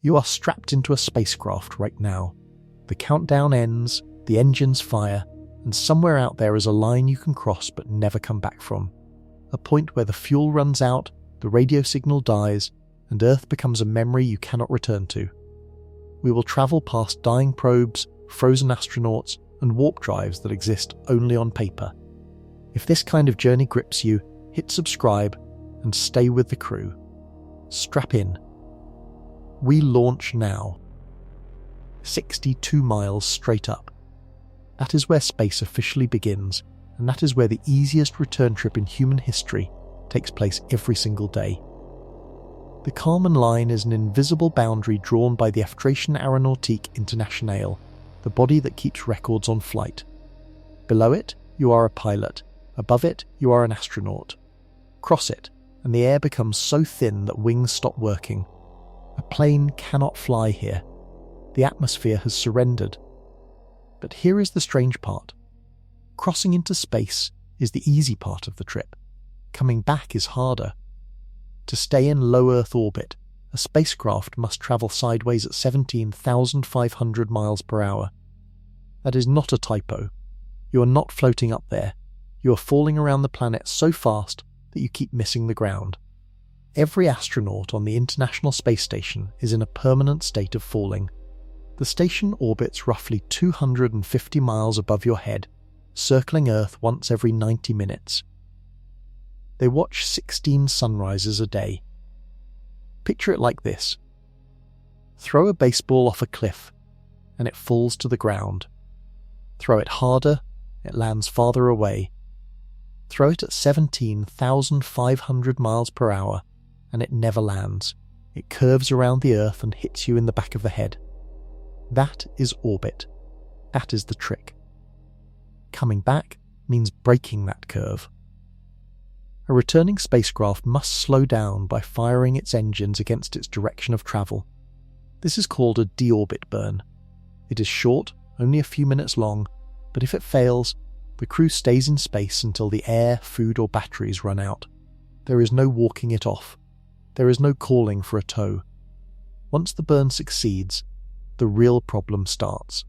You are strapped into a spacecraft right now. The countdown ends, the engines fire, and somewhere out there is a line you can cross but never come back from. A point where the fuel runs out, the radio signal dies, and Earth becomes a memory you cannot return to. We will travel past dying probes, frozen astronauts, and warp drives that exist only on paper. If this kind of journey grips you, hit subscribe and stay with the crew. Strap in. We launch now. 62 miles straight up. That is where space officially begins, and that is where the easiest return trip in human history takes place every single day. The Kármán line is an invisible boundary drawn by the Fédération Aéronautique Internationale, the body that keeps records on flight. Below it, you are a pilot. Above it, you are an astronaut. Cross it, and the air becomes so thin that wings stop working. A plane cannot fly here. The atmosphere has surrendered. But here is the strange part. Crossing into space is the easy part of the trip. Coming back is harder. To stay in low Earth orbit, a spacecraft must travel sideways at 17,500 miles per hour. That is not a typo. You are not floating up there. You are falling around the planet so fast that you keep missing the ground. Every astronaut on the International Space Station is in a permanent state of falling. The station orbits roughly 250 miles above your head, circling Earth once every 90 minutes. They watch 16 sunrises a day. Picture it like this. Throw a baseball off a cliff, and it falls to the ground. Throw it harder, it lands farther away. Throw it at 17,500 miles per hour, and it never lands. It curves around the Earth and hits you in the back of the head. That is orbit. That is the trick. Coming back means breaking that curve. A returning spacecraft must slow down by firing its engines against its direction of travel. This is called a deorbit burn. It is short, only a few minutes long, but if it fails, the crew stays in space until the air, food or batteries run out. There is no walking it off. There is no calling for a tow. Once the burn succeeds, the real problem starts.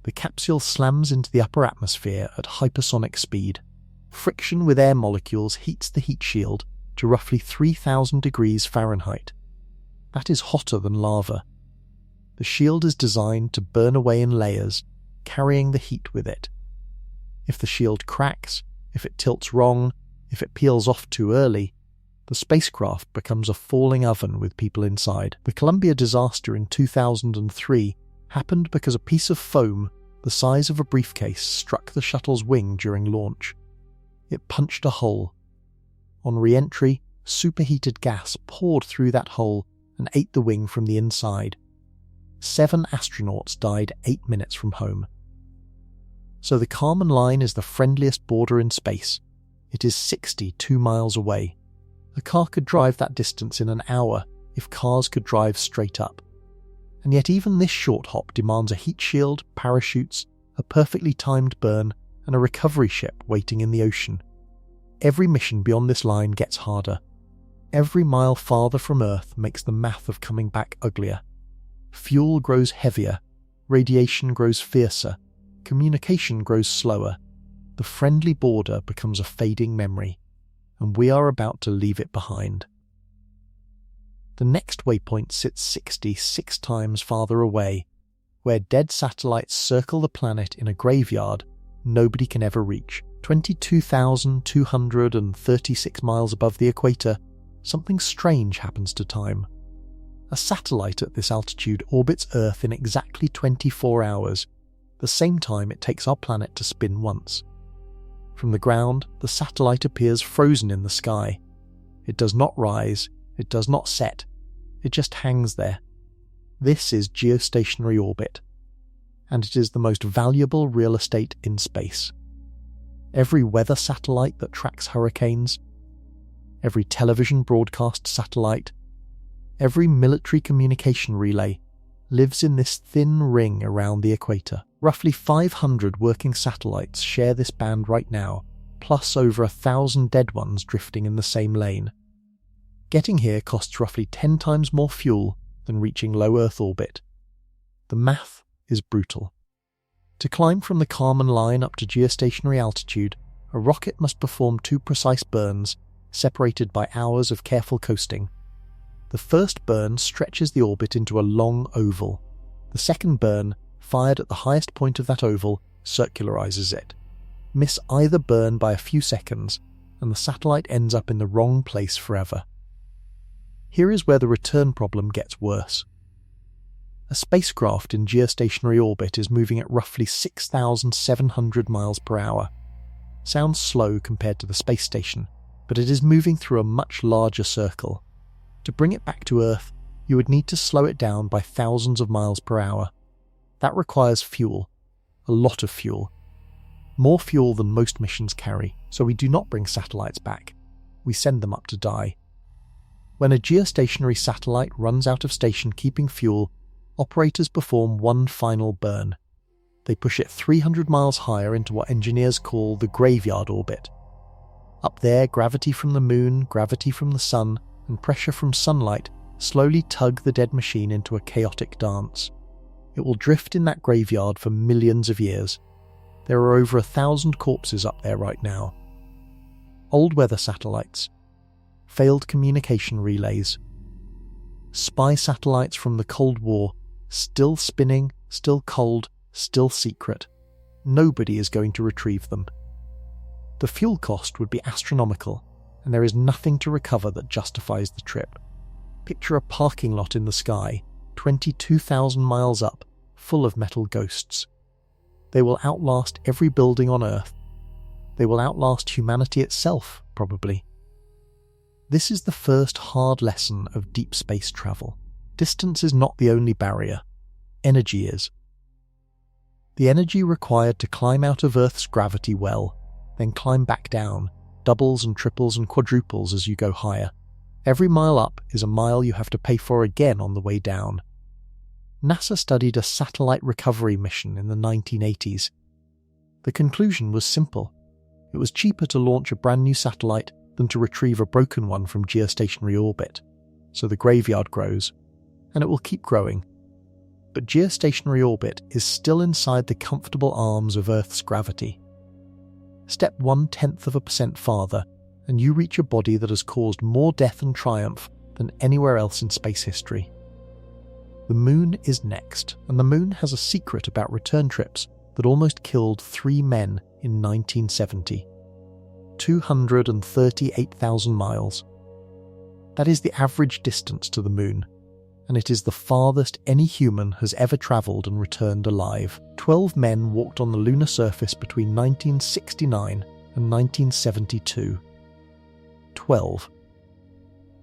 The capsule slams into the upper atmosphere at hypersonic speed. Friction with air molecules heats the heat shield to roughly 3,000 degrees Fahrenheit. That is hotter than lava. The shield is designed to burn away in layers, carrying the heat with it. If the shield cracks, if it tilts wrong, if it peels off too early, the spacecraft becomes a falling oven with people inside. The Columbia disaster in 2003 happened because a piece of foam the size of a briefcase struck the shuttle's wing during launch. It punched a hole. On re-entry, superheated gas poured through that hole and ate the wing from the inside. 7 astronauts died 8 minutes from home. So the Kármán line is the friendliest border in space. It is 62 miles away. A car could drive that distance in an hour if cars could drive straight up. And yet even this short hop demands a heat shield, parachutes, a perfectly timed burn, and a recovery ship waiting in the ocean. Every mission beyond this line gets harder. Every mile farther from Earth makes the math of coming back uglier. Fuel grows heavier, radiation grows fiercer, communication grows slower. The friendly border becomes a fading memory, and we are about to leave it behind. The next waypoint sits 66 times farther away, where dead satellites circle the planet in a graveyard nobody can ever reach. 22,236 miles above the equator, something strange happens to time. A satellite at this altitude orbits Earth in exactly 24 hours, the same time it takes our planet to spin once. From the ground, the satellite appears frozen in the sky. It does not rise, it does not set, it just hangs there. This is geostationary orbit, and it is the most valuable real estate in space. Every weather satellite that tracks hurricanes, every television broadcast satellite, every military communication relay lives in this thin ring around the equator. Roughly 500 working satellites share this band right now, plus over 1,000 dead ones drifting in the same lane. Getting here costs roughly 10 times more fuel than reaching low Earth orbit. The math is brutal. To climb from the Kármán line up to geostationary altitude, a rocket must perform 2 precise burns, separated by hours of careful coasting. The first burn stretches the orbit into a long oval. The second burn, fired at the highest point of that oval, circularizes it. Miss either burn by a few seconds, and the satellite ends up in the wrong place forever. Here is where the return problem gets worse. A spacecraft in geostationary orbit is moving at roughly 6,700 miles per hour. Sounds slow compared to the space station, but it is moving through a much larger circle. To bring it back to Earth, you would need to slow it down by thousands of miles per hour. That requires fuel, a lot of fuel. More fuel than most missions carry, so we do not bring satellites back. We send them up to die. When a geostationary satellite runs out of station keeping fuel, operators perform one final burn. They push it 300 miles higher into what engineers call the graveyard orbit. Up there, gravity from the moon, gravity from the sun, and pressure from sunlight slowly tug the dead machine into a chaotic dance. It will drift in that graveyard for millions of years. There are over 1,000 corpses up there right now. Old weather satellites, failed communication relays, spy satellites from the Cold War, still spinning, still cold, still secret. Nobody is going to retrieve them. The fuel cost would be astronomical, and there is nothing to recover that justifies the trip. Picture a parking lot in the sky, 22,000 miles up, full of metal ghosts. They will outlast every building on Earth. They will outlast humanity itself, probably. This is the first hard lesson of deep space travel. Distance is not the only barrier. Energy is. The energy required to climb out of Earth's gravity well, then climb back down, doubles and triples and quadruples as you go higher. Every mile up is a mile you have to pay for again on the way down. NASA studied a satellite recovery mission in the 1980s. The conclusion was simple. It was cheaper to launch a brand new satellite than to retrieve a broken one from geostationary orbit. So the graveyard grows, and it will keep growing. But geostationary orbit is still inside the comfortable arms of Earth's gravity. Step 0.1% farther, and you reach a body that has caused more death and triumph than anywhere else in space history. The moon is next, and the moon has a secret about return trips that almost killed 3 men in 1970. 238,000 miles. That is the average distance to the moon, and it is the farthest any human has ever travelled and returned alive. 12 men walked on the lunar surface between 1969 and 1972. 12.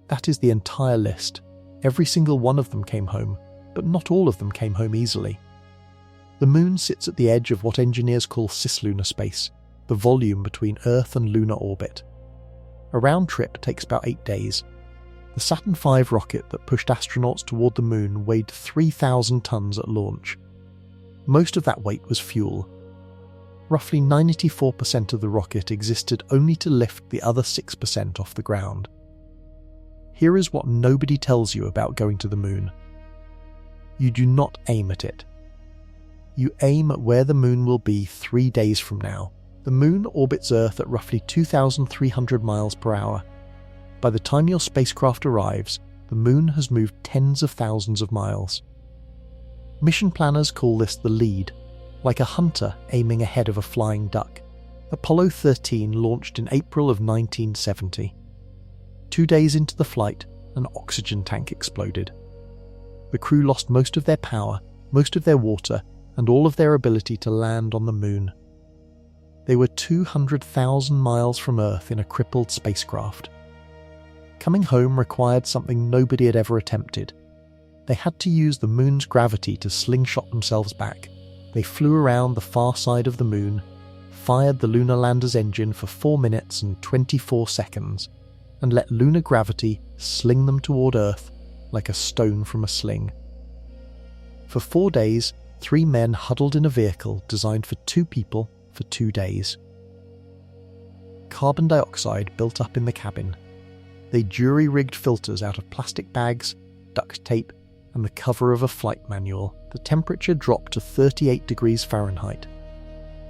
That is the entire list. Every single one of them came home, but not all of them came home easily. The moon sits at the edge of what engineers call cislunar space, the volume between Earth and lunar orbit. A round trip takes about 8 days. The Saturn V rocket that pushed astronauts toward the moon weighed 3,000 tons at launch. Most of that weight was fuel. Roughly 94% of the rocket existed only to lift the other 6% off the ground. Here is what nobody tells you about going to the moon. You do not aim at it. You aim at where the moon will be 3 days from now. The moon orbits Earth at roughly 2,300 miles per hour. By the time your spacecraft arrives, the moon has moved tens of thousands of miles. Mission planners call this the lead, like a hunter aiming ahead of a flying duck. Apollo 13 launched in April of 1970. 2 days into the flight, an oxygen tank exploded. The crew lost most of their power, most of their water, and all of their ability to land on the moon. They were 200,000 miles from Earth in a crippled spacecraft. Coming home required something nobody had ever attempted. They had to use the moon's gravity to slingshot themselves back. They flew around the far side of the moon, fired the lunar lander's engine for 4 minutes and 24 seconds, and let lunar gravity sling them toward Earth like a stone from a sling. For 4 days, 3 men huddled in a vehicle designed for 2 people for 2 days. Carbon dioxide built up in the cabin. They jury-rigged filters out of plastic bags, duct tape, and the cover of a flight manual, the temperature dropped to 38 degrees Fahrenheit.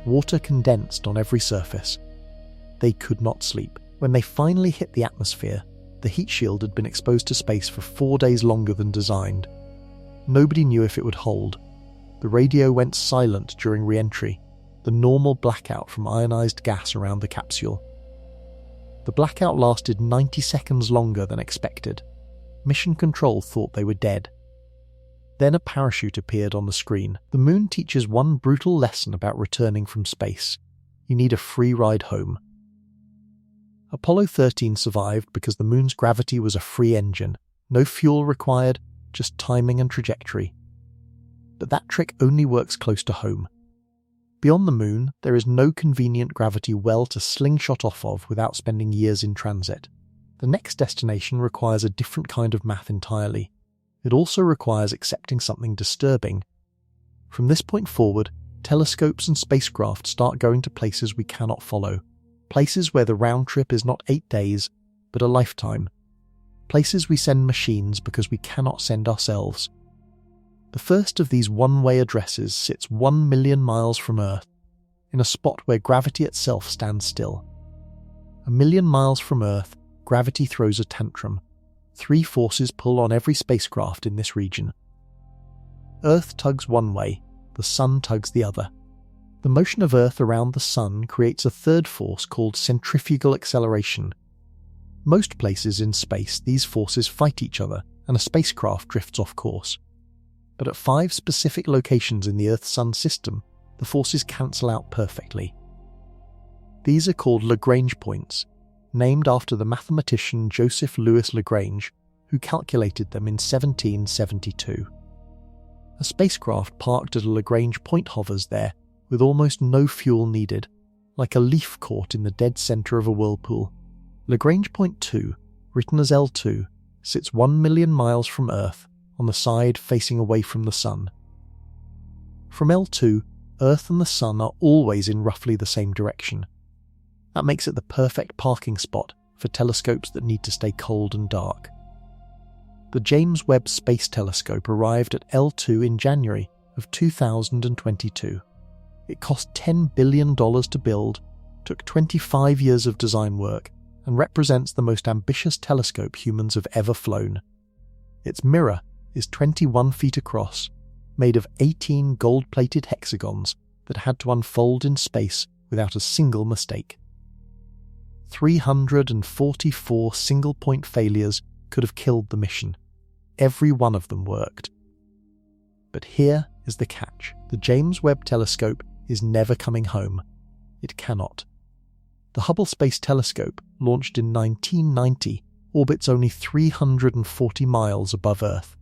Water condensed on every surface. They could not sleep. When they finally hit the atmosphere, the heat shield had been exposed to space for 4 days longer than designed. Nobody knew if it would hold. The radio went silent during re-entry, the normal blackout from ionized gas around the capsule. The blackout lasted 90 seconds longer than expected. Mission Control thought they were dead. Then a parachute appeared on the screen. The moon teaches one brutal lesson about returning from space. You need a free ride home. Apollo 13 survived because the moon's gravity was a free engine. No fuel required, just timing and trajectory. But that trick only works close to home. Beyond the moon, there is no convenient gravity well to slingshot off of without spending years in transit. The next destination requires a different kind of math entirely. It also requires accepting something disturbing. From this point forward, telescopes and spacecraft start going to places we cannot follow. Places where the round trip is not 8 days, but a lifetime. Places we send machines because we cannot send ourselves. The first of these one-way addresses sits 1 million miles from Earth, in a spot where gravity itself stands still. 1 million miles from Earth, gravity throws a tantrum. 3 forces pull on every spacecraft in this region. Earth tugs one way, the Sun tugs the other. The motion of Earth around the Sun creates a third force called centrifugal acceleration. Most places in space, these forces fight each other, and a spacecraft drifts off course. But at 5 specific locations in the Earth-Sun system, the forces cancel out perfectly. These are called Lagrange points, named after the mathematician Joseph Louis Lagrange, who calculated them in 1772. A spacecraft parked at a Lagrange point hovers there, with almost no fuel needed, like a leaf caught in the dead centre of a whirlpool. Lagrange point 2, written as L2, sits 1 million miles from Earth, on the side facing away from the Sun. From L2, Earth and the Sun are always in roughly the same direction. That makes it the perfect parking spot for telescopes that need to stay cold and dark. The James Webb Space Telescope arrived at L2 in January of 2022. It cost $10 billion to build, took 25 years of design work, and represents the most ambitious telescope humans have ever flown. Its mirror is 21 feet across, made of 18 gold-plated hexagons that had to unfold in space without a single mistake. 344 single-point failures could have killed the mission. Every one of them worked. But here is the catch. The James Webb Telescope is never coming home. It cannot. The Hubble Space Telescope, launched in 1990, orbits only 340 miles above Earth.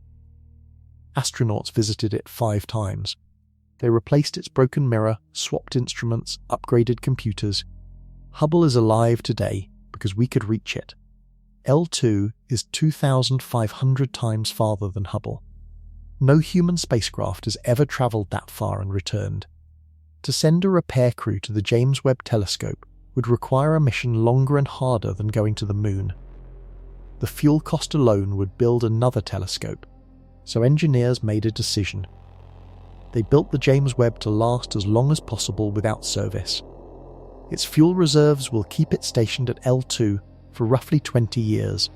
Astronauts visited it 5 times. They replaced its broken mirror, swapped instruments, upgraded computers. Hubble is alive today because we could reach it. L2 is 2,500 times farther than Hubble. No human spacecraft has ever travelled that far and returned. To send a repair crew to the James Webb Telescope would require a mission longer and harder than going to the moon. The fuel cost alone would build another telescope, so engineers made a decision. They built the James Webb to last as long as possible without service. Its fuel reserves will keep it stationed at L2 for roughly 20 years.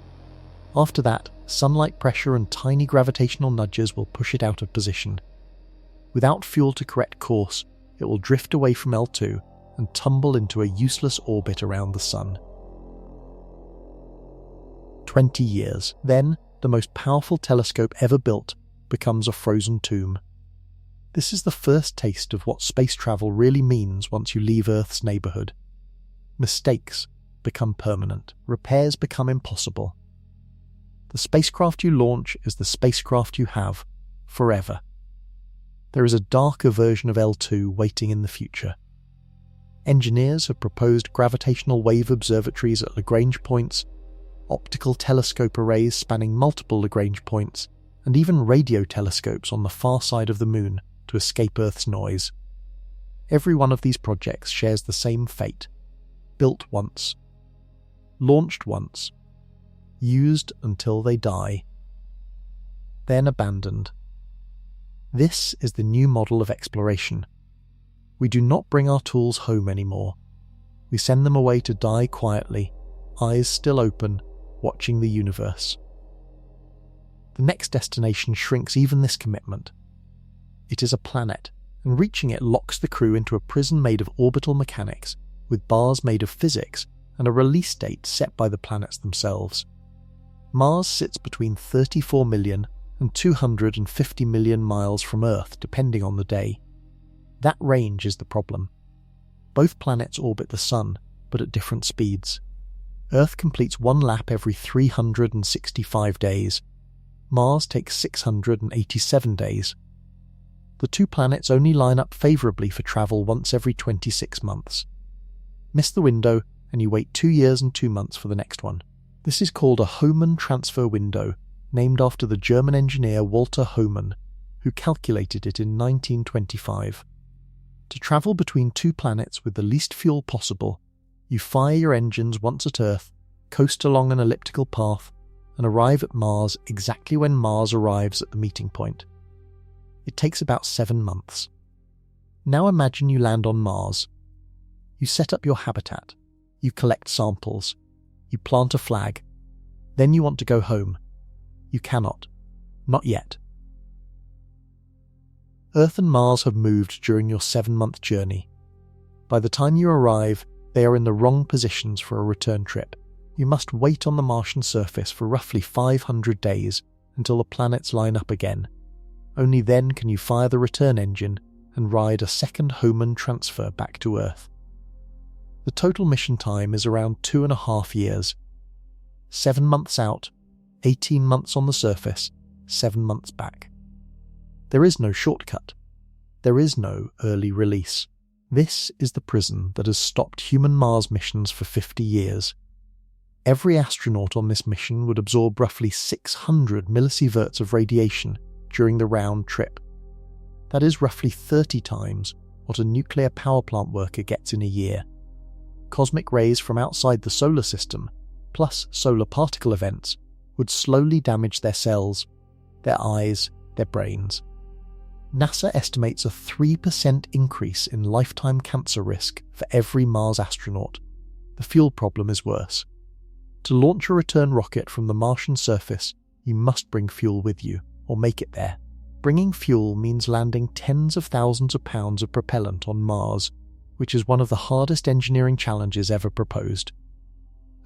After that, sunlight pressure and tiny gravitational nudges will push it out of position. Without fuel to correct course, it will drift away from L2 and tumble into a useless orbit around the Sun. 20 years. Then, the most powerful telescope ever built becomes a frozen tomb. This is the first taste of what space travel really means once you leave Earth's neighbourhood. Mistakes become permanent. Repairs become impossible. The spacecraft you launch is the spacecraft you have forever. There is a darker version of L2 waiting in the future. Engineers have proposed gravitational wave observatories at Lagrange points, optical telescope arrays spanning multiple Lagrange points, and even radio telescopes on the far side of the moon to escape Earth's noise. Every one of these projects shares the same fate. Built once. Launched once. Used until they die. then abandoned. This is the new model of exploration. We do not bring our tools home anymore. We send them away to die quietly, eyes still open, watching the universe. The next destination shrinks even this commitment. It is a planet, and reaching it locks the crew into a prison made of orbital mechanics, with bars made of physics, and a release date set by the planets themselves. Mars sits between 34 million and 250 million miles from Earth, depending on the day. That range is the problem. Both planets orbit the Sun, but at different speeds. Earth completes one lap every 365 days. Mars takes 687 days. The two planets only line up favourably for travel once every 26 months. Miss the window, and you wait 2 years and 2 months for the next one. This is called a Hohmann transfer window, named after the German engineer Walter Hohmann, who calculated it in 1925. To travel between two planets with the least fuel possible, you fire your engines once at Earth, coast along an elliptical path, and arrive at Mars exactly when Mars arrives at the meeting point. It takes about 7 months. Now imagine you land on Mars. You set up your habitat. You collect samples. You plant a flag. Then you want to go home. You cannot. Not yet. Earth and Mars have moved during your 7-month journey. By the time you arrive, they are in the wrong positions for a return trip. You must wait on the Martian surface for roughly 500 days until the planets line up again. Only then can you fire the return engine and ride a second Hohmann transfer back to Earth. The total mission time is around 2.5 years. 7 months out, 18 months on the surface, 7 months back. There is no shortcut. There is no early release. This is the prison that has stopped human Mars missions for 50 years. Every astronaut on this mission would absorb roughly 600 millisieverts of radiation during the round trip. That is roughly 30 times what a nuclear power plant worker gets in a year. Cosmic rays from outside the solar system, plus solar particle events, would slowly damage their cells, their eyes, their brains. NASA estimates a 3% increase in lifetime cancer risk for every Mars astronaut. The fuel problem is worse. To launch a return rocket from the Martian surface, you must bring fuel with you, or make it there. Bringing fuel means landing tens of thousands of pounds of propellant on Mars, which is one of the hardest engineering challenges ever proposed.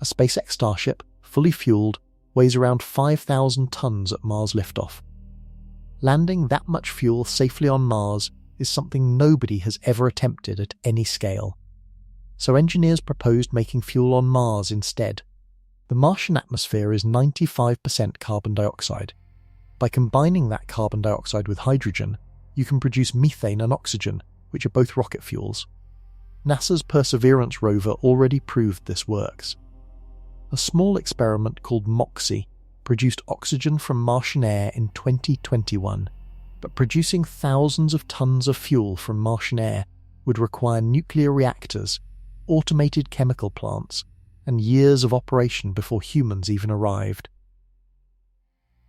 A SpaceX Starship, fully fueled, weighs around 5,000 tons at Mars liftoff. Landing that much fuel safely on Mars is something nobody has ever attempted at any scale. So engineers proposed making fuel on Mars instead. The Martian atmosphere is 95% carbon dioxide. By combining that carbon dioxide with hydrogen, you can produce methane and oxygen, which are both rocket fuels. NASA's Perseverance rover already proved this works. A small experiment called MOXIE produced oxygen from Martian air in 2021, but producing thousands of tons of fuel from Martian air would require nuclear reactors, automated chemical plants, and years of operation before humans even arrived.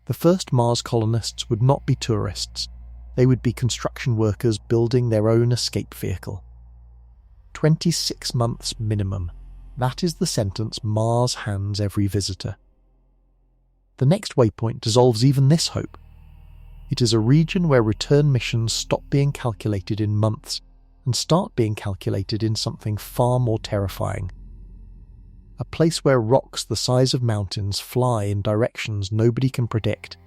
The first Mars colonists would not be tourists. They would be construction workers building their own escape vehicle. 26 months minimum. That is the sentence Mars hands every visitor. The next waypoint dissolves even this hope. It is a region where return missions stop being calculated in months and start being calculated in something far more terrifying. A place where rocks the size of mountains fly in directions nobody can predict,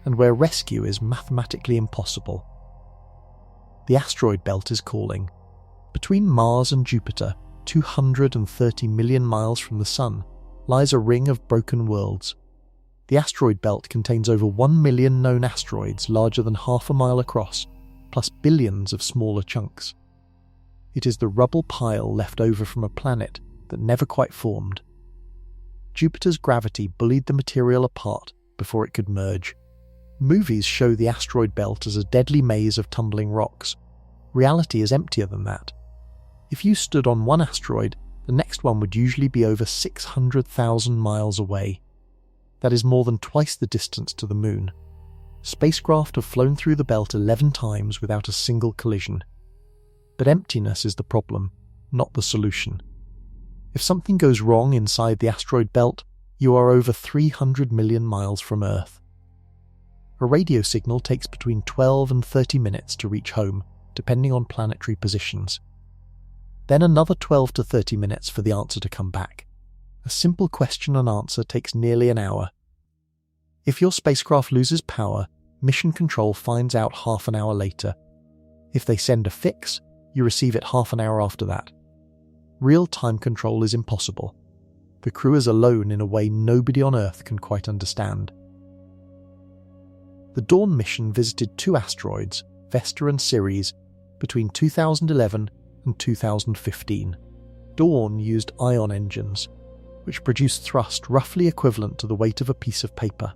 and where rescue is mathematically impossible. The asteroid belt is calling. Between Mars and Jupiter, 230 million miles from the Sun, lies a ring of broken worlds. The asteroid belt contains over 1 million known asteroids larger than half a mile across, plus billions of smaller chunks. It is the rubble pile left over from a planet that never quite formed. Jupiter's gravity bullied the material apart before it could merge. Movies show the asteroid belt as a deadly maze of tumbling rocks. Reality is emptier than that. If you stood on one asteroid, the next one would usually be over 600,000 miles away. That is more than twice the distance to the Moon. Spacecraft have flown through the belt 11 times without a single collision. But emptiness is the problem, not the solution. If something goes wrong inside the asteroid belt, you are over 300 million miles from Earth. A radio signal takes between 12 and 30 minutes to reach home, depending on planetary positions. Then another 12 to 30 minutes for the answer to come back. A simple question and answer takes nearly an hour. If your spacecraft loses power, Mission Control finds out half an hour later. If they send a fix, you receive it half an hour after that. Real-time control is impossible. The crew is alone in a way nobody on Earth can quite understand. The Dawn mission visited 2 asteroids, Vesta and Ceres, between 2011 and 2015. Dawn used ion engines, which produced thrust roughly equivalent to the weight of a piece of paper.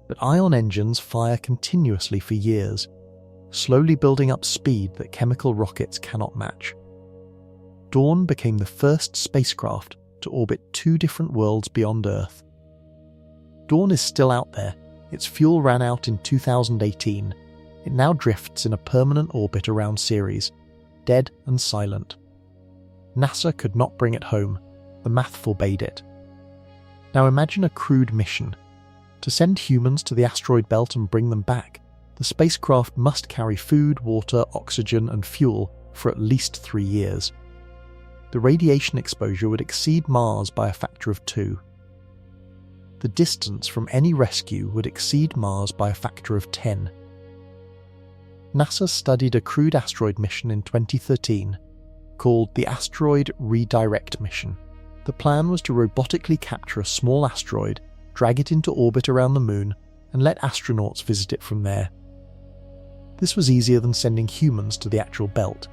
But ion engines fire continuously for years, slowly building up speed that chemical rockets cannot match. Dawn became the first spacecraft to orbit 2 different worlds beyond Earth. Dawn is still out there. Its fuel ran out in 2018. It now drifts in a permanent orbit around Ceres, dead and silent. NASA could not bring it home. The math forbade it. Now imagine a crewed mission. To send humans to the asteroid belt and bring them back, the spacecraft must carry food, water, oxygen and fuel for at least 3 years. The radiation exposure would exceed Mars by a factor of 2. The distance from any rescue would exceed Mars by a factor of 10. NASA studied a crewed asteroid mission in 2013 called the Asteroid Redirect Mission. The plan was to robotically capture a small asteroid, drag it into orbit around the Moon, and let astronauts visit it from there. This was easier than sending humans to the actual belt.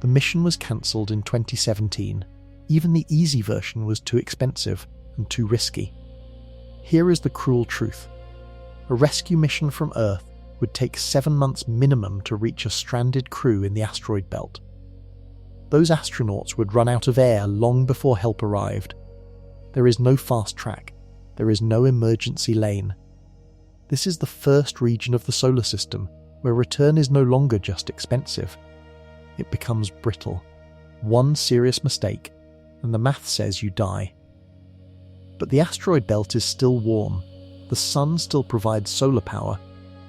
The mission was cancelled in 2017. Even the easy version was too expensive and too risky. Here is the cruel truth. A rescue mission from Earth would take 7 months minimum to reach a stranded crew in the asteroid belt. Those astronauts would run out of air long before help arrived. There is no fast track. There is no emergency lane. This is the first region of the solar system where return is no longer just expensive. It becomes brittle. One serious mistake, and the math says you die. But the asteroid belt is still warm. The sun still provides solar power.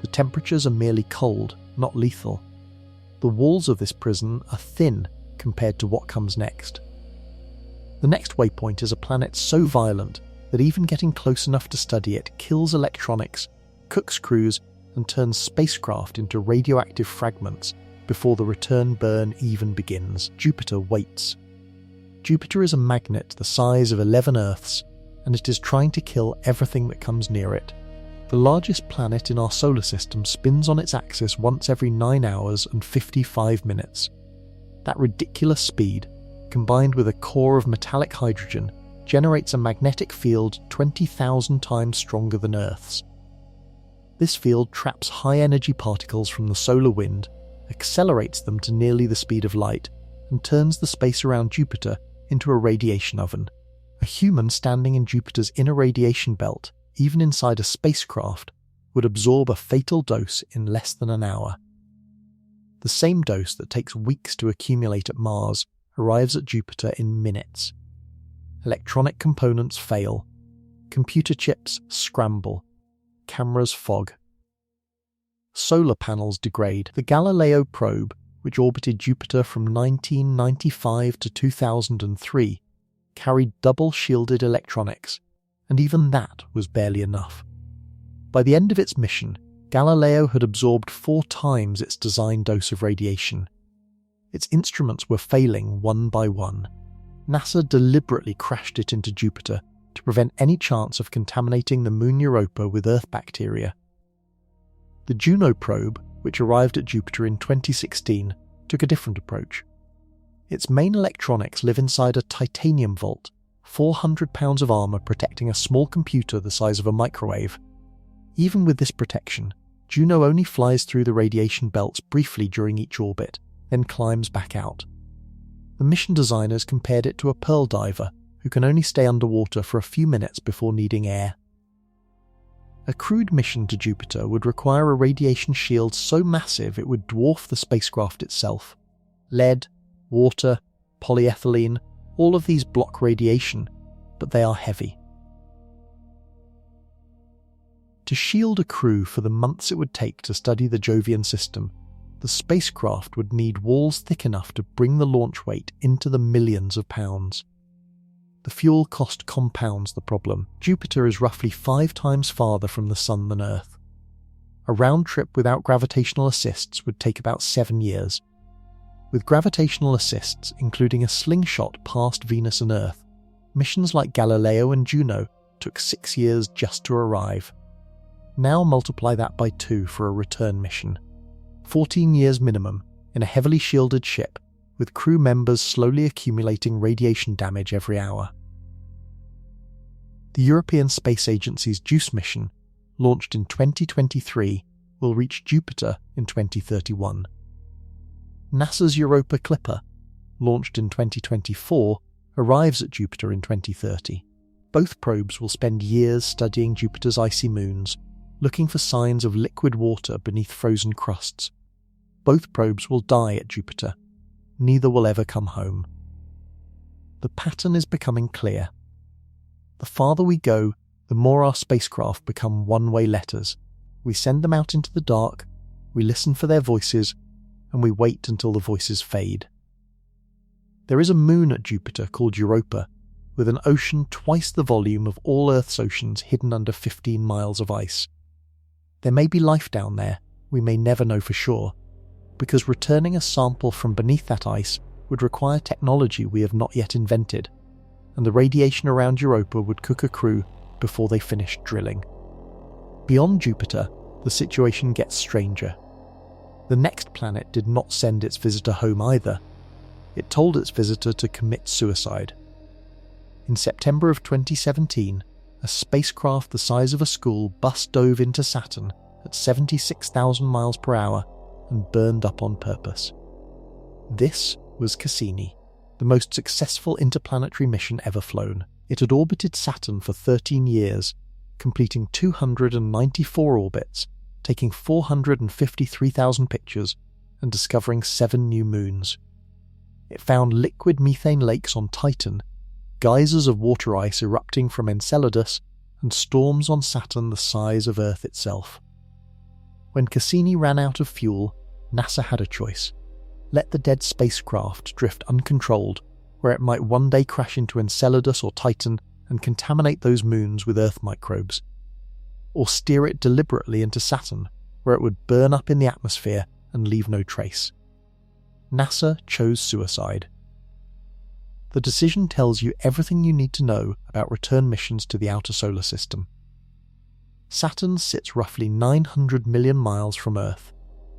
The temperatures are merely cold, not lethal. The walls of this prison are thin compared to what comes next. The next waypoint is a planet so violent that even getting close enough to study it kills electronics, cooks crews, and turns spacecraft into radioactive fragments before the return burn even begins. Jupiter waits. Jupiter is a magnet the size of 11 Earths, and it is trying to kill everything that comes near it. The largest planet in our solar system spins on its axis once every 9 hours and 55 minutes. That ridiculous speed, combined with a core of metallic hydrogen, generates a magnetic field 20,000 times stronger than Earth's. This field traps high-energy particles from the solar wind, accelerates them to nearly the speed of light, and turns the space around Jupiter into a radiation oven. A human standing in Jupiter's inner radiation belt, even inside a spacecraft, would absorb a fatal dose in less than an hour. The same dose that takes weeks to accumulate at Mars arrives at Jupiter in minutes. Electronic components fail. Computer chips scramble. Cameras fog. Solar panels degrade. The Galileo probe, which orbited Jupiter from 1995 to 2003, carried double-shielded electronics, and even that was barely enough. By the end of its mission, Galileo had absorbed 4 times its design dose of radiation. Its instruments were failing one by one. NASA deliberately crashed it into Jupiter to prevent any chance of contaminating the moon Europa with Earth bacteria. The Juno probe, which arrived at Jupiter in 2016, took a different approach. Its main electronics live inside a titanium vault, 400 pounds of armour protecting a small computer the size of a microwave. Even with this protection, Juno only flies through the radiation belts briefly during each orbit, then climbs back out. The mission designers compared it to a pearl diver who can only stay underwater for a few minutes before needing air. A crewed mission to Jupiter would require a radiation shield so massive it would dwarf the spacecraft itself. Lead, water, polyethylene, all of these block radiation, but they are heavy. To shield a crew for the months it would take to study the Jovian system, the spacecraft would need walls thick enough to bring the launch weight into the millions of pounds. The fuel cost compounds the problem. Jupiter is roughly 5 times farther from the Sun than Earth. A round trip without gravitational assists would take about 7 years. With gravitational assists, including a slingshot past Venus and Earth, missions like Galileo and Juno took 6 years just to arrive. Now multiply that by 2 for a return mission. 14 years minimum in a heavily shielded ship, with crew members slowly accumulating radiation damage every hour. The European Space Agency's JUICE mission, launched in 2023, will reach Jupiter in 2031. NASA's Europa Clipper, launched in 2024, arrives at Jupiter in 2030. Both probes will spend years studying Jupiter's icy moons, looking for signs of liquid water beneath frozen crusts. Both probes will die at Jupiter. Neither will ever come home. The pattern is becoming clear. The farther we go, the more our spacecraft become one-way letters. We send them out into the dark, we listen for their voices, and we wait until the voices fade. There is a moon at Jupiter called Europa, with an ocean twice the volume of all Earth's oceans hidden under 15 miles of ice. There may be life down there, we may never know for sure, because returning a sample from beneath that ice would require technology we have not yet invented, and the radiation around Europa would cook a crew before they finished drilling. Beyond Jupiter, the situation gets stranger. The next planet did not send its visitor home either. It told its visitor to commit suicide. In September of 2017, a spacecraft the size of a school bus-dove into Saturn at 76,000 miles per hour and burned up on purpose. This was Cassini, the most successful interplanetary mission ever flown. It had orbited Saturn for 13 years, completing 294 orbits, taking 453,000 pictures, and discovering 7 new moons. It found liquid methane lakes on Titan, geysers of water ice erupting from Enceladus, and storms on Saturn the size of Earth itself. When Cassini ran out of fuel, NASA had a choice. Let the dead spacecraft drift uncontrolled, where it might one day crash into Enceladus or Titan and contaminate those moons with Earth microbes, or steer it deliberately into Saturn, where it would burn up in the atmosphere and leave no trace. NASA chose suicide. The decision tells you everything you need to know about return missions to the outer solar system. Saturn sits roughly 900 million miles from Earth.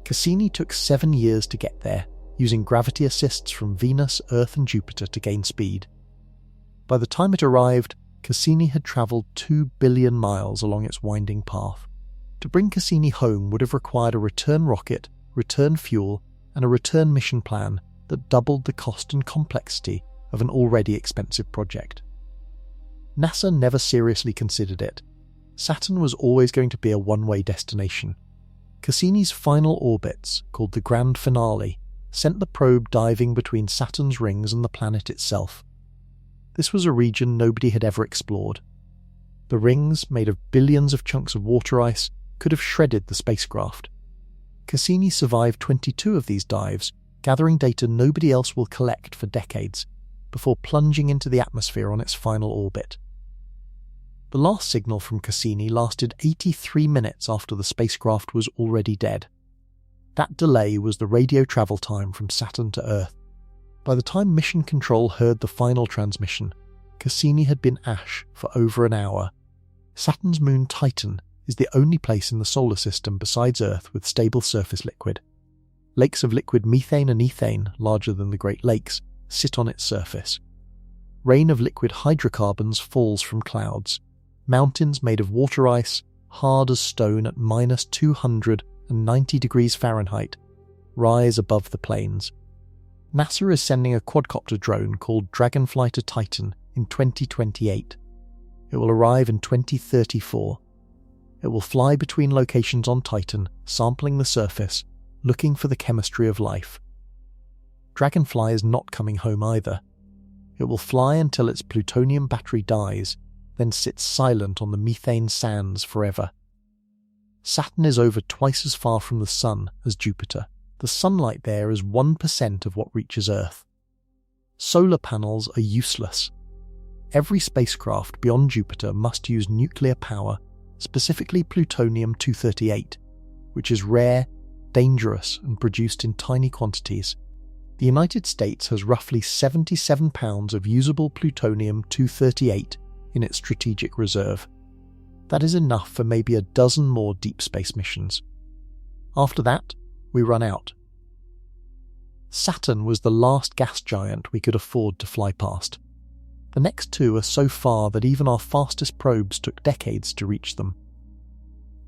Cassini took 7 years to get there, using gravity assists from Venus, Earth and Jupiter to gain speed. By the time it arrived, Cassini had travelled 2 billion miles along its winding path. To bring Cassini home would have required a return rocket, return fuel, and a return mission plan that doubled the cost and complexity of an already expensive project. NASA never seriously considered it. Saturn was always going to be a one-way destination. Cassini's final orbits, called the Grand Finale, sent the probe diving between Saturn's rings and the planet itself. This was a region nobody had ever explored. The rings, made of billions of chunks of water ice, could have shredded the spacecraft. Cassini survived 22 of these dives, gathering data nobody else will collect for decades, before plunging into the atmosphere on its final orbit. The last signal from Cassini lasted 83 minutes after the spacecraft was already dead. That delay was the radio travel time from Saturn to Earth. By the time Mission Control heard the final transmission, Cassini had been ash for over an hour. Saturn's moon Titan is the only place in the solar system besides Earth with stable surface liquid. Lakes of liquid methane and ethane, larger than the Great Lakes, sit on its surface. Rain of liquid hydrocarbons falls from clouds. Mountains made of water ice, hard as stone at minus 290 degrees Fahrenheit, rise above the plains. NASA is sending a quadcopter drone called Dragonfly to Titan in 2028. It will arrive in 2034. It It will fly between locations on Titan, sampling the surface, looking for the chemistry of life. Dragonfly is not coming home either. It will fly until its plutonium battery dies, then sits silent on the methane sands forever. Saturn is over twice as far from the Sun as Jupiter. The sunlight there is 1% of what reaches Earth. Solar panels are useless. Every spacecraft beyond Jupiter must use nuclear power, specifically plutonium-238, which is rare, dangerous, and produced in tiny quantities. The United States has roughly 77 pounds of usable plutonium-238 in its strategic reserve. That is enough for maybe a dozen more deep space missions. After that, we run out. Saturn was the last gas giant we could afford to fly past. The next two are so far that even our fastest probes took decades to reach them.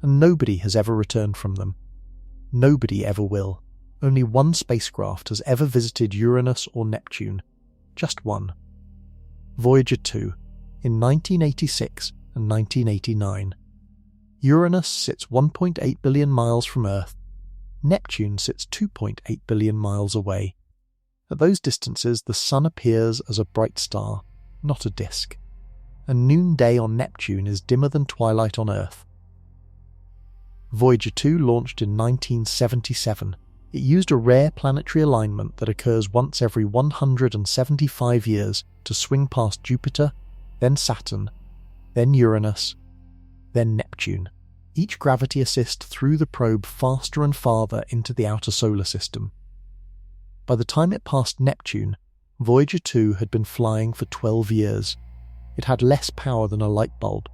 And nobody has ever returned from them. Nobody ever will. Only one spacecraft has ever visited Uranus or Neptune. Just one. Voyager 2, in 1986 and 1989. Uranus sits 1.8 billion miles from Earth. Neptune sits 2.8 billion miles away. At those distances, the Sun appears as a bright star, not a disk. And noonday on Neptune is dimmer than twilight on Earth. Voyager 2 launched in 1977. It used a rare planetary alignment that occurs once every 175 years to swing past Jupiter, then Saturn, then Uranus, then Neptune. Each gravity assist threw the probe faster and farther into the outer solar system. By the time it passed Neptune, Voyager 2 had been flying for 12 years. It had less power than a light bulb.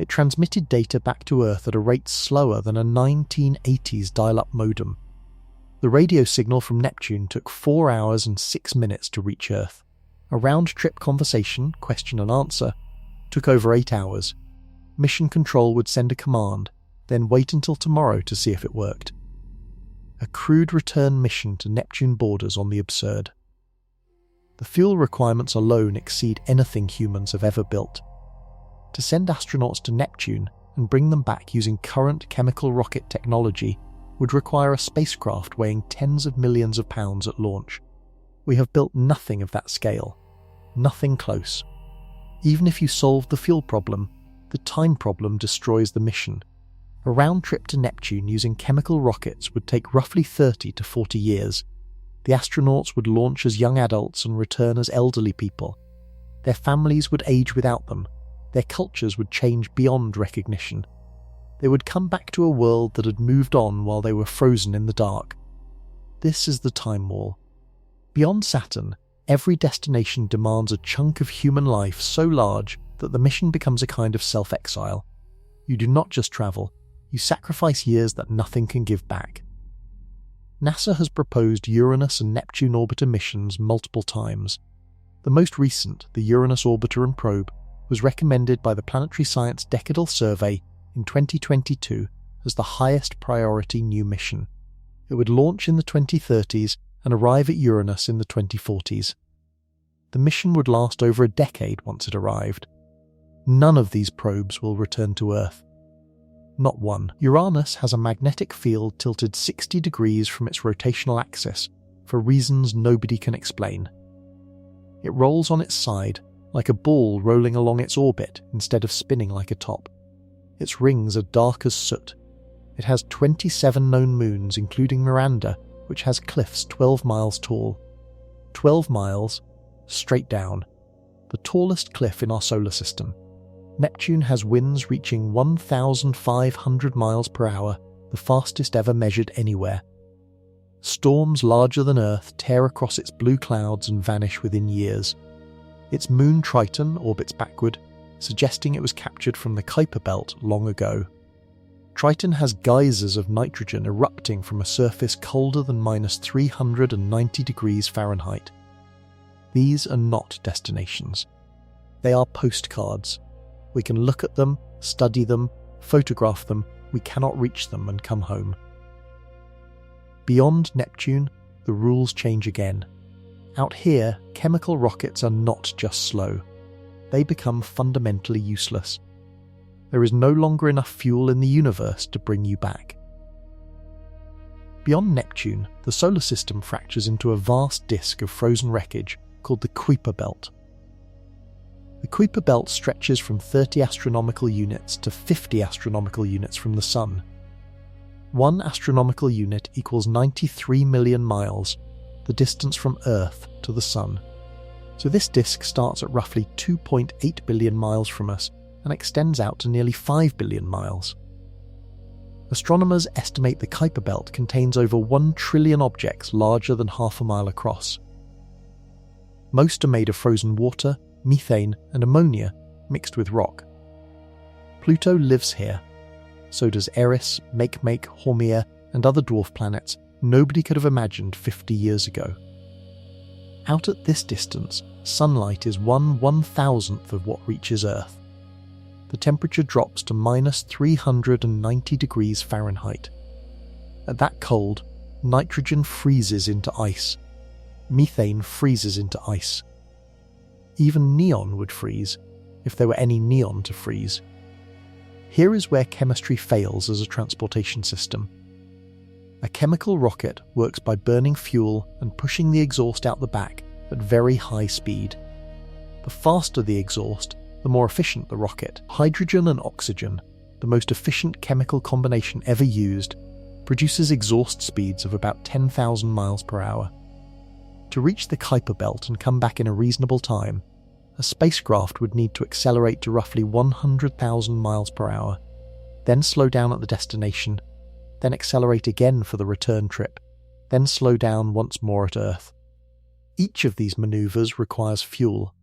It transmitted data back to Earth at a rate slower than a 1980s dial-up modem. The radio signal from Neptune took 4 hours and 6 minutes to reach Earth. A round-trip conversation, question and answer, took over 8 hours. Mission Control would send a command, then wait until tomorrow to see if it worked. A crewed return mission to Neptune borders on the absurd. The fuel requirements alone exceed anything humans have ever built. To send astronauts to Neptune and bring them back using current chemical rocket technology would require a spacecraft weighing tens of millions of pounds at launch. We have built nothing of that scale. Nothing close. Even if you solved the fuel problem, the time problem destroys the mission. A round trip to Neptune using chemical rockets would take roughly 30 to 40 years. The astronauts would launch as young adults and return as elderly people. Their families would age without them. Their cultures would change beyond recognition. They would come back to a world that had moved on while they were frozen in the dark. This is the time wall. Beyond Saturn, every destination demands a chunk of human life so large that the mission becomes a kind of self-exile. You do not just travel, you sacrifice years that nothing can give back. NASA has proposed Uranus and Neptune orbiter missions multiple times. The most recent, the Uranus Orbiter and Probe, was recommended by the Planetary Science Decadal Survey in 2022 as the highest priority new mission. It would launch in the 2030s and arrive at Uranus in the 2040s. The mission would last over a decade once it arrived. None of these probes will return to Earth. Not one. Uranus has a magnetic field tilted 60 degrees from its rotational axis, for reasons nobody can explain. It rolls on its side, like a ball rolling along its orbit instead of spinning like a top. Its rings are dark as soot. It has 27 known moons, including Miranda, which has cliffs 12 miles tall. 12 miles, straight down. The tallest cliff in our solar system. Neptune has winds reaching 1,500 miles per hour, the fastest ever measured anywhere. Storms larger than Earth tear across its blue clouds and vanish within years. Its moon Triton orbits backward, suggesting it was captured from the Kuiper Belt long ago. Triton has geysers of nitrogen erupting from a surface colder than -390 degrees Fahrenheit. These are not destinations. They are postcards. We can look at them, study them, photograph them, we cannot reach them and come home. Beyond Neptune, the rules change again. Out here, chemical rockets are not just slow. They become fundamentally useless. There is no longer enough fuel in the universe to bring you back. Beyond Neptune, the solar system fractures into a vast disk of frozen wreckage called the Kuiper Belt. The Kuiper Belt stretches from 30 astronomical units to 50 astronomical units from the Sun. 1 astronomical unit equals 93 million miles, the distance from Earth to the Sun. So this disk starts at roughly 2.8 billion miles from us and extends out to nearly 5 billion miles. Astronomers estimate the Kuiper Belt contains over 1 trillion objects larger than half a mile across. Most are made of frozen water, methane, and ammonia mixed with rock. Pluto lives here. So does Eris, Makemake, Haumea, and other dwarf planets nobody could have imagined 50 years ago. Out at this distance, sunlight is 1/1000th of what reaches Earth. The temperature drops to minus 390 degrees Fahrenheit. At that cold, nitrogen freezes into ice. Methane freezes into ice. Even neon would freeze, if there were any neon to freeze. Here is where chemistry fails as a transportation system. A chemical rocket works by burning fuel and pushing the exhaust out the back at very high speed. The faster the exhaust, the more efficient the rocket. Hydrogen and oxygen, the most efficient chemical combination ever used, produces exhaust speeds of about 10,000 miles per hour. To reach the Kuiper Belt and come back in a reasonable time, a spacecraft would need to accelerate to roughly 100,000 miles per hour, then slow down at the destination, then accelerate again for the return trip, then slow down once more at Earth. Each of these maneuvers requires fuel.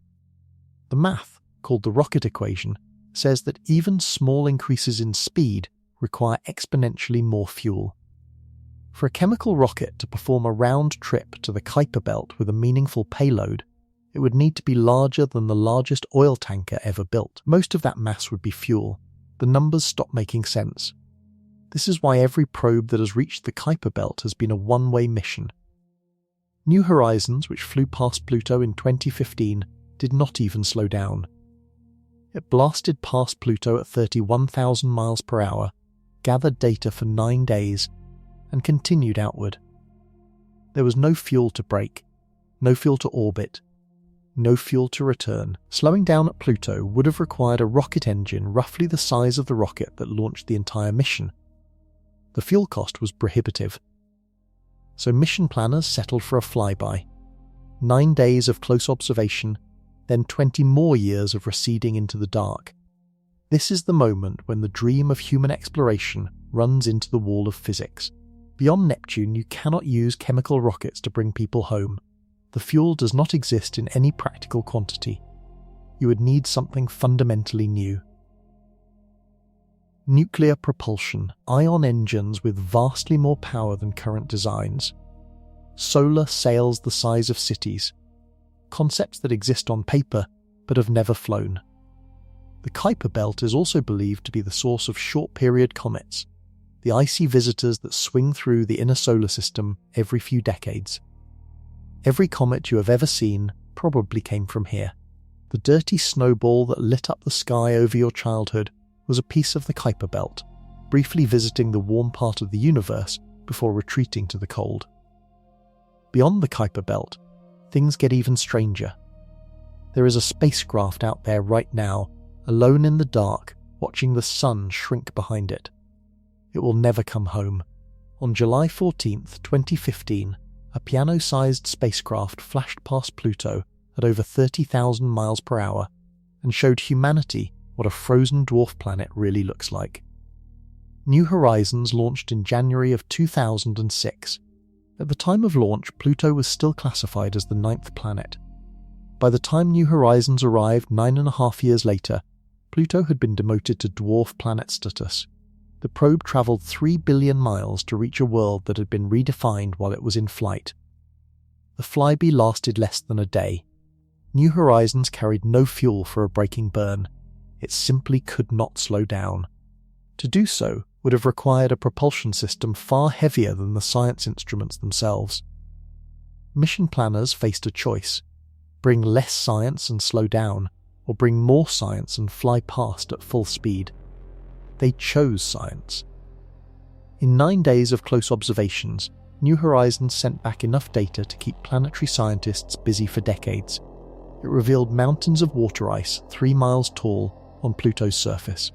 The math, called the rocket equation, says that even small increases in speed require exponentially more fuel. For a chemical rocket to perform a round trip to the Kuiper Belt with a meaningful payload, it would need to be larger than the largest oil tanker ever built. Most of that mass would be fuel. The numbers stop making sense. This is why every probe that has reached the Kuiper Belt has been a one-way mission. New Horizons, which flew past Pluto in 2015, did not even slow down. It blasted past Pluto at 31,000 miles per hour, gathered data for 9 days, and continued outward. There was no fuel to brake, no fuel to orbit, no fuel to return. Slowing down at Pluto would have required a rocket engine roughly the size of the rocket that launched the entire mission. The fuel cost was prohibitive. So mission planners settled for a flyby. 9 days of close observation, then 20 more years of receding into the dark. This is the moment when the dream of human exploration runs into the wall of physics. Beyond Neptune, you cannot use chemical rockets to bring people home. The fuel does not exist in any practical quantity. You would need something fundamentally new. Nuclear propulsion, ion engines with vastly more power than current designs. Solar sails the size of cities. Concepts that exist on paper, but have never flown. The Kuiper Belt is also believed to be the source of short-period comets, the icy visitors that swing through the inner solar system every few decades. Every comet you have ever seen probably came from here. The dirty snowball that lit up the sky over your childhood was a piece of the Kuiper Belt, briefly visiting the warm part of the universe before retreating to the cold. Beyond the Kuiper Belt, things get even stranger. There is a spacecraft out there right now, alone in the dark, watching the sun shrink behind it. It will never come home. On July 14th, 2015, a piano-sized spacecraft flashed past Pluto at over 30,000 miles per hour and showed humanity what a frozen dwarf planet really looks like. New Horizons launched in January of 2006. At the time of launch, Pluto was still classified as the 9th planet. By the time New Horizons arrived 9.5 years later, Pluto had been demoted to dwarf planet status. The probe travelled 3 billion miles to reach a world that had been redefined while it was in flight. The flyby lasted less than a day. New Horizons carried no fuel for a braking burn. It simply could not slow down. To do so would have required a propulsion system far heavier than the science instruments themselves. Mission planners faced a choice: bring less science and slow down, or bring more science and fly past at full speed. They chose science. In 9 days of close observations, New Horizons sent back enough data to keep planetary scientists busy for decades. It revealed mountains of water ice 3 miles tall on Pluto's surface.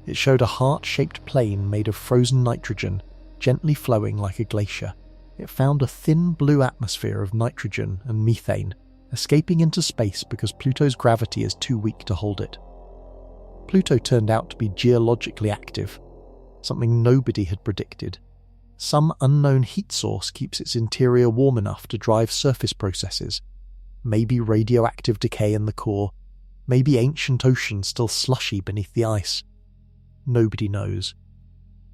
It showed a heart-shaped plain made of frozen nitrogen, gently flowing like a glacier. It found a thin blue atmosphere of nitrogen and methane, escaping into space because Pluto's gravity is too weak to hold it. Pluto turned out to be geologically active, something nobody had predicted. Some unknown heat source keeps its interior warm enough to drive surface processes. Maybe radioactive decay in the core, maybe ancient oceans still slushy beneath the ice. Nobody knows.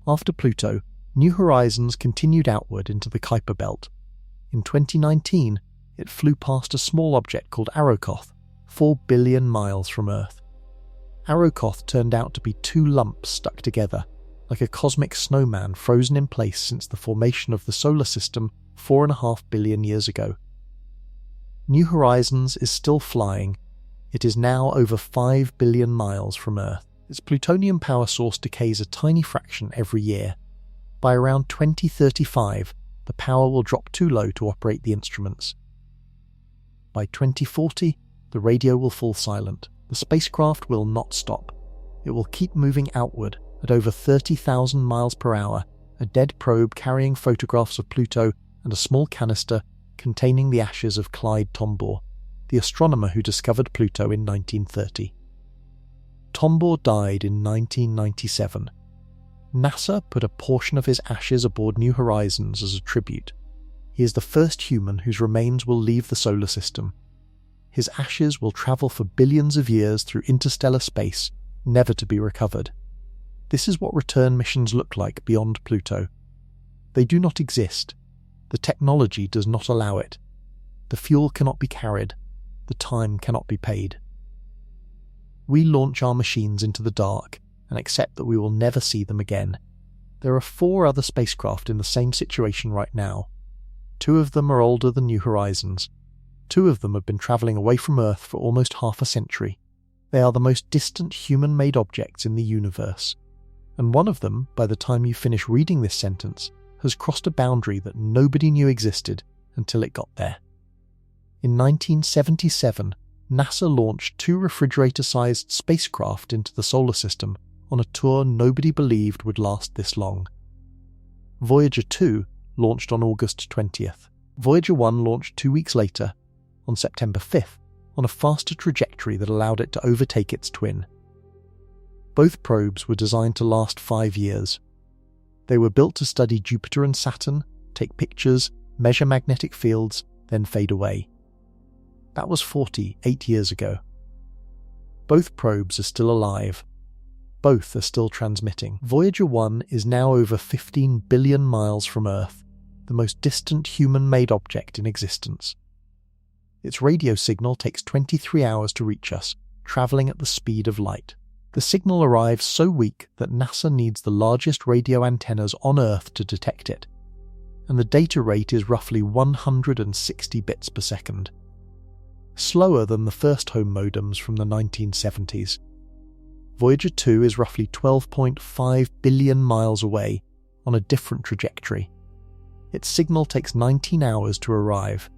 After Pluto, New Horizons continued outward into the Kuiper Belt. In 2019, it flew past a small object called Arrokoth, 4 billion miles from Earth. Arrokoth turned out to be 2 lumps stuck together, like a cosmic snowman frozen in place since the formation of the solar system 4.5 billion years ago. New Horizons is still flying. It is now over 5 billion miles from Earth. Its plutonium power source decays a tiny fraction every year. By around 2035, the power will drop too low to operate the instruments. By 2040, the radio will fall silent. The spacecraft will not stop. It will keep moving outward at over 30,000 miles per hour, a dead probe carrying photographs of Pluto and a small canister containing the ashes of Clyde Tombaugh, the astronomer who discovered Pluto in 1930. Tombaugh died in 1997. NASA put a portion of his ashes aboard New Horizons as a tribute. He is the first human whose remains will leave the solar system. His ashes will travel for billions of years through interstellar space, never to be recovered. This is what return missions look like beyond Pluto. They do not exist. The technology does not allow it. The fuel cannot be carried. The time cannot be paid. We launch our machines into the dark and accept that we will never see them again. There are 4 other spacecraft in the same situation right now. 2 of them are older than New Horizons. 2 of them have been travelling away from Earth for almost half a century. They are the most distant human-made objects in the universe. And one of them, by the time you finish reading this sentence, has crossed a boundary that nobody knew existed until it got there. In 1977, NASA launched 2 refrigerator-sized spacecraft into the solar system on a tour nobody believed would last this long. Voyager 2 launched on August 20th. Voyager 1 launched 2 weeks later, on September 5th, on a faster trajectory that allowed it to overtake its twin. Both probes were designed to last 5 years. They were built to study Jupiter and Saturn, take pictures, measure magnetic fields, then fade away. That was 48 years ago. Both probes are still alive. Both are still transmitting. Voyager 1 is now over 15 billion miles from Earth, the most distant human-made object in existence. Its radio signal takes 23 hours to reach us, travelling at the speed of light. The signal arrives so weak that NASA needs the largest radio antennas on Earth to detect it, and the data rate is roughly 160 bits per second. Slower than the first home modems from the 1970s. Voyager 2 is roughly 12.5 billion miles away, on a different trajectory. Its signal takes 19 hours to arrive.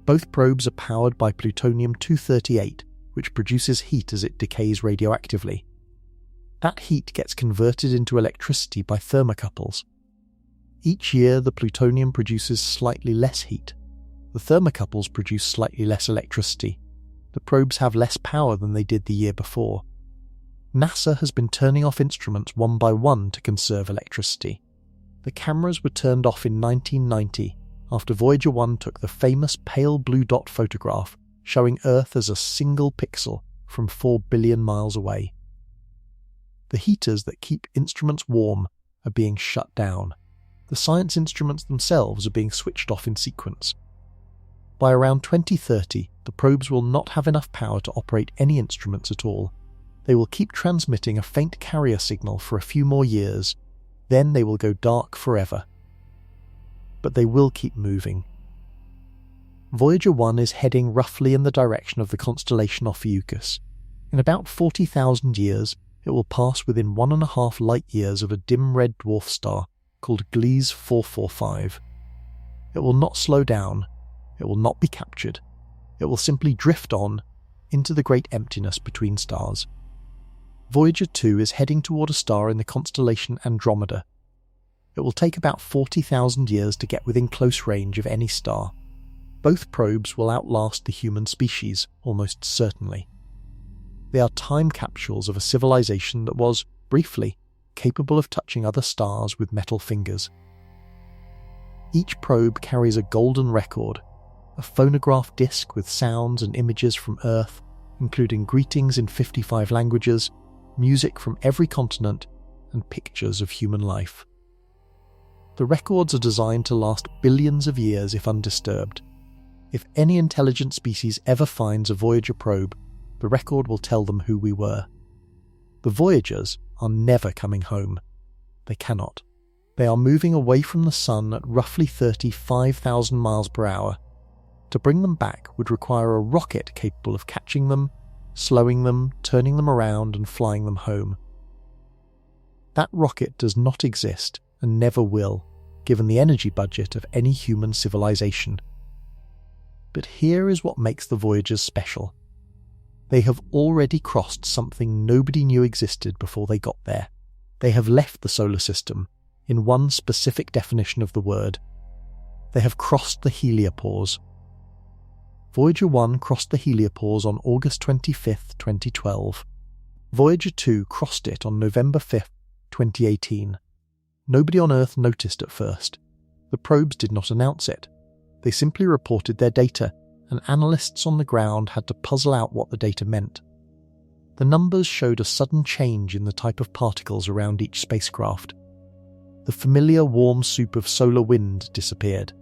Both probes are powered by plutonium-238, which produces heat as it decays radioactively. That heat gets converted into electricity by thermocouples. Each year, the plutonium produces slightly less heat. The thermocouples produce slightly less electricity. The probes have less power than they did the year before. NASA has been turning off instruments one by one to conserve electricity. The cameras were turned off in 1990 after Voyager 1 took the famous pale blue dot photograph showing Earth as a single pixel from 4 billion miles away. The heaters that keep instruments warm are being shut down. The science instruments themselves are being switched off in sequence. By around 2030, the probes will not have enough power to operate any instruments at all. They will keep transmitting a faint carrier signal for a few more years, then they will go dark forever. But they will keep moving. Voyager 1 is heading roughly in the direction of the constellation Ophiuchus. In about 40,000 years, it will pass within 1.5 light-years of a dim red dwarf star called Gliese 445. It will not slow down, it will not be captured, it will simply drift on into the great emptiness between stars. Voyager 2 is heading toward a star in the constellation Andromeda. It will take about 40,000 years to get within close range of any star. Both probes will outlast the human species, almost certainly. They are time capsules of a civilization that was, briefly, capable of touching other stars with metal fingers. Each probe carries a golden record, a phonograph disc with sounds and images from Earth, including greetings in 55 languages, music from every continent, and pictures of human life. The records are designed to last billions of years if undisturbed. If any intelligent species ever finds a Voyager probe, the record will tell them who we were. The Voyagers are never coming home. They cannot. They are moving away from the Sun at roughly 35,000 miles per hour. To bring them back would require a rocket capable of catching them, slowing them, turning them around, and flying them home. That rocket does not exist and never will, given the energy budget of any human civilization. But here is what makes the Voyagers special. They have already crossed something nobody knew existed before they got there. They have left the solar system, in one specific definition of the word. They have crossed the heliopause. Voyager 1 crossed the heliopause on August 25, 2012. Voyager 2 crossed it on November 5, 2018. Nobody on Earth noticed at first. The probes did not announce it. They simply reported their data, and analysts on the ground had to puzzle out what the data meant. The numbers showed a sudden change in the type of particles around each spacecraft. The familiar warm soup of solar wind disappeared.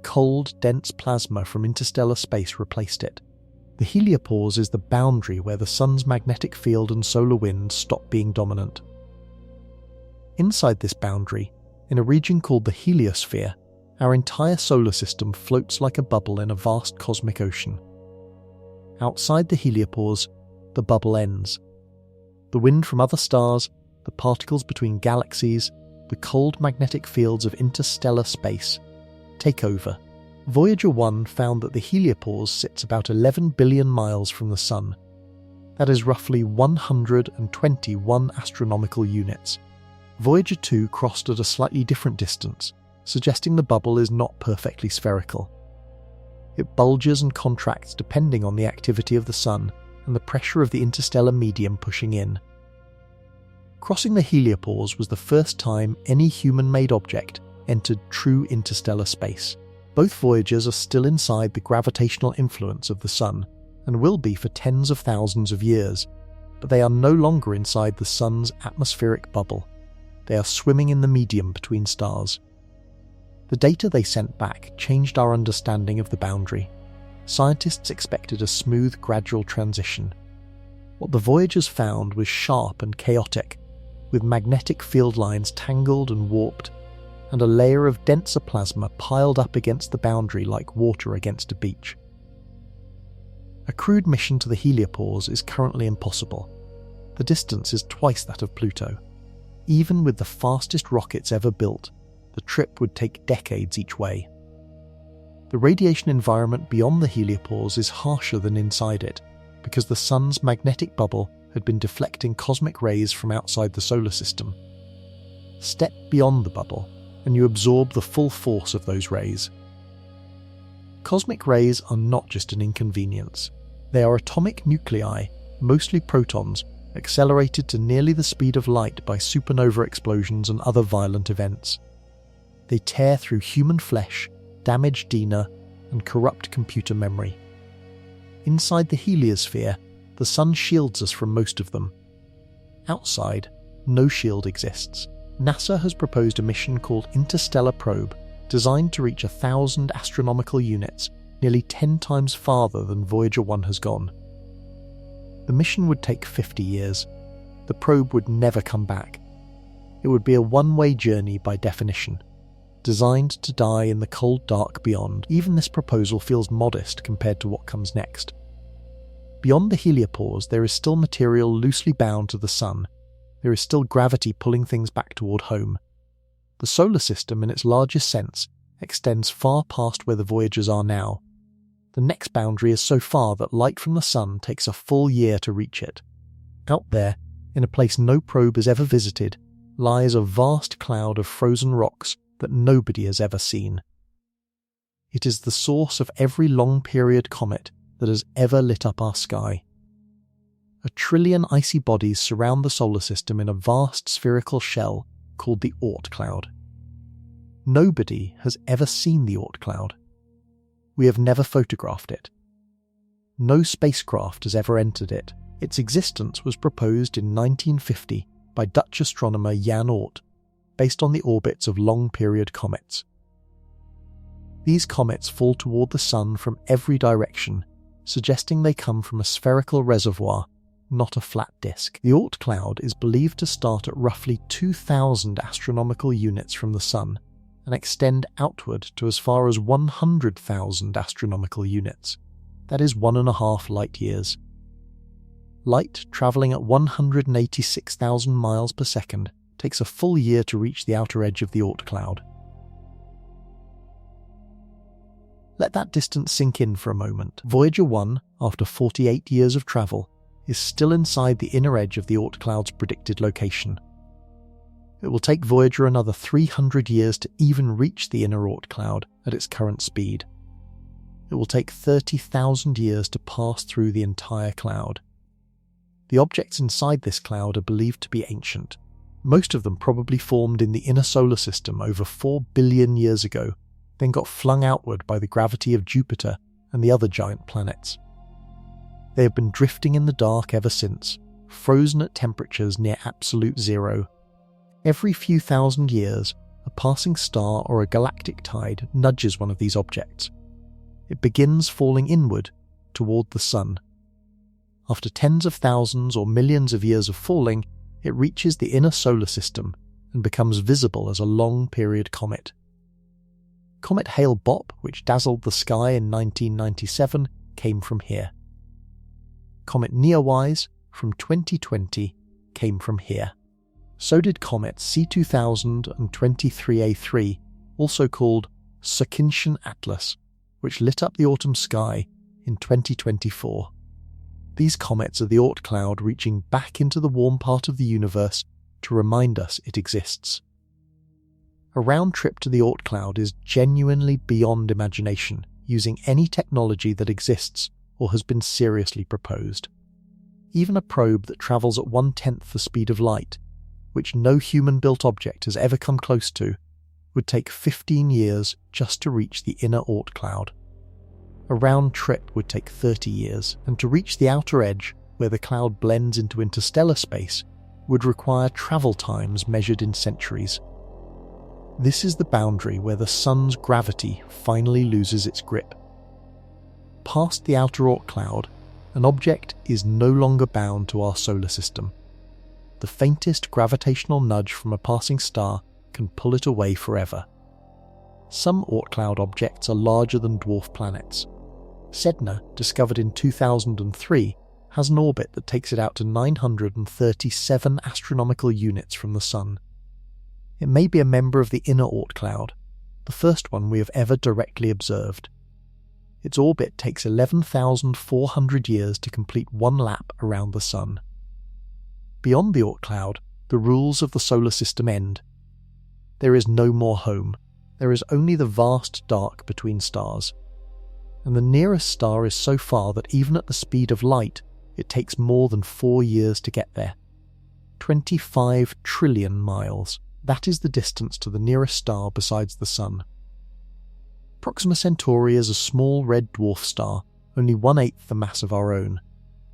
Cold, dense plasma from interstellar space replaced it. The heliopause is the boundary where the Sun's magnetic field and solar wind stop being dominant. Inside this boundary, in a region called the heliosphere, our entire solar system floats like a bubble in a vast cosmic ocean. Outside the heliopause, the bubble ends. The wind from other stars, the particles between galaxies, the cold magnetic fields of interstellar space take over. Voyager 1 found that the heliopause sits about 11 billion miles from the Sun. That is roughly 121 astronomical units. Voyager 2 crossed at a slightly different distance, suggesting the bubble is not perfectly spherical. It bulges and contracts depending on the activity of the Sun and the pressure of the interstellar medium pushing in. Crossing the heliopause was the first time any human-made object entered true interstellar space. Both Voyagers are still inside the gravitational influence of the Sun, and will be for tens of thousands of years, but they are no longer inside the Sun's atmospheric bubble. They are swimming in the medium between stars. The data they sent back changed our understanding of the boundary. Scientists expected a smooth, gradual transition. What the Voyagers found was sharp and chaotic, with magnetic field lines tangled and warped, and a layer of denser plasma piled up against the boundary like water against a beach. A crewed mission to the heliopause is currently impossible. The distance is twice that of Pluto. Even with the fastest rockets ever built, the trip would take decades each way. The radiation environment beyond the heliopause is harsher than inside it, because the Sun's magnetic bubble had been deflecting cosmic rays from outside the solar system. Step beyond the bubble, and you absorb the full force of those rays. Cosmic rays are not just an inconvenience. They are atomic nuclei, mostly protons, accelerated to nearly the speed of light by supernova explosions and other violent events. They tear through human flesh, damage DNA, and corrupt computer memory. Inside the heliosphere, the Sun shields us from most of them. Outside, no shield exists. NASA has proposed a mission called Interstellar Probe, designed to reach 1,000 astronomical units, nearly 10 times farther than Voyager 1 has gone. The mission would take 50 years. The probe would never come back. It would be a one-way journey by definition, designed to die in the cold dark beyond. Even this proposal feels modest compared to what comes next. Beyond the heliopause, there is still material loosely bound to the Sun, there is still gravity pulling things back toward home. The solar system, in its largest sense, extends far past where the Voyagers are now. The next boundary is so far that light from the sun takes a full year to reach it. Out there, in a place no probe has ever visited, lies a vast cloud of frozen rocks that nobody has ever seen. It is the source of every long-period comet that has ever lit up our sky. 1 trillion icy bodies surround the solar system in a vast spherical shell called the Oort cloud. Nobody has ever seen the Oort cloud. We have never photographed it. No spacecraft has ever entered it. Its existence was proposed in 1950 by Dutch astronomer Jan Oort, based on the orbits of long-period comets. These comets fall toward the Sun from every direction, suggesting they come from a spherical reservoir, not a flat disk. The Oort cloud is believed to start at roughly 2,000 astronomical units from the Sun and extend outward to as far as 100,000 astronomical units. That is 1.5 light years. Light travelling at 186,000 miles per second takes a full year to reach the outer edge of the Oort cloud. Let that distance sink in for a moment. Voyager 1, after 48 years of travel, is still inside the inner edge of the Oort cloud's predicted location. It will take Voyager another 300 years to even reach the inner Oort cloud at its current speed. It will take 30,000 years to pass through the entire cloud. The objects inside this cloud are believed to be ancient. Most of them probably formed in the inner solar system over 4 billion years ago, then got flung outward by the gravity of Jupiter and the other giant planets. They have been drifting in the dark ever since, frozen at temperatures near absolute zero. Every few thousand years, a passing star or a galactic tide nudges one of these objects. It begins falling inward, toward the Sun. After tens of thousands or millions of years of falling, it reaches the inner solar system and becomes visible as a long-period comet. Comet Hale-Bopp, which dazzled the sky in 1997, came from here. Comet Neowise, from 2020, came from here. So did comets C2000 and 23A3, also called Circhinsian Atlas, which lit up the autumn sky in 2024. These comets are the Oort cloud reaching back into the warm part of the universe to remind us it exists. A round trip to the Oort cloud is genuinely beyond imagination, using any technology that exists or has been seriously proposed. Even a probe that travels at 1/10 the speed of light, which no human-built object has ever come close to, would take 15 years just to reach the inner Oort cloud. A round trip would take 30 years, and to reach the outer edge, where the cloud blends into interstellar space, would require travel times measured in centuries. This is the boundary where the Sun's gravity finally loses its grip. Past the outer Oort cloud, an object is no longer bound to our solar system. The faintest gravitational nudge from a passing star can pull it away forever. Some Oort cloud objects are larger than dwarf planets. Sedna, discovered in 2003, has an orbit that takes it out to 937 astronomical units from the Sun. It may be a member of the inner Oort cloud, the first one we have ever directly observed. Its orbit takes 11,400 years to complete one lap around the Sun. Beyond the Oort cloud, the rules of the solar system end. There is no more home. There is only the vast dark between stars. And the nearest star is so far that even at the speed of light, it takes more than 4 years to get there. 25 trillion miles. That is the distance to the nearest star besides the Sun. Proxima Centauri is a small red dwarf star, only 1/8 the mass of our own.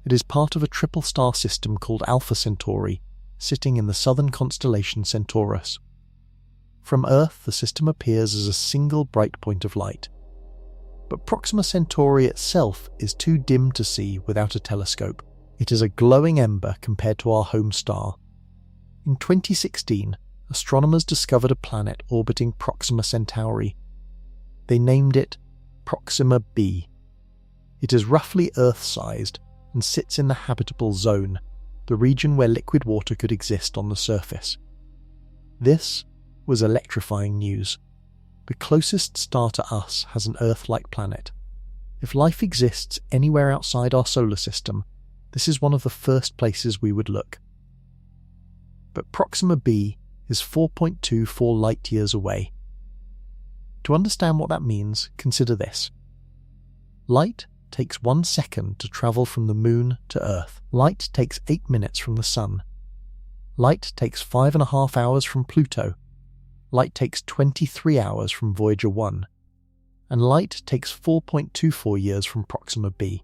It is part of a triple star system called Alpha Centauri, sitting in the southern constellation Centaurus. From Earth, the system appears as a single bright point of light. But Proxima Centauri itself is too dim to see without a telescope. It is a glowing ember compared to our home star. In 2016, astronomers discovered a planet orbiting Proxima Centauri. They named it Proxima b. It is roughly Earth-sized and sits in the habitable zone, the region where liquid water could exist on the surface. This was electrifying news. The closest star to us has an Earth-like planet. If life exists anywhere outside our solar system, this is one of the first places we would look. But Proxima b is 4.24 light-years away. To understand what that means, consider this. Light takes 1 second to travel from the Moon to Earth. Light takes 8 minutes from the Sun. Light takes 5.5 hours from Pluto. Light takes 23 hours from Voyager 1. And light takes 4.24 years from Proxima b.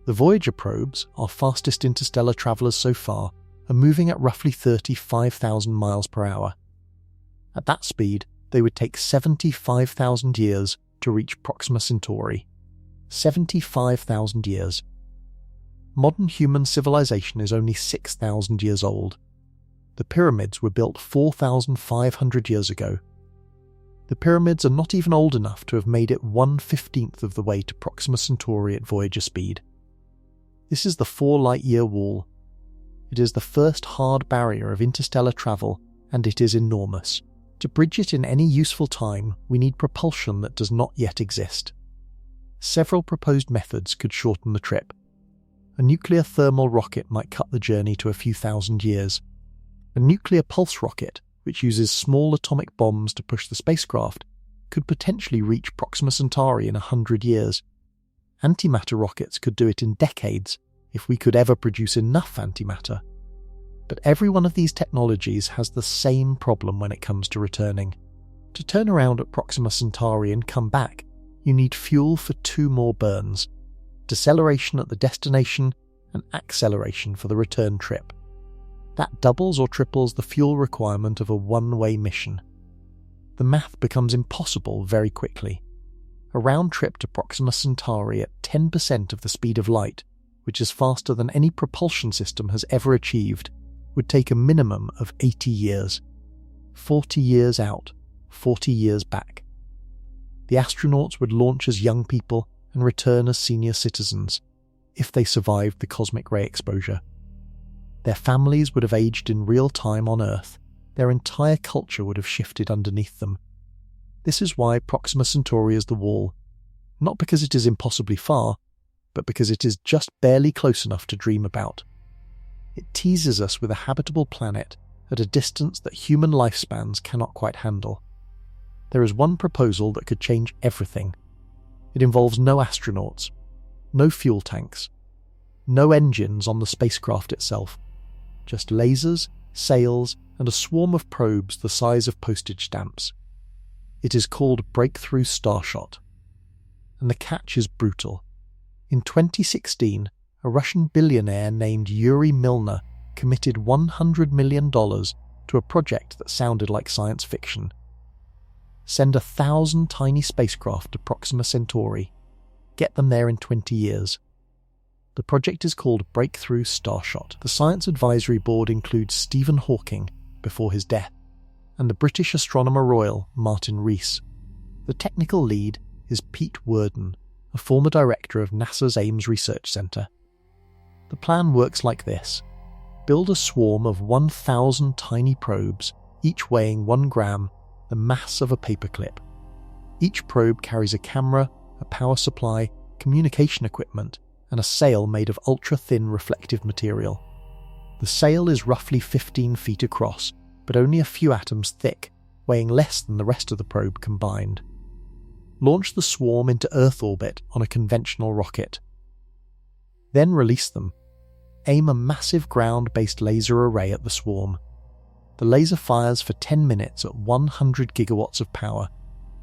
The Voyager probes, our fastest interstellar travellers so far, are moving at roughly 35,000 miles per hour. At that speed, they would take 75,000 years to reach Proxima Centauri. 75,000 years. Modern human civilization is only 6,000 years old. The pyramids were built 4,500 years ago. The pyramids are not even old enough to have made it 1/15 of the way to Proxima Centauri at Voyager speed. This is the 4 light-year wall. It is the first hard barrier of interstellar travel, and it is enormous. To bridge it in any useful time, we need propulsion that does not yet exist. Several proposed methods could shorten the trip. A nuclear thermal rocket might cut the journey to a few thousand years. A nuclear pulse rocket, which uses small atomic bombs to push the spacecraft, could potentially reach Proxima Centauri in 100 years. Antimatter rockets could do it in decades, if we could ever produce enough antimatter. But every one of these technologies has the same problem when it comes to returning. To turn around at Proxima Centauri and come back, you need fuel for 2 more burns: deceleration at the destination and acceleration for the return trip. That doubles or triples the fuel requirement of a one-way mission. The math becomes impossible very quickly. A round trip to Proxima Centauri at 10% of the speed of light, which is faster than any propulsion system has ever achieved, would take a minimum of 80 years. 40 years out, 40 years back. The astronauts would launch as young people and return as senior citizens, if they survived the cosmic ray exposure. Their families would have aged in real time on Earth. Their entire culture would have shifted underneath them. This is why Proxima Centauri is the wall, not because it is impossibly far, but because it is just barely close enough to dream about. It teases us with a habitable planet at a distance that human lifespans cannot quite handle. There is one proposal that could change everything. It involves no astronauts, no fuel tanks, no engines on the spacecraft itself, just lasers, sails, and a swarm of probes the size of postage stamps. It is called Breakthrough Starshot. And the catch is brutal. In 2016, a Russian billionaire named Yuri Milner committed $100 million to a project that sounded like science fiction. Send 1,000 tiny spacecraft to Proxima Centauri. Get them there in 20 years. The project is called Breakthrough Starshot. The Science Advisory Board includes Stephen Hawking, before his death, and the British Astronomer Royal, Martin Rees. The technical lead is Pete Worden, a former director of NASA's Ames Research Centre. The plan works like this. Build a swarm of 1,000 tiny probes, each weighing 1 gram, the mass of a paperclip. Each probe carries a camera, a power supply, communication equipment, and a sail made of ultra-thin reflective material. The sail is roughly 15 feet across, but only a few atoms thick, weighing less than the rest of the probe combined. Launch the swarm into Earth orbit on a conventional rocket. Then release them. Aim a massive ground-based laser array at the swarm. The laser fires for 10 minutes at 100 gigawatts of power.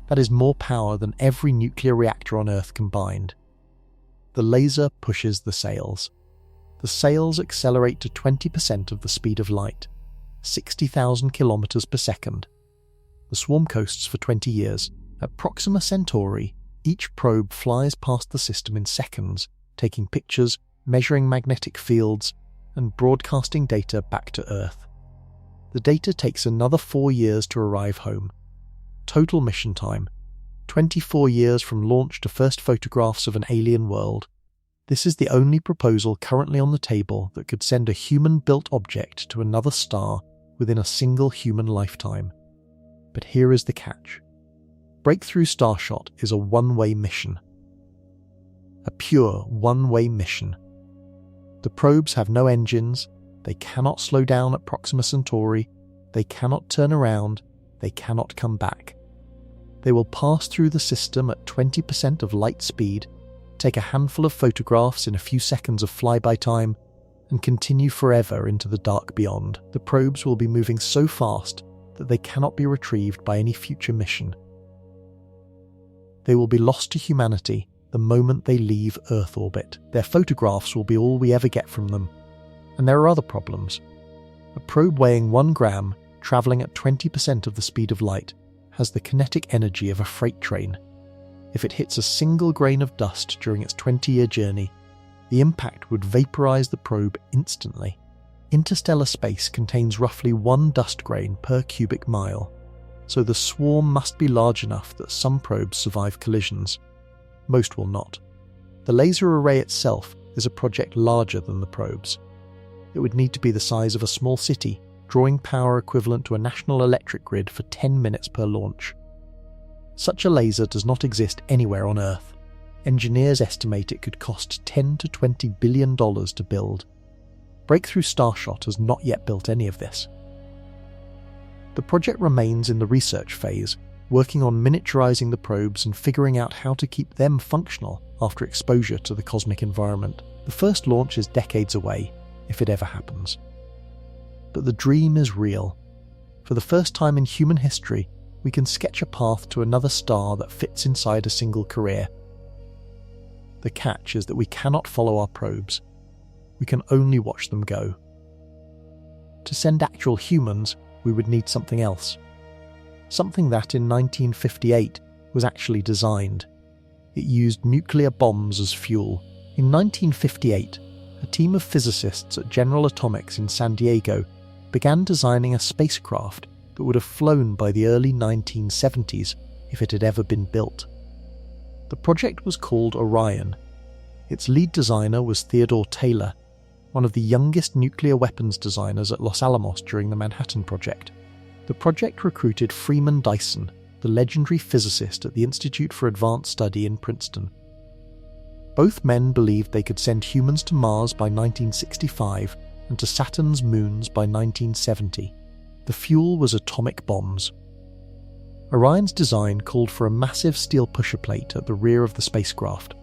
That is more power than every nuclear reactor on Earth combined. The laser pushes the sails. The sails accelerate to 20% of the speed of light, 60,000 kilometers per second. The swarm coasts for 20 years. At Proxima Centauri, each probe flies past the system in seconds, taking pictures, measuring magnetic fields, and broadcasting data back to Earth. The data takes another 4 years to arrive home. Total mission time, 24 years from launch to first photographs of an alien world, This is the only proposal currently on the table that could send a human-built object to another star within a single human lifetime. But here is the catch. Breakthrough Starshot is a one-way mission. A pure one-way mission. The probes have no engines, they cannot slow down at Proxima Centauri, they cannot turn around, they cannot come back. They will pass through the system at 20% of light speed, take a handful of photographs in a few seconds of flyby time, and continue forever into the dark beyond. The probes will be moving so fast that they cannot be retrieved by any future mission. They will be lost to humanity the moment they leave Earth orbit. Their photographs will be all we ever get from them. And there are other problems. A probe weighing 1 gram, travelling at 20% of the speed of light, has the kinetic energy of a freight train. If it hits a single grain of dust during its 20-year journey, the impact would vaporize the probe instantly. Interstellar space contains roughly 1 dust grain per cubic mile, so the swarm must be large enough that some probes survive collisions. Most will not. The laser array itself is a project larger than the probes. It would need to be the size of a small city, drawing power equivalent to a national electric grid for 10 minutes per launch. Such a laser does not exist anywhere on Earth. Engineers estimate it could cost $10 to $20 billion to build. Breakthrough Starshot has not yet built any of this. The project remains in the research phase, working on miniaturizing the probes and figuring out how to keep them functional after exposure to the cosmic environment. The first launch is decades away, if it ever happens. But the dream is real. For the first time in human history, we can sketch a path to another star that fits inside a single career. The catch is that we cannot follow our probes. We can only watch them go. To send actual humans, we would need something else. Something that in 1958 was actually designed. It used nuclear bombs as fuel. In 1958, a team of physicists at General Atomics in San Diego began designing a spacecraft that would have flown by the early 1970s if it had ever been built. The project was called Orion. Its lead designer was Theodore Taylor, one of the youngest nuclear weapons designers at Los Alamos during the Manhattan Project. The project recruited Freeman Dyson, the legendary physicist at the Institute for Advanced Study in Princeton. Both men believed they could send humans to Mars by 1965 and to Saturn's moons by 1970. The fuel was atomic bombs. Orion's design called for a massive steel pusher plate at the rear of the spacecraft.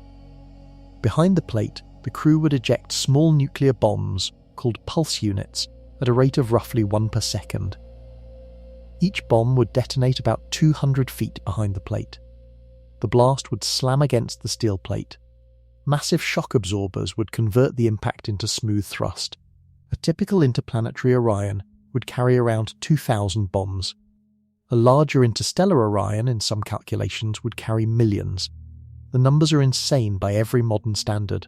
Behind the plate, the crew would eject small nuclear bombs, called pulse units, at a rate of roughly 1 per second. Each bomb would detonate about 200 feet behind the plate. The blast would slam against the steel plate. Massive shock absorbers would convert the impact into smooth thrust. A typical interplanetary Orion would carry around 2,000 bombs. A larger interstellar Orion, in some calculations, would carry millions. The numbers are insane by every modern standard.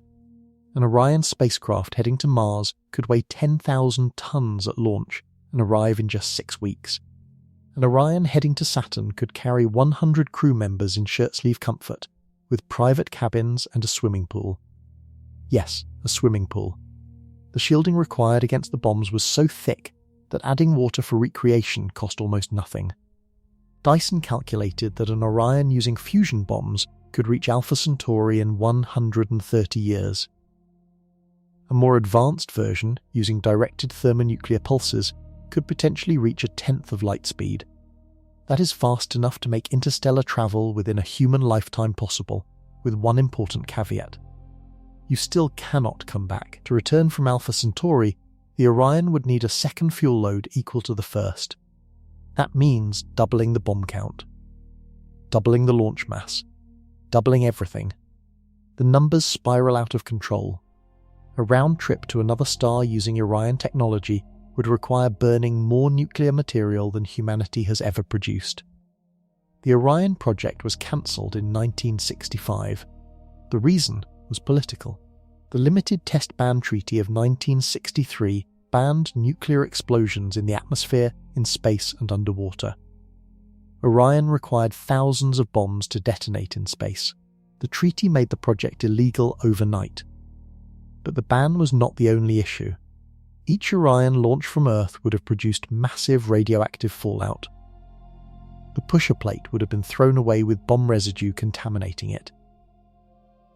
An Orion spacecraft heading to Mars could weigh 10,000 tons at launch and arrive in just 6 weeks. An Orion heading to Saturn could carry 100 crew members in shirt-sleeve comfort, with private cabins and a swimming pool. Yes, a swimming pool. The shielding required against the bombs was so thick that adding water for recreation cost almost nothing. Dyson calculated that an Orion using fusion bombs could reach Alpha Centauri in 130 years. A more advanced version, using directed thermonuclear pulses, could potentially reach 1/10 of light speed. That is fast enough to make interstellar travel within a human lifetime possible, with one important caveat. You still cannot come back. To return from Alpha Centauri, the Orion would need a second fuel load equal to the first. That means doubling the bomb count, doubling the launch mass, doubling everything. The numbers spiral out of control. A round trip to another star using Orion technology would require burning more nuclear material than humanity has ever produced. The Orion project was cancelled in 1965. The reason was political. The Limited Test Ban Treaty of 1963 banned nuclear explosions in the atmosphere, in space and underwater. Orion required thousands of bombs to detonate in space. The treaty made the project illegal overnight. But the ban was not the only issue. Each Orion launched from Earth would have produced massive radioactive fallout. The pusher plate would have been thrown away with bomb residue contaminating it.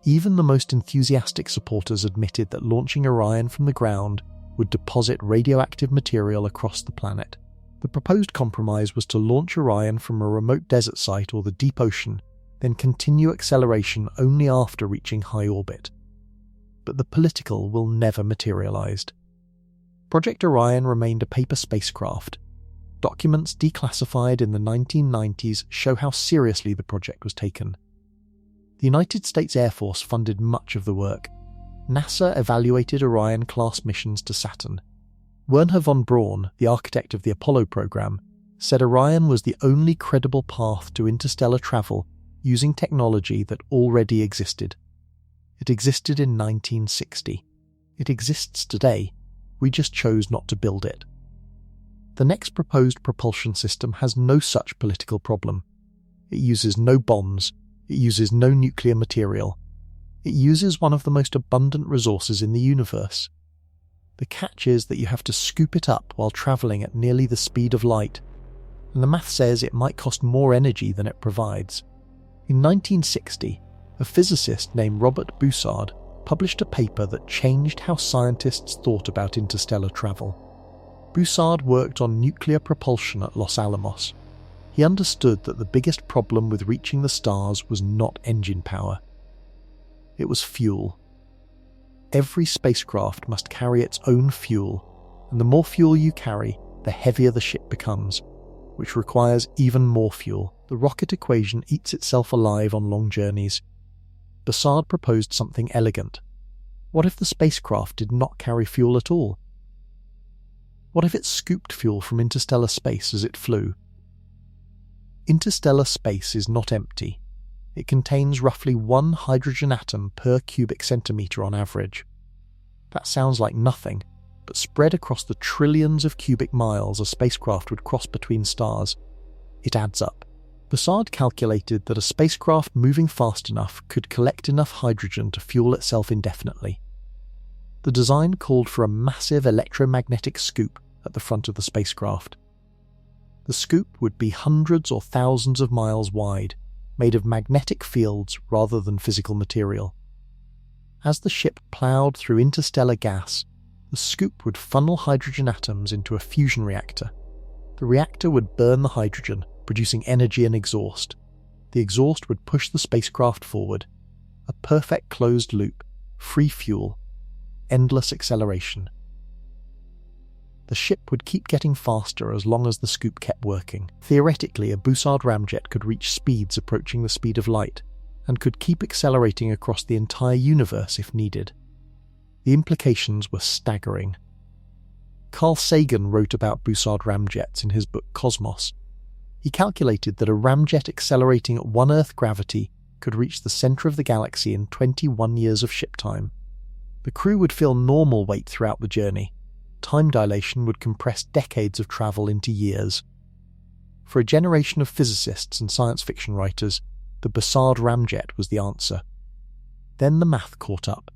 Even the most enthusiastic supporters admitted that launching Orion from the ground would deposit radioactive material across the planet. The proposed compromise was to launch Orion from a remote desert site or the deep ocean, then continue acceleration only after reaching high orbit. But the political will never materialized. Project Orion remained a paper spacecraft. Documents declassified in the 1990s show how seriously the project was taken. The United States Air Force funded much of the work. NASA evaluated Orion-class missions to Saturn. Wernher von Braun, the architect of the Apollo program, said Orion was the only credible path to interstellar travel using technology that already existed. It existed in 1960. It exists today. We just chose not to build it. The next proposed propulsion system has no such political problem. It uses no bombs. It uses no nuclear material. It uses one of the most abundant resources in the universe. The catch is that you have to scoop it up while travelling at nearly the speed of light, and the math says it might cost more energy than it provides. In 1960, a physicist named Robert Bussard published a paper that changed how scientists thought about interstellar travel. Bussard worked on nuclear propulsion at Los Alamos. He understood that the biggest problem with reaching the stars was not engine power. It was fuel. Every spacecraft must carry its own fuel, and the more fuel you carry, the heavier the ship becomes, which requires even more fuel. The rocket equation eats itself alive on long journeys. Bussard proposed something elegant. What if the spacecraft did not carry fuel at all? What if it scooped fuel from interstellar space as it flew? Interstellar space is not empty. It contains roughly 1 hydrogen atom per cubic centimetre on average. That sounds like nothing, but spread across the trillions of cubic miles a spacecraft would cross between stars, it adds up. Bussard calculated that a spacecraft moving fast enough could collect enough hydrogen to fuel itself indefinitely. The design called for a massive electromagnetic scoop at the front of the spacecraft. The scoop would be hundreds or thousands of miles wide, made of magnetic fields rather than physical material. As the ship ploughed through interstellar gas, the scoop would funnel hydrogen atoms into a fusion reactor. The reactor would burn the hydrogen, producing energy and exhaust. The exhaust would push the spacecraft forward. A perfect closed loop, free fuel, endless acceleration. The ship would keep getting faster as long as the scoop kept working. Theoretically, a Bussard ramjet could reach speeds approaching the speed of light, and could keep accelerating across the entire universe if needed. The implications were staggering. Carl Sagan wrote about Bussard ramjets in his book Cosmos. He calculated that a ramjet accelerating at 1 Earth gravity could reach the centre of the galaxy in 21 years of ship time. The crew would feel normal weight throughout the journey. Time dilation would compress decades of travel into years. For a generation of physicists and science fiction writers, the Bussard ramjet was the answer. Then the math caught up.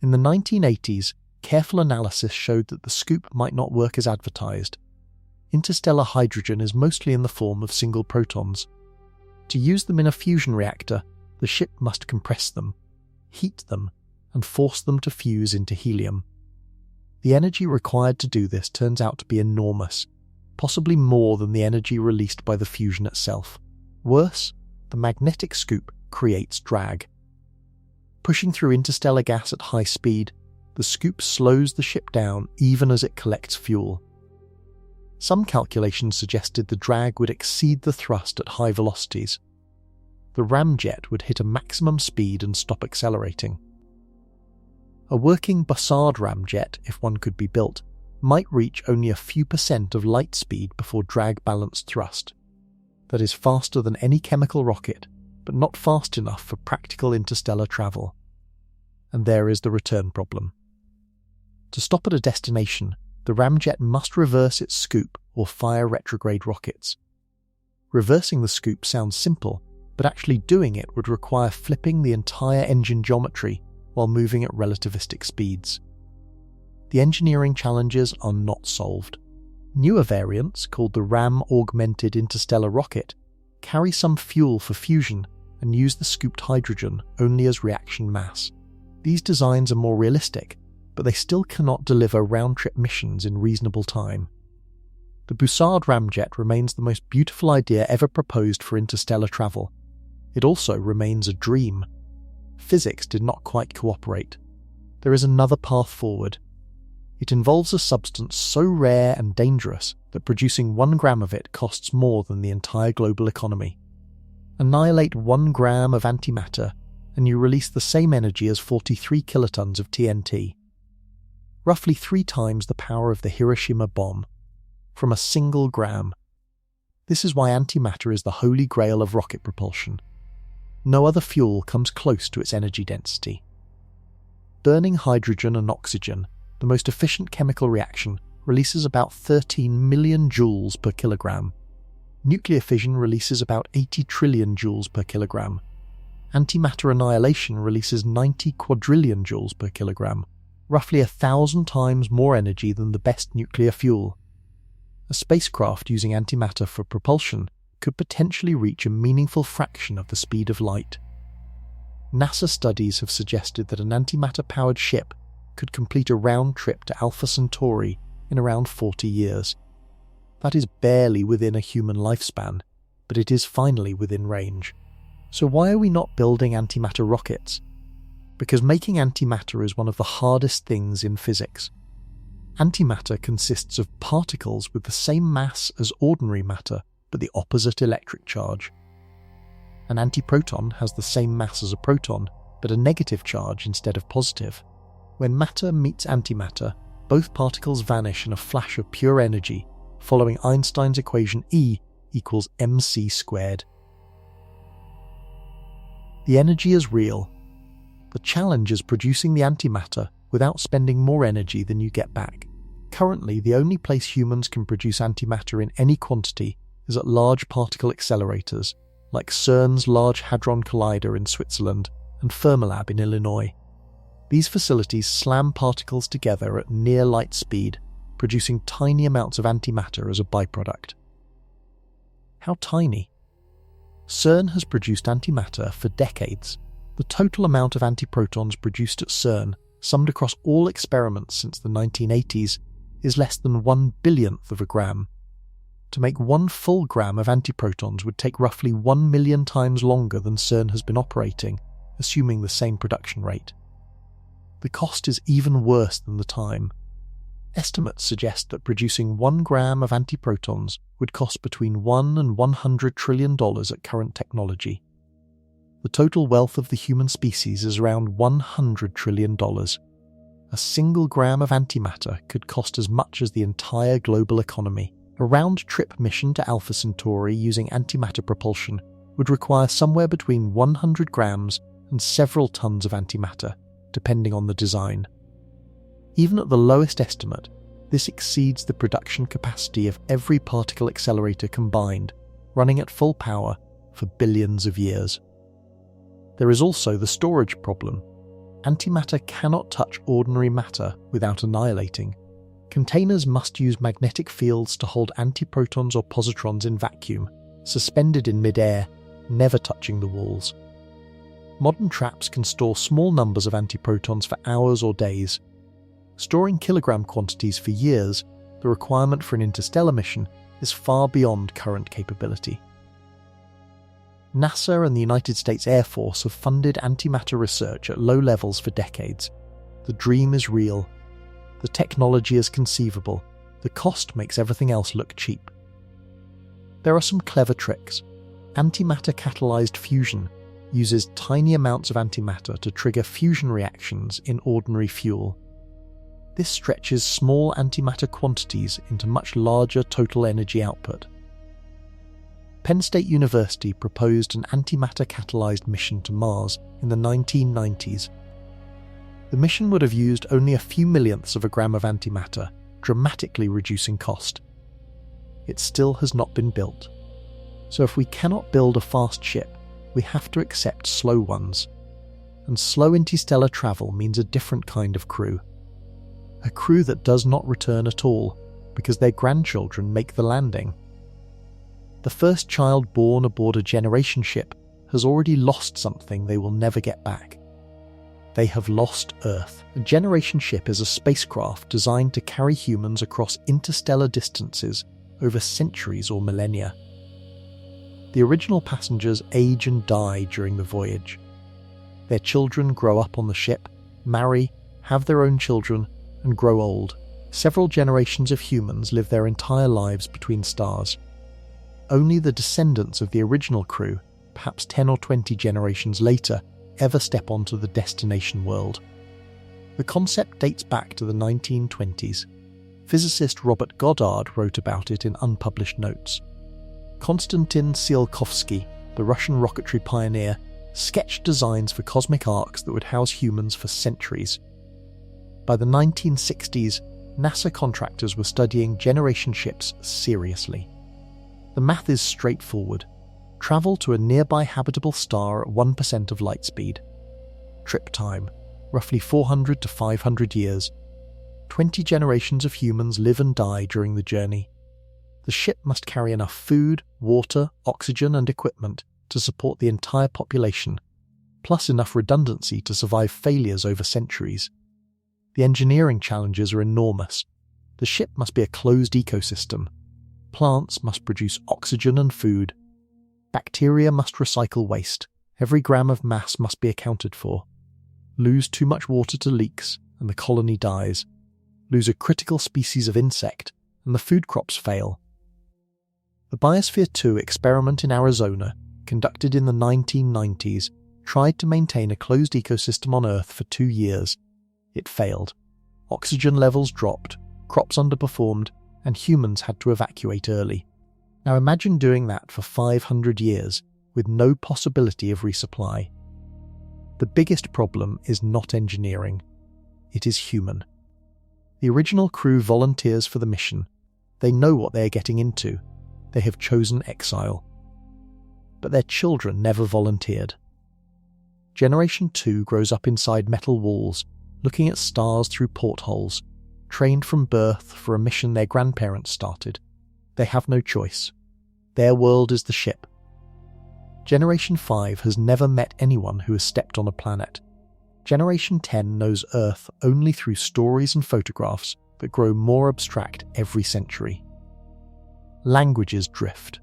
In the 1980s, careful analysis showed that the scoop might not work as advertised. Interstellar hydrogen is mostly in the form of single protons. To use them in a fusion reactor, the ship must compress them, heat them, and force them to fuse into helium. The energy required to do this turns out to be enormous, possibly more than the energy released by the fusion itself. Worse, the magnetic scoop creates drag. Pushing through interstellar gas at high speed, the scoop slows the ship down even as it collects fuel. Some calculations suggested the drag would exceed the thrust at high velocities. The ramjet would hit a maximum speed and stop accelerating. A working Bussard ramjet, if one could be built, might reach only a few % of light speed before drag-balanced thrust. That is faster than any chemical rocket, but not fast enough for practical interstellar travel. And there is the return problem. To stop at a destination, the ramjet must reverse its scoop or fire retrograde rockets. Reversing the scoop sounds simple, but actually doing it would require flipping the entire engine geometry, while moving at relativistic speeds. The engineering challenges are not solved. Newer variants, called the Ram-augmented interstellar rocket, carry some fuel for fusion and use the scooped hydrogen only as reaction mass. These designs are more realistic, but they still cannot deliver round-trip missions in reasonable time. The Bussard ramjet remains the most beautiful idea ever proposed for interstellar travel. It also remains a dream. Physics did not quite cooperate. There is another path forward. It involves a substance so rare and dangerous that producing 1 gram of it costs more than the entire global economy. Annihilate 1 gram of antimatter, and you release the same energy as 43 kilotons of TNT. Roughly 3 times the power of the Hiroshima bomb, from a single gram. This is why antimatter is the holy grail of rocket propulsion. No other fuel comes close to its energy density. Burning hydrogen and oxygen, the most efficient chemical reaction, releases about 13 million joules per kilogram. Nuclear fission releases about 80 trillion joules per kilogram. Antimatter annihilation releases 90 quadrillion joules per kilogram, roughly 1,000 times more energy than the best nuclear fuel. A spacecraft using antimatter for propulsion could potentially reach a meaningful fraction of the speed of light. NASA studies have suggested that an antimatter-powered ship could complete a round trip to Alpha Centauri in around 40 years. That is barely within a human lifespan, but it is finally within range. So why are we not building antimatter rockets? Because making antimatter is one of the hardest things in physics. Antimatter consists of particles with the same mass as ordinary matter, but the opposite electric charge. An antiproton has the same mass as a proton, but a negative charge instead of positive. When matter meets antimatter, both particles vanish in a flash of pure energy, following Einstein's equation E equals mc squared. The energy is real. The challenge is producing the antimatter without spending more energy than you get back. Currently, the only place humans can produce antimatter in any quantity is at large particle accelerators, like CERN's Large Hadron Collider in Switzerland and Fermilab in Illinois. These facilities slam particles together at near light speed, producing tiny amounts of antimatter as a byproduct. How tiny? CERN has produced antimatter for decades. The total amount of antiprotons produced at CERN, summed across all experiments since the 1980s, is less than 1 billionth of a gram. To make 1 full gram of antiprotons would take roughly 1 million times longer than CERN has been operating, assuming the same production rate. The cost is even worse than the time. Estimates suggest that producing 1 gram of antiprotons would cost between $1 and $100 trillion at current technology. The total wealth of the human species is around $100 trillion. A single gram of antimatter could cost as much as the entire global economy. A round-trip mission to Alpha Centauri using antimatter propulsion would require somewhere between 100 grams and several tons of antimatter, depending on the design. Even at the lowest estimate, this exceeds the production capacity of every particle accelerator combined, running at full power for billions of years. There is also the storage problem. Antimatter cannot touch ordinary matter without annihilating. Containers must use magnetic fields to hold antiprotons or positrons in vacuum, suspended in mid-air, never touching the walls. Modern traps can store small numbers of antiprotons for hours or days. Storing kilogram quantities for years, the requirement for an interstellar mission, is far beyond current capability. NASA and the United States Air Force have funded antimatter research at low levels for decades. The dream is real. The technology is conceivable. The cost makes everything else look cheap. There are some clever tricks. Antimatter catalyzed fusion uses tiny amounts of antimatter to trigger fusion reactions in ordinary fuel. This stretches small antimatter quantities into much larger total energy output. Penn State University proposed an antimatter-catalyzed mission to Mars in the 1990s. The mission would have used only a few millionths of a gram of antimatter, dramatically reducing cost. It still has not been built. So if we cannot build a fast ship, we have to accept slow ones. and slow interstellar travel means a different kind of crew. A crew that does not return at all because their grandchildren make the landing. The first child born aboard a generation ship has already lost something they will never get back. They have lost Earth. A generation ship is a spacecraft designed to carry humans across interstellar distances over centuries or millennia. The original passengers age and die during the voyage. Their children grow up on the ship, marry, have their own children, and grow old. Several generations of humans live their entire lives between stars. Only the descendants of the original crew, perhaps 10 or 20 generations later, ever step onto the destination world. The concept dates back to the 1920s. Physicist Robert Goddard wrote about it in unpublished notes. Konstantin Tsiolkovsky, the Russian rocketry pioneer, sketched designs for cosmic arcs that would house humans for centuries. By the 1960s, NASA contractors were studying generation ships seriously. The math is straightforward. Travel to a nearby habitable star at 1% of light speed. Trip time, roughly 400 to 500 years. 20 generations of humans live and die during the journey. The ship must carry enough food, water, oxygen and equipment to support the entire population, plus enough redundancy to survive failures over centuries. The engineering challenges are enormous. The ship must be a closed ecosystem. Plants must produce oxygen and food. Bacteria must recycle waste. Every gram of mass must be accounted for. Lose too much water to leaks, and the colony dies. Lose a critical species of insect, and the food crops fail. The Biosphere 2 experiment in Arizona, conducted in the 1990s, tried to maintain a closed ecosystem on Earth for 2 years. It failed. Oxygen levels dropped, crops underperformed, and humans had to evacuate early. Now imagine doing that for 500 years, with no possibility of resupply. The biggest problem is not engineering. It is human. The original crew volunteers for the mission. They know what they are getting into. They have chosen exile. But their children never volunteered. Generation 2 grows up inside metal walls, looking at stars through portholes, trained from birth for a mission their grandparents started. They have no choice. Their world is the ship. Generation 5 has never met anyone who has stepped on a planet. Generation 10 knows Earth only through stories and photographs that grow more abstract every century. Languages drift.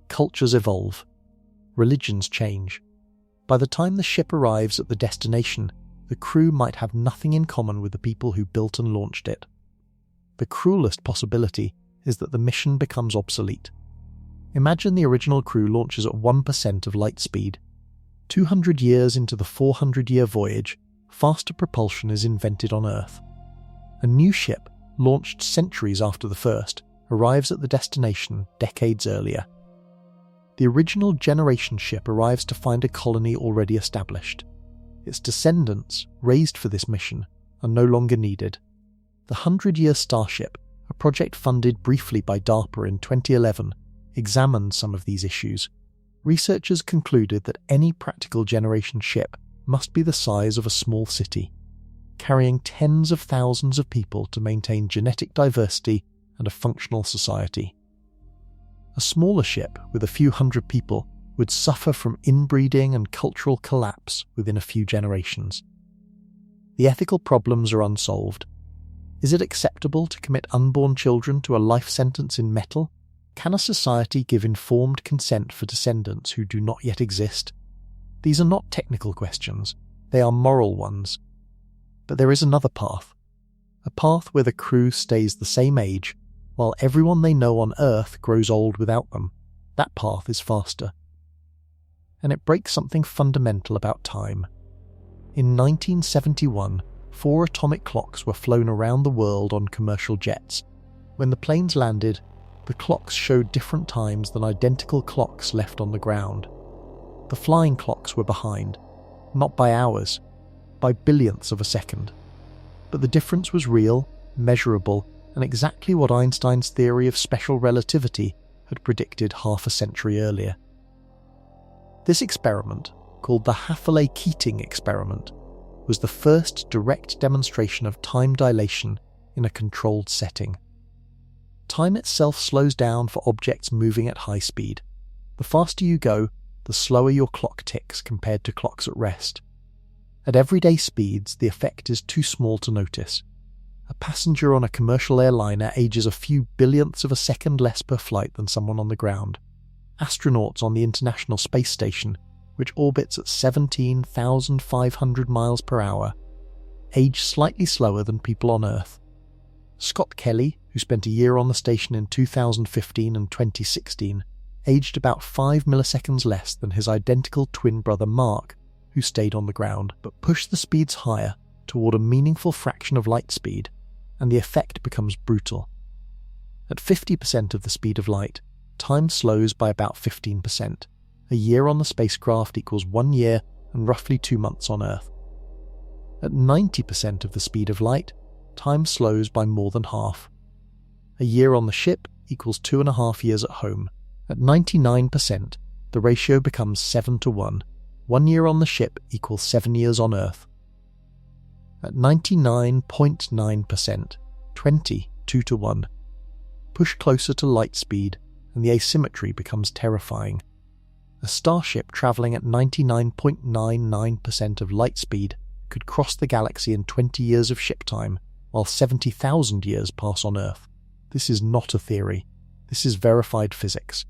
Cultures evolve. Religions change. By the time the ship arrives at the destination, the crew might have nothing in common with the people who built and launched it. The cruelest possibility is that the mission becomes obsolete. Imagine the original crew launches at 1% of light speed. 200 years into the 400-year voyage, faster propulsion is invented on Earth. A new ship, launched centuries after the first, arrives at the destination decades earlier. The original generation ship arrives to find a colony already established. Its descendants, raised for this mission, are no longer needed. The 100-Year Starship, a project funded briefly by DARPA in 2011, examined some of these issues. Researchers concluded that any practical generation ship must be the size of a small city, carrying tens of thousands of people to maintain genetic diversity and a functional society. A smaller ship with a few hundred people would suffer from inbreeding and cultural collapse within a few generations. The ethical problems are unsolved. Is it acceptable to commit unborn children to a life sentence in metal? Can a society give informed consent for descendants who do not yet exist? These are not technical questions, they are moral ones. But there is another path. A path where the crew stays the same age, while everyone they know on Earth grows old without them. That path is faster. And it breaks something fundamental about time. In 1971, 4 atomic clocks were flown around the world on commercial jets. When the planes landed, the clocks showed different times than identical clocks left on the ground. The flying clocks were behind, not by hours, by billionths of a second. But the difference was real, measurable, and exactly what Einstein's theory of special relativity had predicted half a century earlier. This experiment, called the Haffley-Keating experiment, was the first direct demonstration of time dilation in a controlled setting. Time itself slows down for objects moving at high speed. The faster you go, the slower your clock ticks compared to clocks at rest. At everyday speeds, the effect is too small to notice. A passenger on a commercial airliner ages a few billionths of a second less per flight than someone on the ground. Astronauts on the International Space Station, which orbits at 17,500 miles per hour, age slightly slower than people on Earth. Scott Kelly, who spent a year on the station in 2015 and 2016, aged about 5 milliseconds less than his identical twin brother Mark, who stayed on the ground, but pushed the speeds higher toward a meaningful fraction of light speed, and the effect becomes brutal. At 50% of the speed of light, time slows by about 15%. A year on the spacecraft equals 1 year and roughly 2 months on Earth. At 90% of the speed of light, time slows by more than half. A year on the ship equals 2.5 years at home. At 99%, the ratio becomes 7-to-1. 1 year on the ship equals 7 years on Earth. At 99.9%, 2-to-1. Push closer to light speed, and the asymmetry becomes terrifying. A starship travelling at 99.99% of light speed could cross the galaxy in 20 years of ship time, while 70,000 years pass on Earth. This is not a theory. This is verified physics.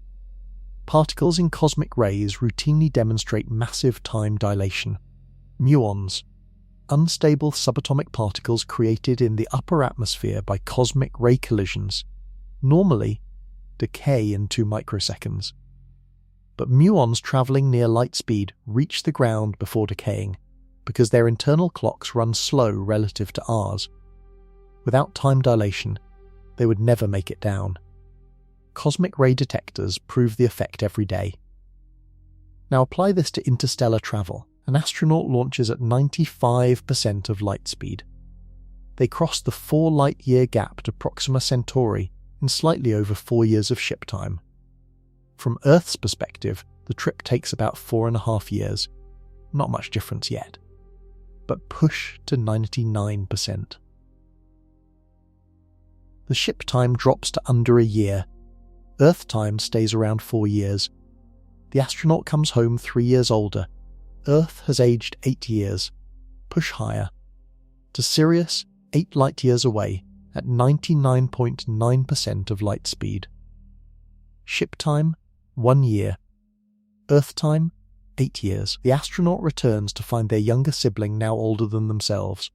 Particles in cosmic rays routinely demonstrate massive time dilation. Muons, unstable subatomic particles created in the upper atmosphere by cosmic ray collisions, normally decay in 2 microseconds. But muons travelling near light speed reach the ground before decaying, because their internal clocks run slow relative to ours. Without time dilation, they would never make it down. Cosmic ray detectors prove the effect every day. Now apply this to interstellar travel. An astronaut launches at 95% of light speed. They cross the 4 light-year gap to Proxima Centauri in slightly over 4 years of ship time. From Earth's perspective, the trip takes about 4.5 years. Not much difference yet. But push to 99%. The ship time drops to under a year. Earth time stays around 4 years. The astronaut comes home 3 years older. Earth has aged 8 years. Push higher. To Sirius, 8 light years away, at 99.9% of light speed. Ship time, 1 year. Earth time, 8 years. The astronaut returns to find their younger sibling now older than themselves.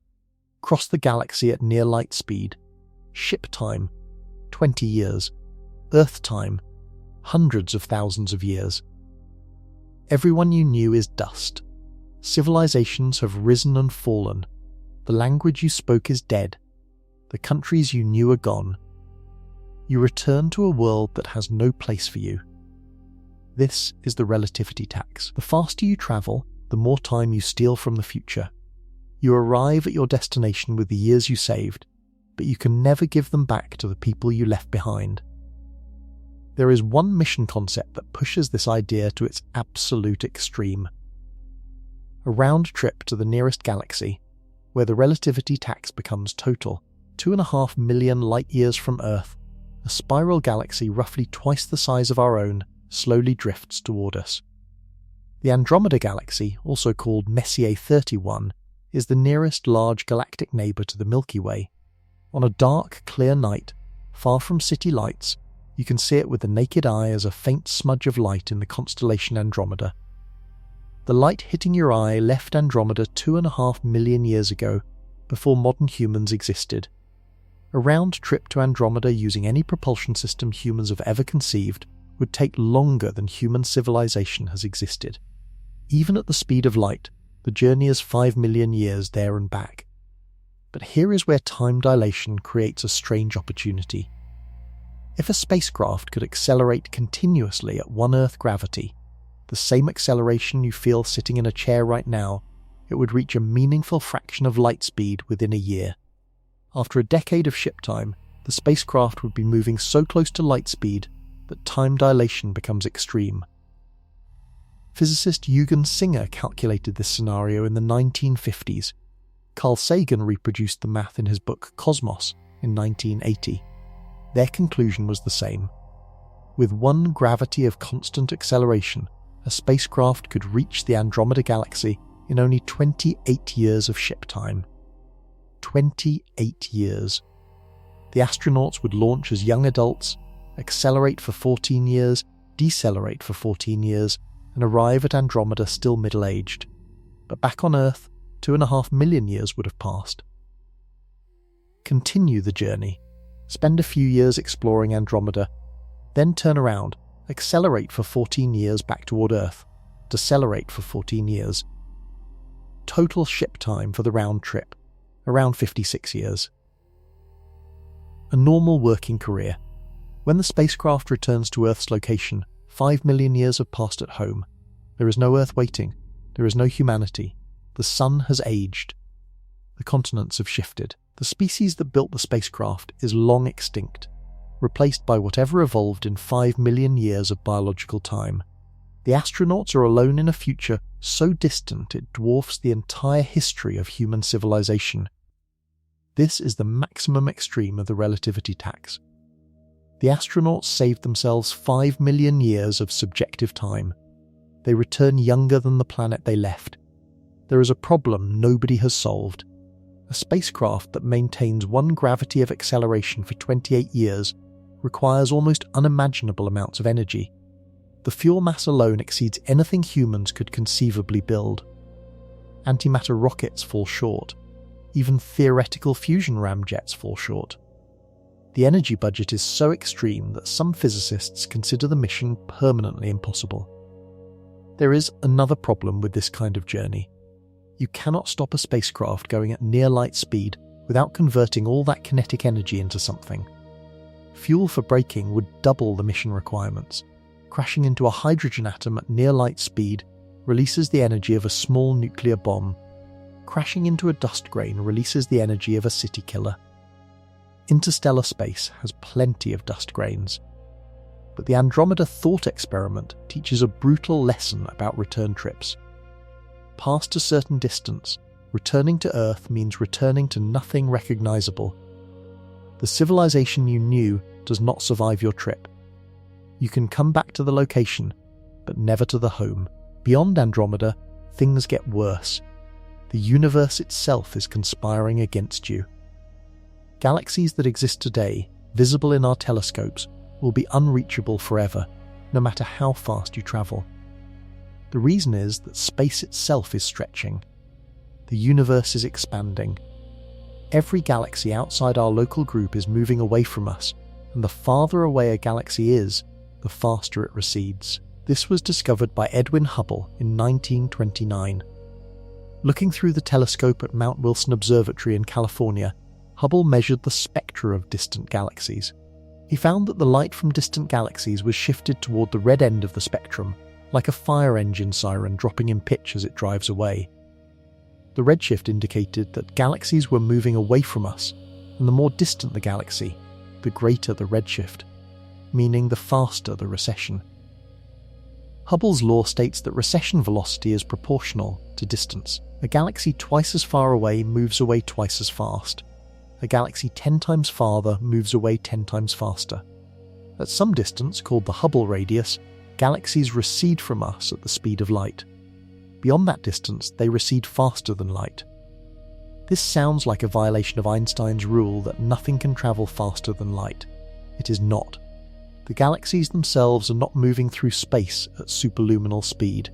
Cross the galaxy at near light speed. Ship time, 20 years. Earth time, hundreds of thousands of years. Everyone you knew is dust. Civilizations have risen and fallen. The language you spoke is dead. The countries you knew are gone. You return to a world that has no place for you. This is the relativity tax. The faster you travel, the more time you steal from the future. You arrive at your destination with the years you saved, but you can never give them back to the people you left behind. There is one mission concept that pushes this idea to its absolute extreme. A round trip to the nearest galaxy, where the relativity tax becomes total, 2.5 million light-years from Earth, a spiral galaxy roughly twice the size of our own slowly drifts toward us. The Andromeda Galaxy, also called Messier 31, is the nearest large galactic neighbour to the Milky Way. On a dark, clear night, far from city lights, you can see it with the naked eye as a faint smudge of light in the constellation Andromeda. The light hitting your eye left Andromeda 2.5 million years ago, before modern humans existed. A round trip to Andromeda using any propulsion system humans have ever conceived would take longer than human civilization has existed. Even at the speed of light, the journey is 5 million years there and back. But here is where time dilation creates a strange opportunity. If a spacecraft could accelerate continuously at 1 Earth gravity, the same acceleration you feel sitting in a chair right now, it would reach a meaningful fraction of light speed within a year. After a decade of ship time, the spacecraft would be moving so close to light speed that time dilation becomes extreme. Physicist Eugen Singer calculated this scenario in the 1950s. Carl Sagan reproduced the math in his book Cosmos in 1980. Their conclusion was the same. With one gravity of constant acceleration, a spacecraft could reach the Andromeda Galaxy in only 28 years of ship time. 28 years. The astronauts would launch as young adults, accelerate for 14 years, decelerate for 14 years, and arrive at Andromeda still middle-aged. But back on Earth, 2.5 million years would have passed. Continue the journey. Spend a few years exploring Andromeda, then turn around, accelerate for 14 years back toward Earth, decelerate for 14 years. Total ship time for the round trip, around 56 years. A normal working career. When the spacecraft returns to Earth's location, 5 million years have passed at home. There is no Earth waiting. There is no humanity. The sun has aged. The continents have shifted. The species that built the spacecraft is long extinct, replaced by whatever evolved in 5 million years of biological time. The astronauts are alone in a future so distant it dwarfs the entire history of human civilization. This is the maximum extreme of the relativity tax. The astronauts saved themselves 5 million years of subjective time. They return younger than the planet they left. There is a problem nobody has solved. A spacecraft that maintains one gravity of acceleration for 28 years requires almost unimaginable amounts of energy. The fuel mass alone exceeds anything humans could conceivably build. Antimatter rockets fall short. Even theoretical fusion ramjets fall short. The energy budget is so extreme that some physicists consider the mission permanently impossible. There is another problem with this kind of journey. You cannot stop a spacecraft going at near light speed without converting all that kinetic energy into something. Fuel for braking would double the mission requirements. Crashing into a hydrogen atom at near light speed releases the energy of a small nuclear bomb. Crashing into a dust grain releases the energy of a city killer. Interstellar space has plenty of dust grains. But the Andromeda thought experiment teaches a brutal lesson about return trips. Past a certain distance, returning to Earth means returning to nothing recognizable. The civilization you knew does not survive your trip. You can come back to the location, but never to the home. Beyond Andromeda, things get worse. The universe itself is conspiring against you. Galaxies that exist today, visible in our telescopes, will be unreachable forever, no matter how fast you travel. The reason is that space itself is stretching. The universe is expanding. Every galaxy outside our local group is moving away from us, and the farther away a galaxy is, the faster it recedes. This was discovered by Edwin Hubble in 1929. Looking through the telescope at Mount Wilson Observatory in California, Hubble measured the spectra of distant galaxies. He found that the light from distant galaxies was shifted toward the red end of the spectrum, like a fire engine siren dropping in pitch as it drives away. The redshift indicated that galaxies were moving away from us, and the more distant the galaxy, the greater the redshift, meaning the faster the recession. Hubble's law states that recession velocity is proportional to distance. A galaxy twice as far away moves away twice as fast. A galaxy 10 times farther moves away 10 times faster. At some distance, called the Hubble radius, galaxies recede from us at the speed of light. Beyond that distance, they recede faster than light. This sounds like a violation of Einstein's rule that nothing can travel faster than light. It is not. The galaxies themselves are not moving through space at superluminal speed.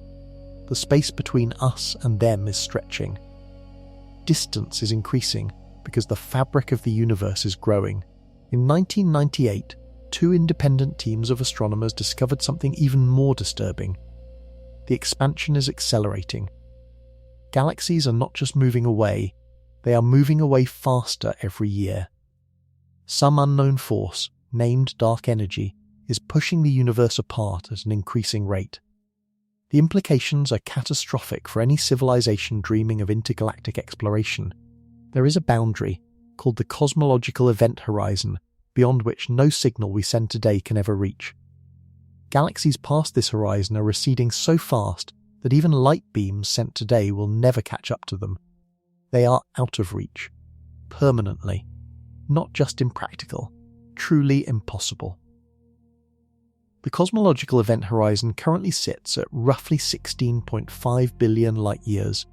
The space between us and them is stretching. Distance is increasing because the fabric of the universe is growing. In 1998, 2 independent teams of astronomers discovered something even more disturbing. The expansion is accelerating. Galaxies are not just moving away, they are moving away faster every year. Some unknown force, named dark energy, is pushing the universe apart at an increasing rate. The implications are catastrophic for any civilization dreaming of intergalactic exploration. There is a boundary, called the cosmological event horizon, beyond which no signal we send today can ever reach. Galaxies past this horizon are receding so fast that even light beams sent today will never catch up to them. They are out of reach. Permanently. Not just impractical. Truly impossible. The cosmological event horizon currently sits at roughly 16.5 billion light-years.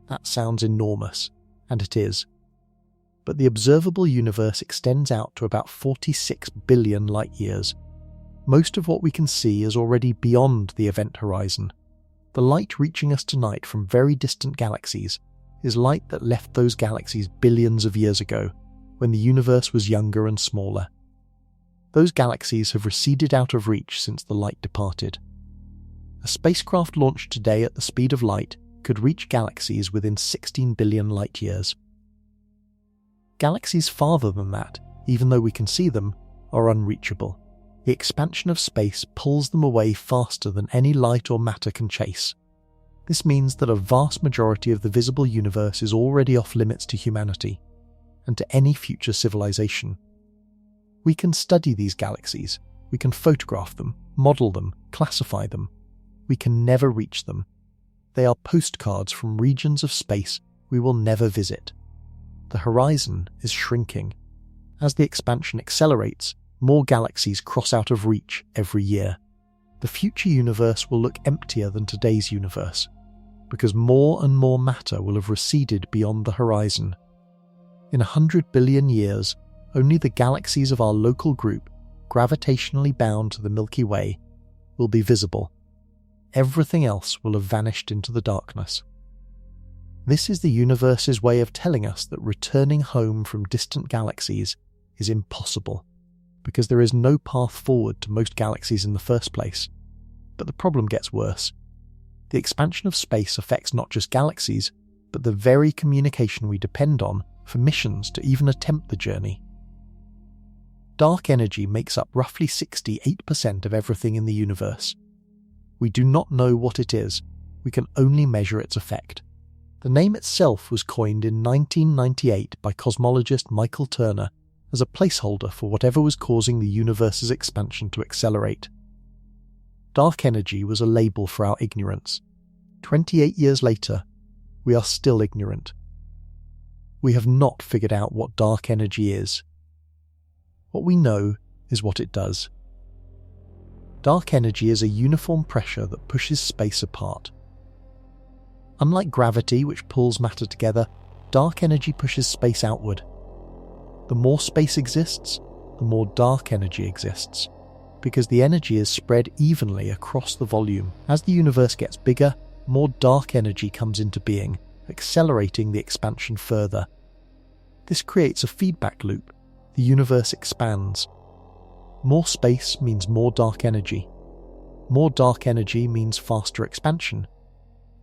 That sounds enormous, and it is. But the observable universe extends out to about 46 billion light-years. Most of what we can see is already beyond the event horizon. The light reaching us tonight from very distant galaxies is light that left those galaxies billions of years ago, when the universe was younger and smaller. Those galaxies have receded out of reach since the light departed. A spacecraft launched today at the speed of light could reach galaxies within 16 billion light-years. Galaxies farther than that, even though we can see them, are unreachable. The expansion of space pulls them away faster than any light or matter can chase. This means that a vast majority of the visible universe is already off limits to humanity, and to any future civilization. We can study these galaxies, we can photograph them, model them, classify them. We can never reach them. They are postcards from regions of space we will never visit. The horizon is shrinking. As the expansion accelerates, more galaxies cross out of reach every year. The future universe will look emptier than today's universe, because more and more matter will have receded beyond the horizon. In 100 billion years, only the galaxies of our local group, gravitationally bound to the Milky Way, will be visible. Everything else will have vanished into the darkness. This is the universe's way of telling us that returning home from distant galaxies is impossible, because there is no path forward to most galaxies in the first place. But the problem gets worse. The expansion of space affects not just galaxies, but the very communication we depend on for missions to even attempt the journey. Dark energy makes up roughly 68% of everything in the universe. We do not know what it is, we can only measure its effect. The name itself was coined in 1998 by cosmologist Michael Turner as a placeholder for whatever was causing the universe's expansion to accelerate. Dark energy was a label for our ignorance. 28 years later, we are still ignorant. We have not figured out what dark energy is. What we know is what it does. Dark energy is a uniform pressure that pushes space apart. Unlike gravity, which pulls matter together, dark energy pushes space outward. The more space exists, the more dark energy exists, because the energy is spread evenly across the volume. As the universe gets bigger, more dark energy comes into being, accelerating the expansion further. This creates a feedback loop. The universe expands. More space means more dark energy. More dark energy means faster expansion.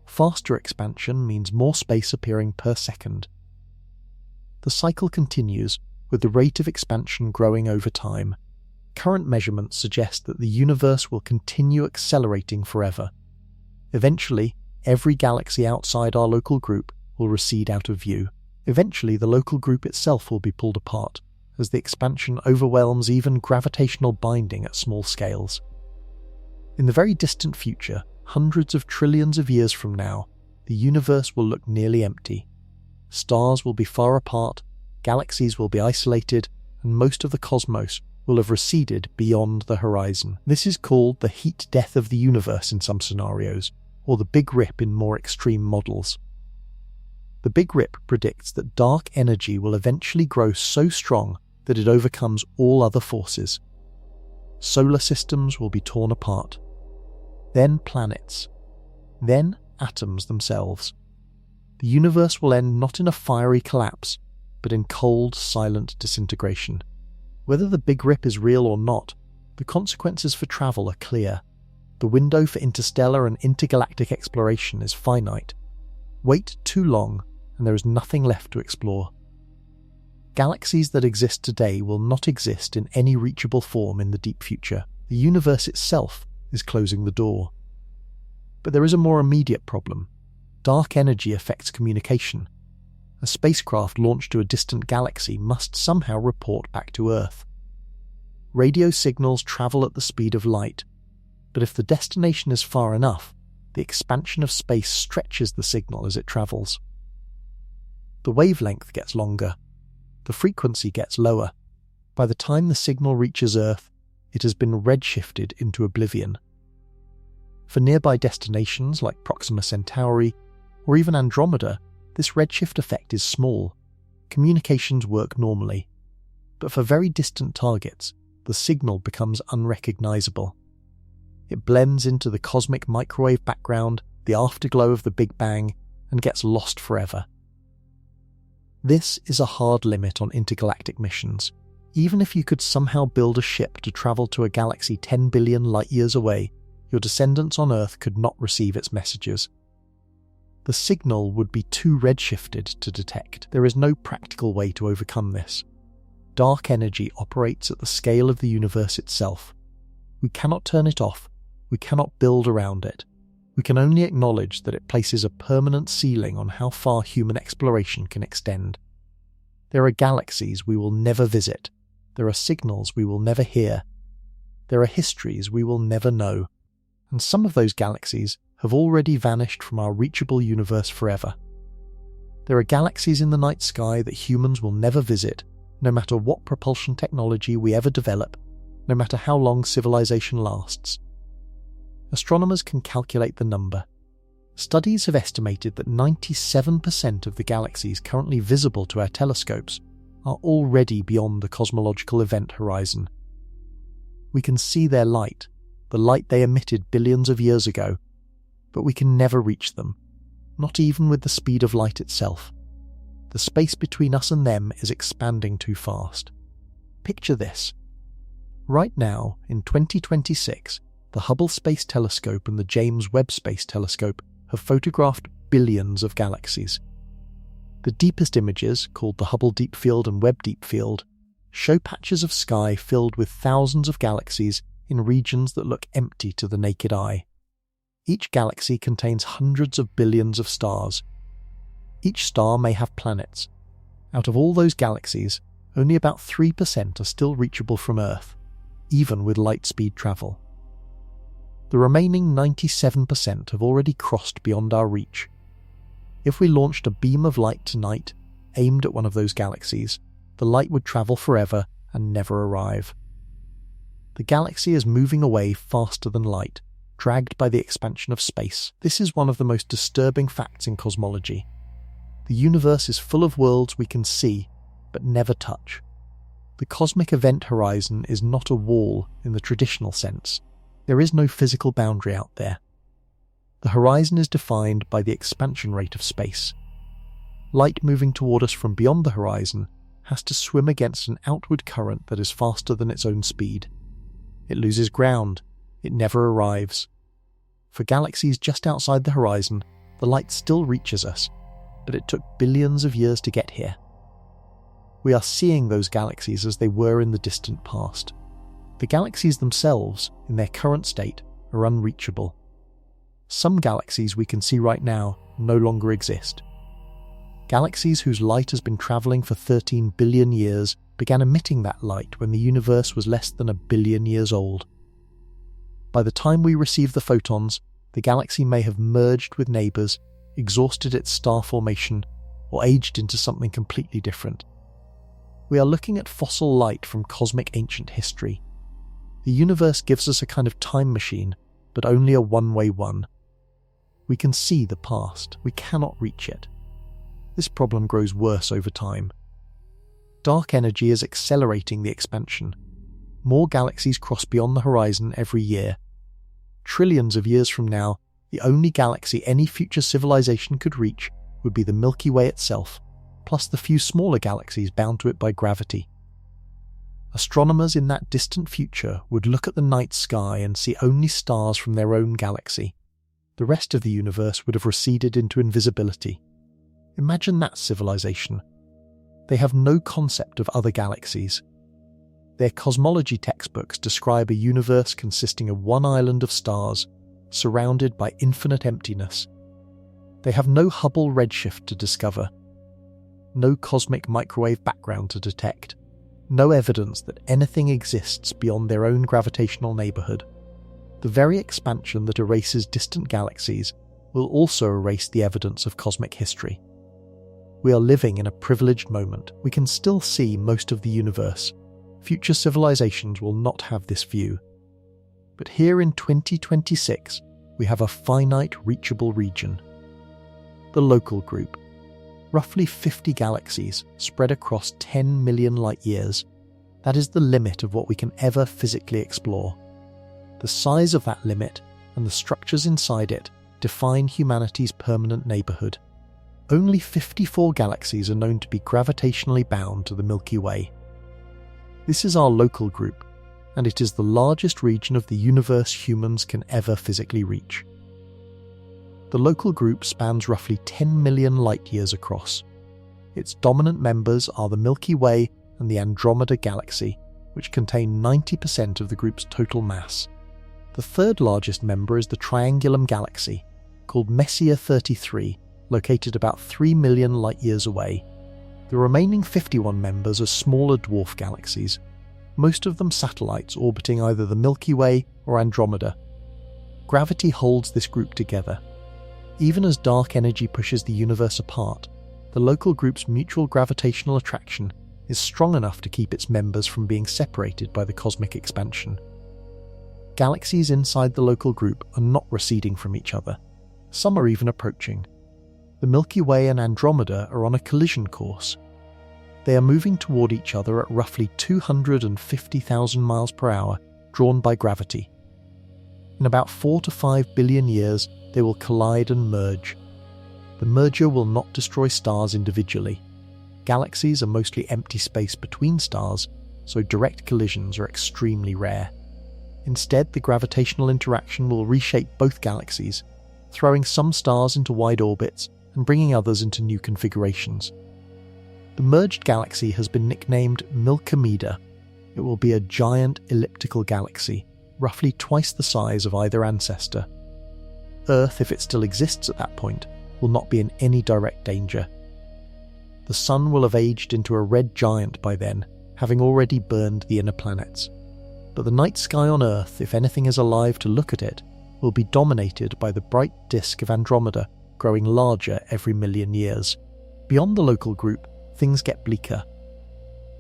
Faster expansion means more space appearing per second. The cycle continues, with the rate of expansion growing over time. Current measurements suggest that the universe will continue accelerating forever. Eventually, every galaxy outside our local group will recede out of view. Eventually, the local group itself will be pulled apart, as the expansion overwhelms even gravitational binding at small scales. In the very distant future, hundreds of trillions of years from now, the universe will look nearly empty. Stars will be far apart, galaxies will be isolated, and most of the cosmos will have receded beyond the horizon. This is called the heat death of the universe in some scenarios, or the Big Rip in more extreme models. The Big Rip predicts that dark energy will eventually grow so strong that it overcomes all other forces. Solar systems will be torn apart. Then planets. Then atoms themselves. The universe will end not in a fiery collapse, but in cold, silent disintegration. Whether the Big Rip is real or not, the consequences for travel are clear. The window for interstellar and intergalactic exploration is finite. Wait too long, and there is nothing left to explore. Galaxies that exist today will not exist in any reachable form in the deep future. The universe itself is closing the door. But there is a more immediate problem. Dark energy affects communication. A spacecraft launched to a distant galaxy must somehow report back to Earth. Radio signals travel at the speed of light. But if the destination is far enough, the expansion of space stretches the signal as it travels. The wavelength gets longer. The frequency gets lower. By the time the signal reaches Earth, it has been redshifted into oblivion. For nearby destinations like Proxima Centauri or even Andromeda, this redshift effect is small. Communications work normally. But for very distant targets, the signal becomes unrecognizable. It blends into the cosmic microwave background, the afterglow of the Big Bang, and gets lost forever. This is a hard limit on intergalactic missions. Even if you could somehow build a ship to travel to a galaxy 10 billion light-years away, your descendants on Earth could not receive its messages. The signal would be too redshifted to detect. There is no practical way to overcome this. Dark energy operates at the scale of the universe itself. We cannot turn it off. We cannot build around it. We can only acknowledge that it places a permanent ceiling on how far human exploration can extend. There are galaxies we will never visit. There are signals we will never hear. There are histories we will never know. And some of those galaxies have already vanished from our reachable universe forever. There are galaxies in the night sky that humans will never visit, no matter what propulsion technology we ever develop, no matter how long civilization lasts. Astronomers can calculate the number. Studies have estimated that 97% of the galaxies currently visible to our telescopes are already beyond the cosmological event horizon. We can see their light, the light they emitted billions of years ago, but we can never reach them, not even with the speed of light itself. The space between us and them is expanding too fast. Picture this. Right now, in 2026, the Hubble Space Telescope and the James Webb Space Telescope have photographed billions of galaxies. The deepest images, called the Hubble Deep Field and Webb Deep Field, show patches of sky filled with thousands of galaxies in regions that look empty to the naked eye. Each galaxy contains hundreds of billions of stars. Each star may have planets. Out of all those galaxies, only about 3% are still reachable from Earth, even with light-speed travel. The remaining 97% have already crossed beyond our reach. If we launched a beam of light tonight, aimed at one of those galaxies, the light would travel forever and never arrive. The galaxy is moving away faster than light, dragged by the expansion of space. This is one of the most disturbing facts in cosmology. The universe is full of worlds we can see, but never touch. The cosmic event horizon is not a wall in the traditional sense. There is no physical boundary out there. The horizon is defined by the expansion rate of space. Light moving toward us from beyond the horizon has to swim against an outward current that is faster than its own speed. It loses ground. It never arrives. For galaxies just outside the horizon, the light still reaches us, but it took billions of years to get here. We are seeing those galaxies as they were in the distant past. The galaxies themselves, in their current state, are unreachable. Some galaxies we can see right now no longer exist. Galaxies whose light has been travelling for 13 billion years began emitting that light when the universe was less than 1 billion years old. By the time we receive the photons, the galaxy may have merged with neighbours, exhausted its star formation, or aged into something completely different. We are looking at fossil light from cosmic ancient history. The universe gives us a kind of time machine, but only a one-way one. We can see the past, we cannot reach it. This problem grows worse over time. Dark energy is accelerating the expansion. More galaxies cross beyond the horizon every year. Trillions of years from now, the only galaxy any future civilization could reach would be the Milky Way itself, plus the few smaller galaxies bound to it by gravity. Astronomers in that distant future would look at the night sky and see only stars from their own galaxy. The rest of the universe would have receded into invisibility. Imagine that civilization. They have no concept of other galaxies. Their cosmology textbooks describe a universe consisting of one island of stars, surrounded by infinite emptiness. They have no Hubble redshift to discover, no cosmic microwave background to detect, no evidence that anything exists beyond their own gravitational neighbourhood. The very expansion that erases distant galaxies will also erase the evidence of cosmic history. We are living in a privileged moment. We can still see most of the universe. Future civilizations will not have this view. But here in 2026, we have a finite reachable region. The local group. Roughly 50 galaxies spread across 10 million light-years. That is the limit of what we can ever physically explore. The size of that limit and the structures inside it define humanity's permanent neighborhood. Only 54 galaxies are known to be gravitationally bound to the Milky Way. This is our local group, and it is the largest region of the universe humans can ever physically reach. The local group spans roughly 10 million light-years across. Its dominant members are the Milky Way and the Andromeda Galaxy, which contain 90% of the group's total mass. The third largest member is the Triangulum Galaxy, called Messier 33, located about 3 million light-years away. The remaining 51 members are smaller dwarf galaxies, most of them satellites orbiting either the Milky Way or Andromeda. Gravity holds this group together. Even as dark energy pushes the universe apart, the local group's mutual gravitational attraction is strong enough to keep its members from being separated by the cosmic expansion. Galaxies inside the local group are not receding from each other. Some are even approaching. The Milky Way and Andromeda are on a collision course. They are moving toward each other at roughly 250,000 miles per hour, drawn by gravity. In about 4 to 5 billion years, they will collide and merge. The merger will not destroy stars individually. Galaxies are mostly empty space between stars, so direct collisions are extremely rare. Instead, the gravitational interaction will reshape both galaxies, throwing some stars into wide orbits and bringing others into new configurations. The merged galaxy has been nicknamed Milkomeda. It will be a giant elliptical galaxy, roughly twice the size of either ancestor. Earth, if it still exists at that point, will not be in any direct danger. The Sun will have aged into a red giant by then, having already burned the inner planets. But the night sky on Earth, if anything is alive to look at it, will be dominated by the bright disk of Andromeda, growing larger every million years. Beyond the local group, things get bleaker.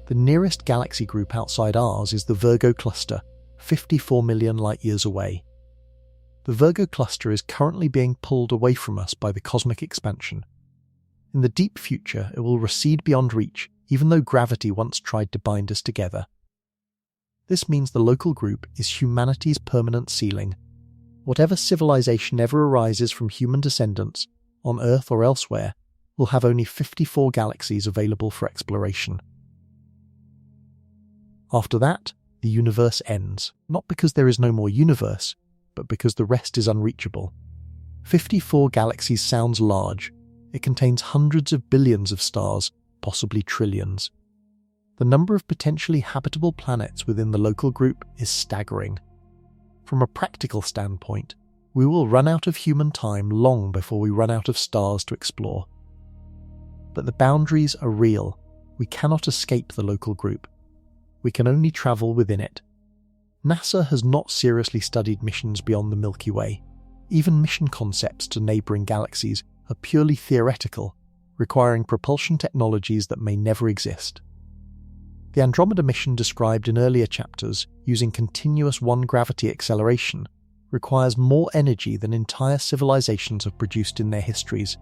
The nearest galaxy group outside ours is the Virgo cluster, 54 million light-years away. The Virgo cluster is currently being pulled away from us by the cosmic expansion. In the deep future, it will recede beyond reach, even though gravity once tried to bind us together. This means the local group is humanity's permanent ceiling. Whatever civilization ever arises from human descendants, on Earth or elsewhere, will have only 54 galaxies available for exploration. After that, the universe ends, not because there is no more universe, but because the rest is unreachable. 54 galaxies sounds large. It contains hundreds of billions of stars, possibly trillions. The number of potentially habitable planets within the local group is staggering. From a practical standpoint, we will run out of human time long before we run out of stars to explore. But the boundaries are real. We cannot escape the local group. We can only travel within it. NASA has not seriously studied missions beyond the Milky Way. Even mission concepts to neighbouring galaxies are purely theoretical, requiring propulsion technologies that may never exist. The Andromeda mission described in earlier chapters, using continuous one-gravity acceleration, requires more energy than entire civilizations have produced in their histories.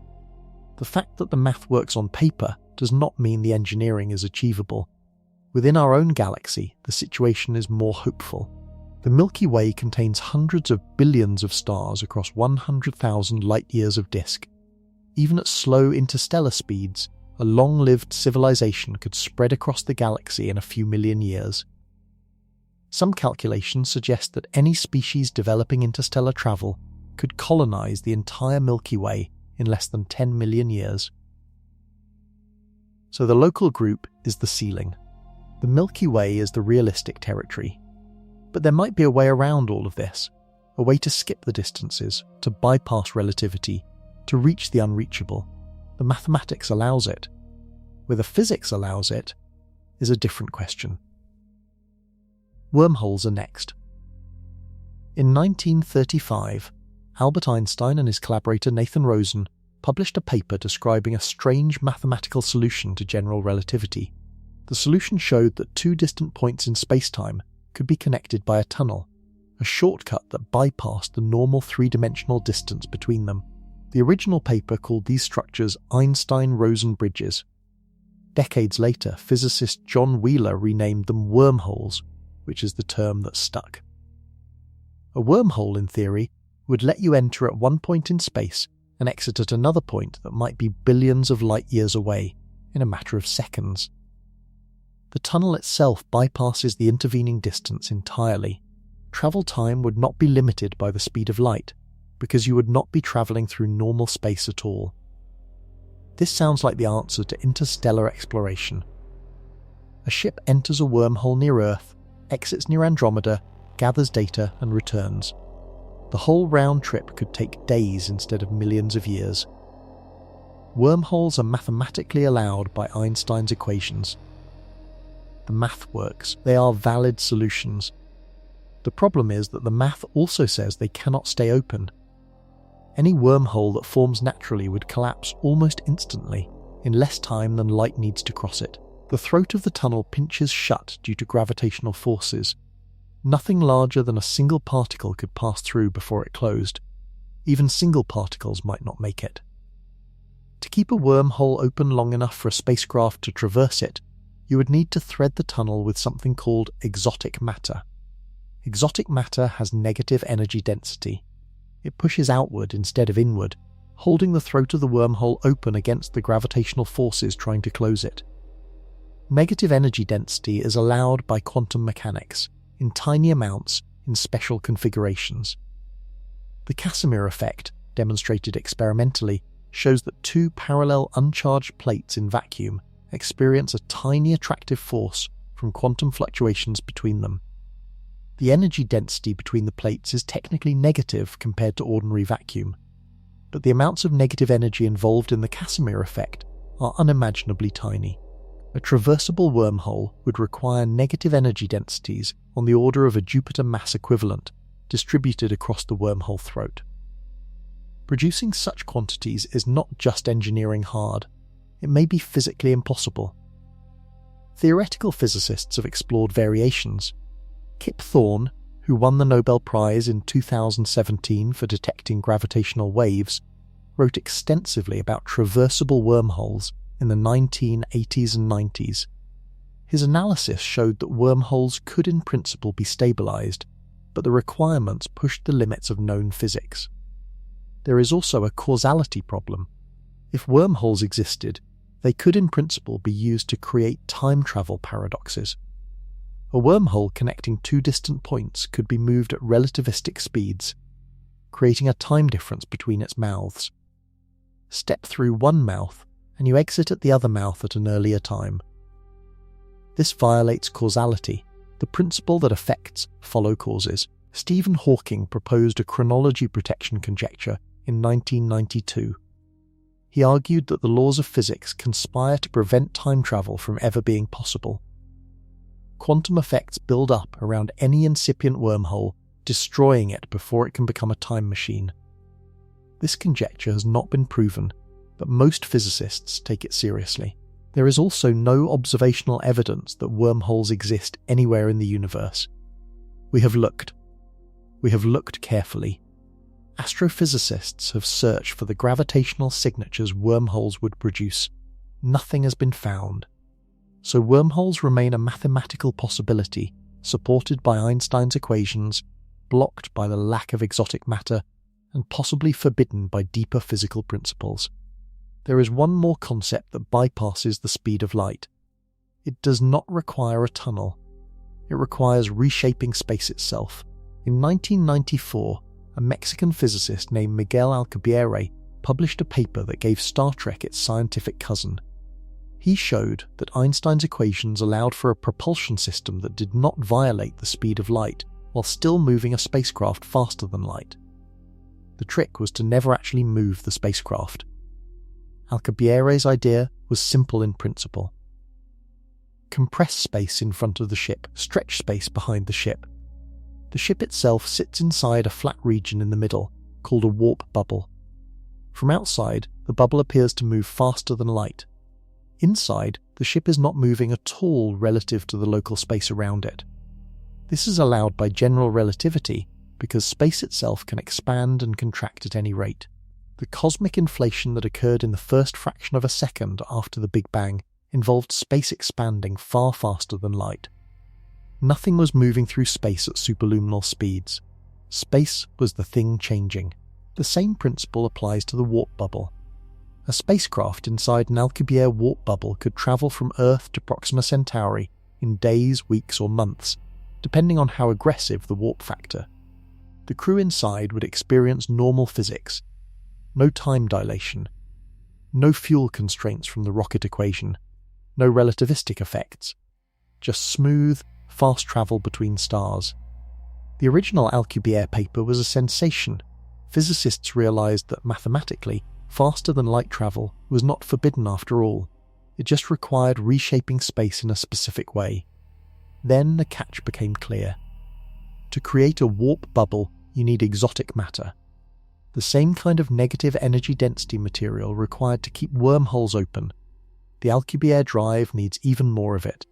The fact that the math works on paper does not mean the engineering is achievable. Within our own galaxy, the situation is more hopeful. The Milky Way contains hundreds of billions of stars across 100,000 light-years of disk. Even at slow interstellar speeds, a long-lived civilization could spread across the galaxy in a few million years. Some calculations suggest that any species developing interstellar travel could colonize the entire Milky Way in less than 10 million years. So the local group is the ceiling. The Milky Way is the realistic territory. But there might be a way around all of this, a way to skip the distances, to bypass relativity, to reach the unreachable. The mathematics allows it. Whether physics allows it is a different question. Wormholes are next. In 1935, Albert Einstein and his collaborator Nathan Rosen published a paper describing a strange mathematical solution to general relativity. The solution showed that two distant points in spacetime could be connected by a tunnel, a shortcut that bypassed the normal three-dimensional distance between them. The original paper called these structures Einstein-Rosen bridges. Decades later, physicist John Wheeler renamed them wormholes, which is the term that stuck. A wormhole, in theory, would let you enter at one point in space and exit at another point that might be billions of light years away in a matter of seconds. The tunnel itself bypasses the intervening distance entirely. Travel time would not be limited by the speed of light, because you would not be travelling through normal space at all. This sounds like the answer to interstellar exploration. A ship enters a wormhole near Earth, exits near Andromeda, gathers data and returns. The whole round trip could take days instead of millions of years. Wormholes are mathematically allowed by Einstein's equations. The math works. They are valid solutions. The problem is that the math also says they cannot stay open. Any wormhole that forms naturally would collapse almost instantly, in less time than light needs to cross it. The throat of the tunnel pinches shut due to gravitational forces. Nothing larger than a single particle could pass through before it closed. Even single particles might not make it. To keep a wormhole open long enough for a spacecraft to traverse it, you would need to thread the tunnel with something called exotic matter. Exotic matter has negative energy density. It pushes outward instead of inward, holding the throat of the wormhole open against the gravitational forces trying to close it. Negative energy density is allowed by quantum mechanics, in tiny amounts in special configurations. The Casimir effect, demonstrated experimentally, shows that two parallel uncharged plates in vacuum experience a tiny attractive force from quantum fluctuations between them. The energy density between the plates is technically negative compared to ordinary vacuum, but the amounts of negative energy involved in the Casimir effect are unimaginably tiny. A traversable wormhole would require negative energy densities on the order of a Jupiter mass equivalent, distributed across the wormhole throat. Producing such quantities is not just engineering hard, it may be physically impossible. Theoretical physicists have explored variations. Kip Thorne, who won the Nobel Prize in 2017 for detecting gravitational waves, wrote extensively about traversable wormholes in the 1980s and 90s. His analysis showed that wormholes could in principle be stabilized, but the requirements pushed the limits of known physics. There is also a causality problem. If wormholes existed, they could in principle be used to create time travel paradoxes. A wormhole connecting two distant points could be moved at relativistic speeds, creating a time difference between its mouths. Step through one mouth, and you exit at the other mouth at an earlier time. This violates causality, the principle that effects follow causes. Stephen Hawking proposed a chronology protection conjecture in 1992. He argued that the laws of physics conspire to prevent time travel from ever being possible. Quantum effects build up around any incipient wormhole, destroying it before it can become a time machine. This conjecture has not been proven, but most physicists take it seriously. There is also no observational evidence that wormholes exist anywhere in the universe. We have looked carefully. Astrophysicists have searched for the gravitational signatures wormholes would produce. Nothing has been found. So wormholes remain a mathematical possibility, supported by Einstein's equations, blocked by the lack of exotic matter, and possibly forbidden by deeper physical principles. There is one more concept that bypasses the speed of light. It does not require a tunnel. It requires reshaping space itself. In 1994, a Mexican physicist named Miguel Alcubierre published a paper that gave Star Trek its scientific cousin. He showed that Einstein's equations allowed for a propulsion system that did not violate the speed of light while still moving a spacecraft faster than light. The trick was to never actually move the spacecraft. Alcubierre's idea was simple in principle. Compress space in front of the ship, stretch space behind the ship. The ship itself sits inside a flat region in the middle, called a warp bubble. From outside, the bubble appears to move faster than light. Inside, the ship is not moving at all relative to the local space around it. This is allowed by general relativity because space itself can expand and contract at any rate. The cosmic inflation that occurred in the first fraction of a second after the Big Bang involved space expanding far faster than light. Nothing was moving through space at superluminal speeds. Space was the thing changing. The same principle applies to the warp bubble. A spacecraft inside an Alcubierre warp bubble could travel from Earth to Proxima Centauri in days, weeks, or months, depending on how aggressive the warp factor. The crew inside would experience normal physics. No time dilation. No fuel constraints from the rocket equation. No relativistic effects. Just smooth, fast travel between stars. The original Alcubierre paper was a sensation. Physicists realized that mathematically, faster-than-light travel was not forbidden after all. It just required reshaping space in a specific way. Then the catch became clear. To create a warp bubble, you need exotic matter. The same kind of negative energy density material required to keep wormholes open. The Alcubierre drive needs even more of it.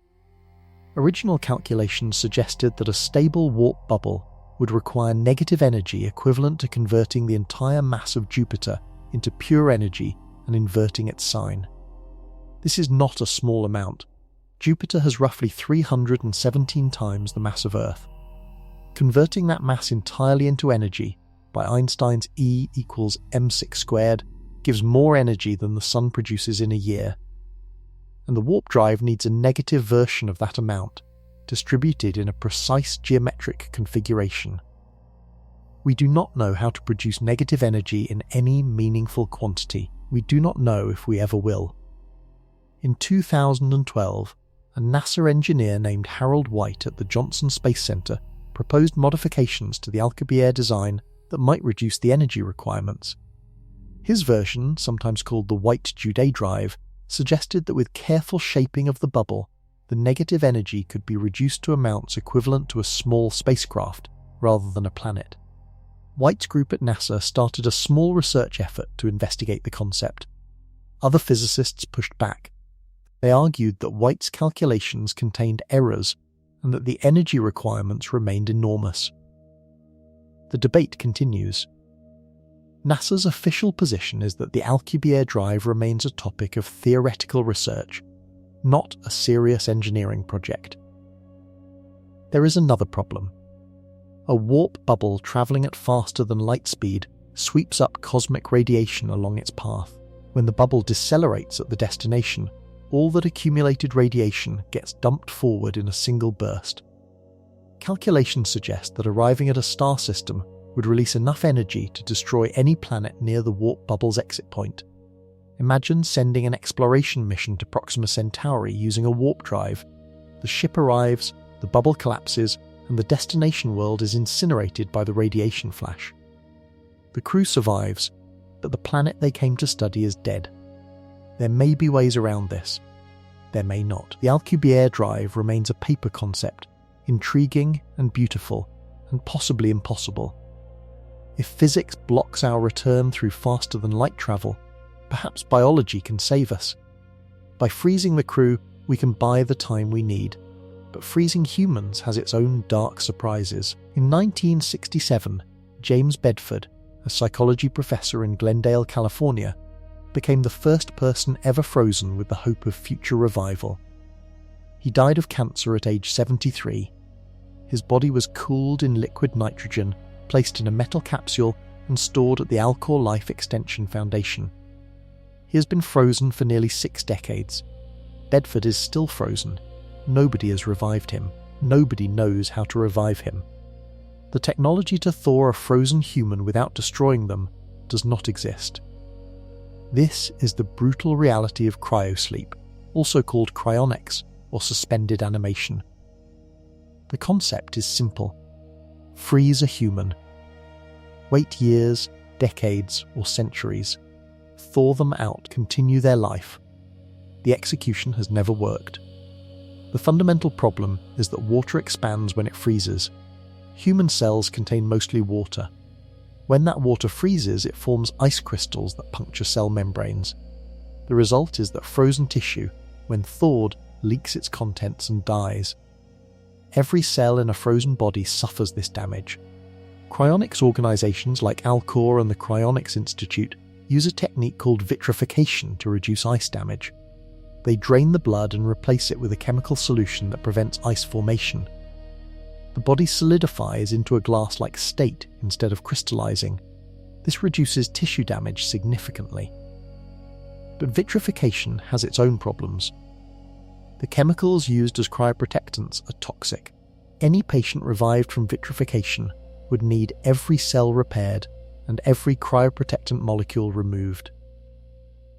Original calculations suggested that a stable warp bubble would require negative energy equivalent to converting the entire mass of Jupiter into pure energy and inverting its sign. This is not a small amount. Jupiter has roughly 317 times the mass of Earth. Converting that mass entirely into energy, by Einstein's E equals m6 squared, gives more energy than the Sun produces in a year. And the warp drive needs a negative version of that amount, distributed in a precise geometric configuration. We do not know how to produce negative energy in any meaningful quantity. We do not know if we ever will. In 2012, a NASA engineer named Harold White at the Johnson Space Center proposed modifications to the Alcubierre design that might reduce the energy requirements. His version, sometimes called the White-Judet drive, suggested that with careful shaping of the bubble, the negative energy could be reduced to amounts equivalent to a small spacecraft rather than a planet. White's group at NASA started a small research effort to investigate the concept. Other physicists pushed back. They argued that White's calculations contained errors and that the energy requirements remained enormous. The debate continues. NASA's official position is that the Alcubierre drive remains a topic of theoretical research, not a serious engineering project. There is another problem. A warp bubble travelling at faster than light speed sweeps up cosmic radiation along its path. When the bubble decelerates at the destination, all that accumulated radiation gets dumped forward in a single burst. Calculations suggest that arriving at a star system would release enough energy to destroy any planet near the warp bubble's exit point. Imagine sending an exploration mission to Proxima Centauri using a warp drive. The ship arrives, the bubble collapses, and the destination world is incinerated by the radiation flash. The crew survives, but the planet they came to study is dead. There may be ways around this. There may not. The Alcubierre drive remains a paper concept, intriguing and beautiful, and possibly impossible. If physics blocks our return through faster than light travel, perhaps biology can save us. By freezing the crew, we can buy the time we need. But freezing humans has its own dark surprises. In 1967, James Bedford, a psychology professor in Glendale, California, became the first person ever frozen with the hope of future revival. He died of cancer at age 73. His body was cooled in liquid nitrogen, placed in a metal capsule, and stored at the Alcor Life Extension Foundation. He has been frozen for nearly 6 decades. Bedford is still frozen. Nobody has revived him. Nobody knows how to revive him. The technology to thaw a frozen human without destroying them does not exist. This is the brutal reality of cryosleep, also called cryonics or suspended animation. The concept is simple. Freeze a human. Wait years, decades, or centuries. Thaw them out, continue their life. The execution has never worked. The fundamental problem is that water expands when it freezes. Human cells contain mostly water. When that water freezes, it forms ice crystals that puncture cell membranes. The result is that frozen tissue, when thawed, leaks its contents and dies. Every cell in a frozen body suffers this damage. Cryonics organisations like Alcor and the Cryonics Institute use a technique called vitrification to reduce ice damage. They drain the blood and replace it with a chemical solution that prevents ice formation. The body solidifies into a glass-like state instead of crystallizing. This reduces tissue damage significantly. But vitrification has its own problems. The chemicals used as cryoprotectants are toxic. Any patient revived from vitrification would need every cell repaired and every cryoprotectant molecule removed.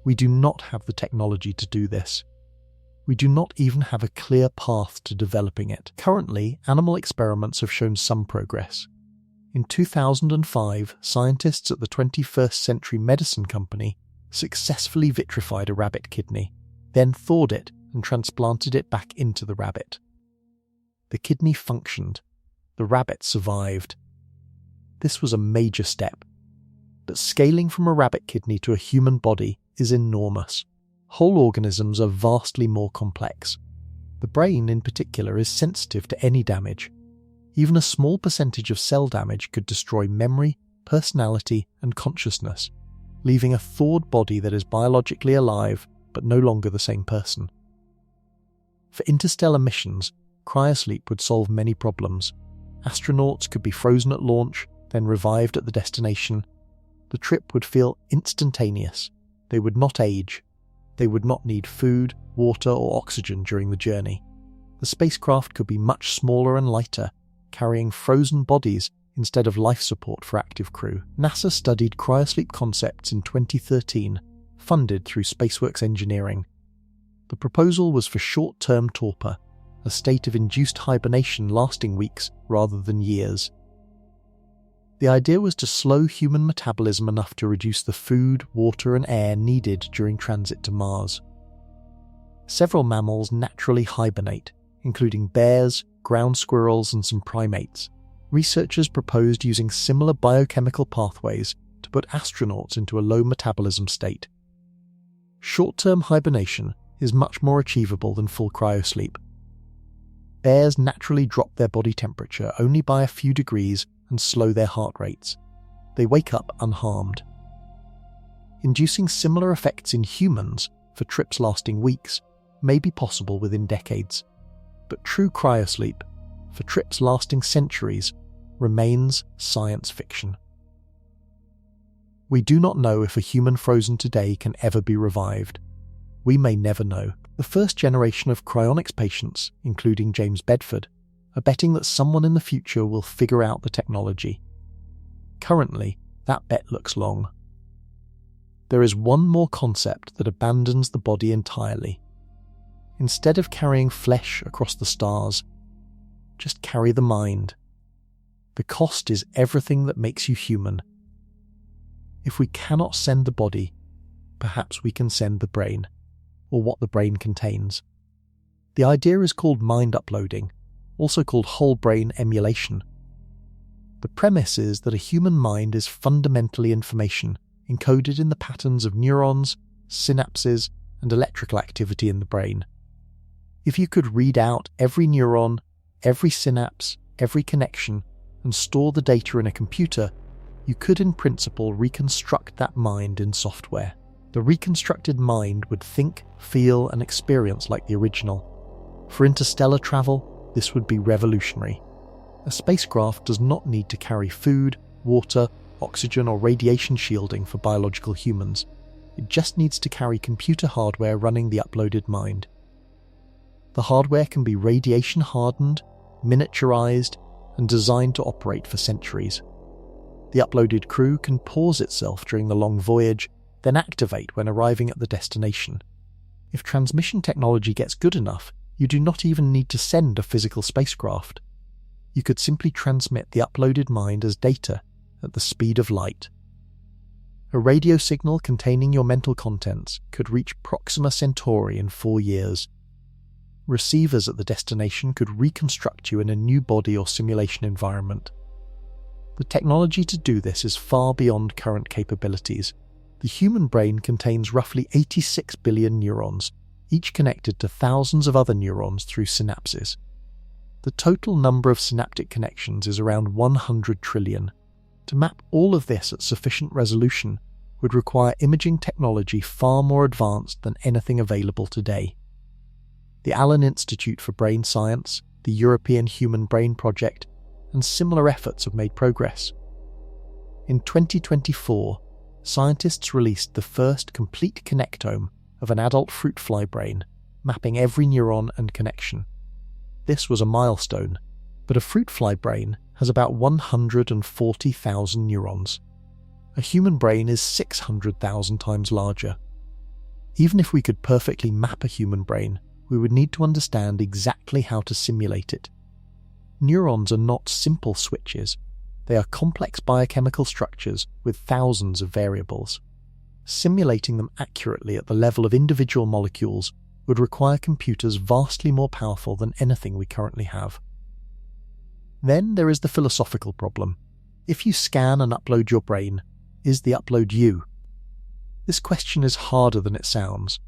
We do not have the technology to do this. We do not even have a clear path to developing it. Currently, animal experiments have shown some progress. In 2005, scientists at the 21st Century Medicine Company successfully vitrified a rabbit kidney, then thawed it and transplanted it back into the rabbit. The kidney functioned. The rabbit survived. This was a major step. But scaling from a rabbit kidney to a human body is enormous. Whole organisms are vastly more complex. The brain, in particular, is sensitive to any damage. Even a small percentage of cell damage could destroy memory, personality, and consciousness, leaving a thawed body that is biologically alive but no longer the same person. For interstellar missions, cryosleep would solve many problems. Astronauts could be frozen at launch, then revived at the destination. The trip would feel instantaneous. They would not age. They would not need food, water, or oxygen during the journey. The spacecraft could be much smaller and lighter, carrying frozen bodies instead of life support for active crew. NASA studied cryosleep concepts in 2013, funded through SpaceWorks Engineering. The proposal was for short-term torpor, a state of induced hibernation lasting weeks rather than years. The idea was to slow human metabolism enough to reduce the food, water, and air needed during transit to Mars. Several mammals naturally hibernate, including bears, ground squirrels, and some primates. Researchers proposed using similar biochemical pathways to put astronauts into a low metabolism state. Short-term hibernation is much more achievable than full cryosleep. Bears naturally drop their body temperature only by a few degrees and slow their heart rates. They wake up unharmed. Inducing similar effects in humans for trips lasting weeks may be possible within decades, but true cryosleep, for trips lasting centuries, remains science fiction. We do not know if a human frozen today can ever be revived. We may never know. The first generation of cryonics patients, including James Bedford, are betting that someone in the future will figure out the technology. Currently, that bet looks long. There is one more concept that abandons the body entirely. Instead of carrying flesh across the stars, just carry the mind. The cost is everything that makes you human. If we cannot send the body, perhaps we can send the brain, or what the brain contains. The idea is called mind uploading, also called whole brain emulation. The premise is that a human mind is fundamentally information encoded in the patterns of neurons, synapses, and electrical activity in the brain. If you could read out every neuron, every synapse, every connection, and store the data in a computer, you could in principle reconstruct that mind in software. The reconstructed mind would think, feel, and experience like the original. For interstellar travel, this would be revolutionary. A spacecraft does not need to carry food, water, oxygen, or radiation shielding for biological humans. It just needs to carry computer hardware running the uploaded mind. The hardware can be radiation hardened, miniaturized, and designed to operate for centuries. The uploaded crew can pause itself during the long voyage, then activate when arriving at the destination. If transmission technology gets good enough, you do not even need to send a physical spacecraft. You could simply transmit the uploaded mind as data at the speed of light. A radio signal containing your mental contents could reach Proxima Centauri in 4 years. receivers at the destination could reconstruct you in a new body or simulation environment. The technology to do this is far beyond current capabilities. The human brain contains roughly 86 billion neurons, each connected to thousands of other neurons through synapses. The total number of synaptic connections is around 100 trillion. To map all of this at sufficient resolution would require imaging technology far more advanced than anything available today. The Allen Institute for Brain Science, the European Human Brain Project, and similar efforts have made progress. In 2024, scientists released the first complete connectome of an adult fruit fly brain, mapping every neuron and connection. This was a milestone, but a fruit fly brain has about 140,000 neurons. A human brain is 600,000 times larger. Even if we could perfectly map a human brain, we would need to understand exactly how to simulate it. Neurons are not simple switches. They are complex biochemical structures with thousands of variables. Simulating them accurately at the level of individual molecules would require computers vastly more powerful than anything we currently have. Then there is the philosophical problem. If you scan and upload your brain, is the upload you? This question is harder than it sounds.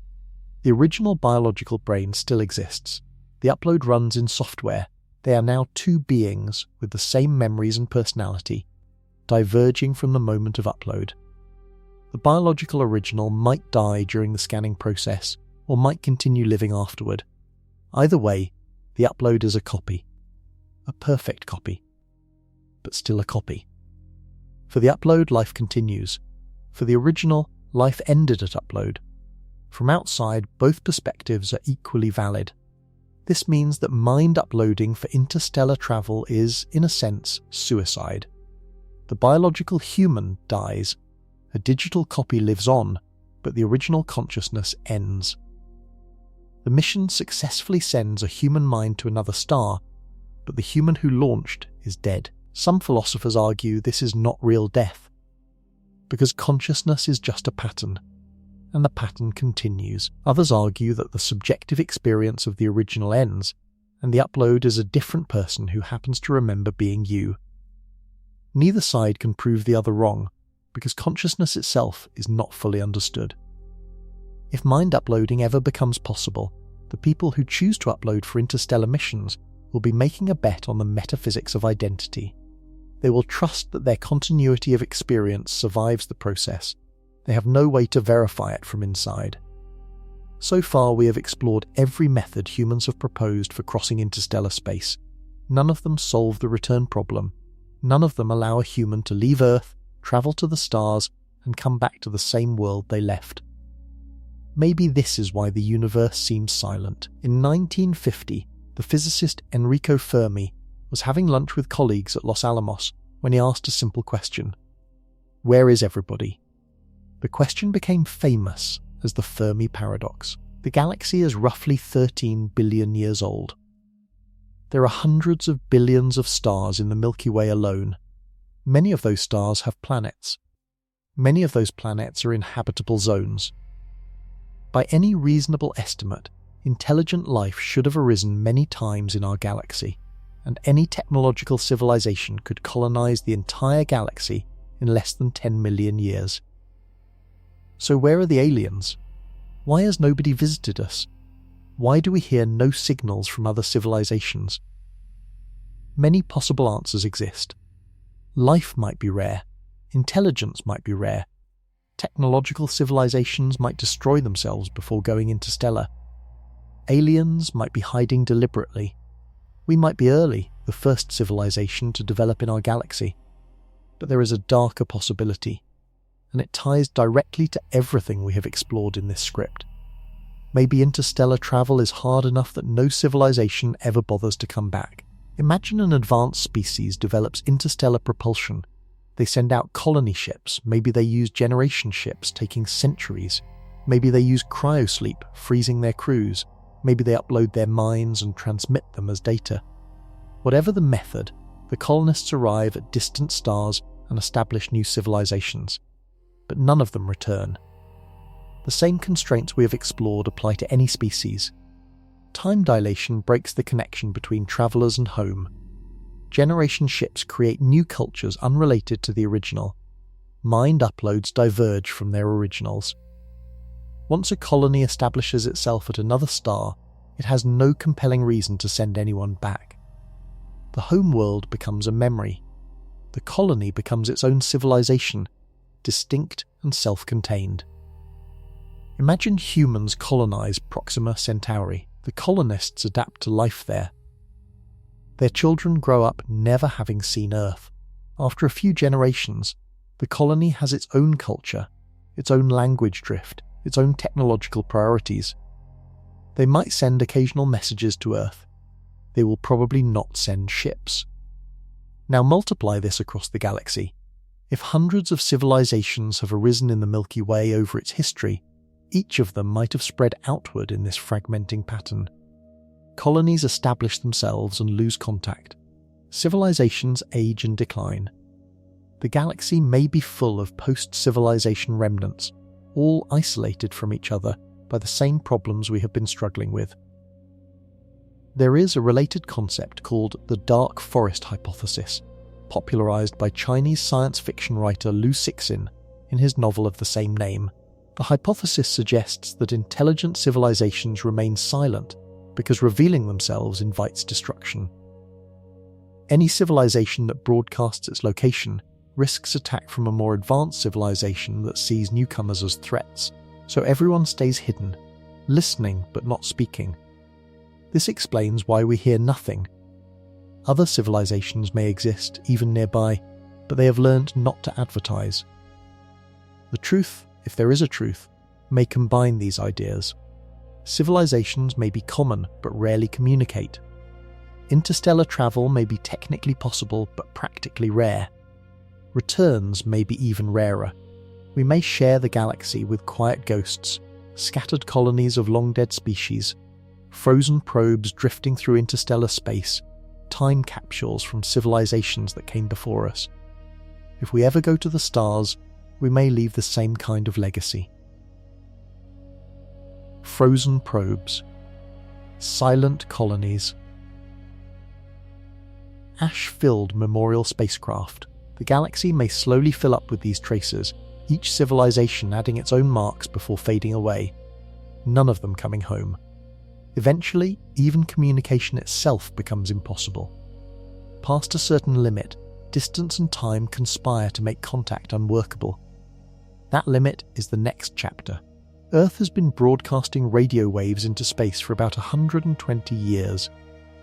The original biological brain still exists. The upload runs in software. They are now two beings with the same memories and personality, diverging from the moment of upload. The biological original might die during the scanning process, or might continue living afterward. Either way, the upload is a copy. A perfect copy. But still a copy. For the upload, life continues. For the original, life ended at upload. From outside, both perspectives are equally valid. This means that mind uploading for interstellar travel is, in a sense, suicide. The biological human dies. A digital copy lives on, but the original consciousness ends. The mission successfully sends a human mind to another star, but the human who launched is dead. Some philosophers argue this is not real death, because consciousness is just a pattern, and the pattern continues. Others argue that the subjective experience of the original ends, and the upload is a different person who happens to remember being you. Neither side can prove the other wrong, because consciousness itself is not fully understood. If mind uploading ever becomes possible, the people who choose to upload for interstellar missions will be making a bet on the metaphysics of identity. They will trust that their continuity of experience survives the process. They have no way to verify it from inside. So far, we have explored every method humans have proposed for crossing interstellar space. None of them solve the return problem. None of them allow a human to leave Earth, travel to the stars, and come back to the same world they left. Maybe this is why the universe seems silent. In 1950, the physicist Enrico Fermi was having lunch with colleagues at Los Alamos when he asked a simple question. Where is everybody? The question became famous as the Fermi paradox. The galaxy is roughly 13 billion years old. There are hundreds of billions of stars in the Milky Way alone. Many of those stars have planets. Many of those planets are in habitable zones. By any reasonable estimate, intelligent life should have arisen many times in our galaxy, and any technological civilization could colonize the entire galaxy in less than 10 million years. So where are the aliens? Why has nobody visited us? Why do we hear no signals from other civilizations? Many possible answers exist. Life might be rare. Intelligence might be rare. Technological civilizations might destroy themselves before going interstellar. Aliens might be hiding deliberately. We might be early, the first civilization to develop in our galaxy. But there is a darker possibility, and it ties directly to everything we have explored in this script. Maybe interstellar travel is hard enough that no civilization ever bothers to come back. Imagine an advanced species develops interstellar propulsion. They send out colony ships, maybe they use generation ships taking centuries. Maybe they use cryosleep, freezing their crews. Maybe they upload their minds and transmit them as data. Whatever the method, the colonists arrive at distant stars and establish new civilizations. But none of them return. The same constraints we have explored apply to any species. Time dilation breaks the connection between travelers and home. Generation ships create new cultures unrelated to the original. Mind uploads diverge from their originals. Once a colony establishes itself at another star, it has no compelling reason to send anyone back. The home world becomes a memory. The colony becomes its own civilization, distinct and self-contained. Imagine humans colonize Proxima Centauri. The colonists adapt to life there. Their children grow up never having seen Earth. After a few generations, the colony has its own culture, its own language drift, its own technological priorities. They might send occasional messages to Earth. They will probably not send ships. Now multiply this across the galaxy. If hundreds of civilizations have arisen in the Milky Way over its history, each of them might have spread outward in this fragmenting pattern. Colonies establish themselves and lose contact. Civilizations age and decline. The galaxy may be full of post-civilization remnants, all isolated from each other by the same problems we have been struggling with. There is a related concept called the dark forest hypothesis, popularized by Chinese science fiction writer Liu Cixin in his novel of the same name. The hypothesis suggests that intelligent civilizations remain silent because revealing themselves invites destruction. Any civilization that broadcasts its location risks attack from a more advanced civilization that sees newcomers as threats, so everyone stays hidden, listening but not speaking. This explains why we hear nothing. Other civilizations may exist even nearby, but they have learned not to advertise. The truth, if there is a truth, may combine these ideas. Civilizations may be common but rarely communicate. Interstellar travel may be technically possible but practically rare. Returns may be even rarer. We may share the galaxy with quiet ghosts, scattered colonies of long-dead species, frozen probes drifting through interstellar space, time capsules from civilizations that came before us. If we ever go to the stars, we may leave the same kind of legacy. Frozen probes. Silent colonies. Ash-filled memorial spacecraft. The galaxy may slowly fill up with these traces, each civilization adding its own marks before fading away, none of them coming home. Eventually, even communication itself becomes impossible. Past a certain limit, distance and time conspire to make contact unworkable. That limit is the next chapter. Earth has been broadcasting radio waves into space for about 120 years.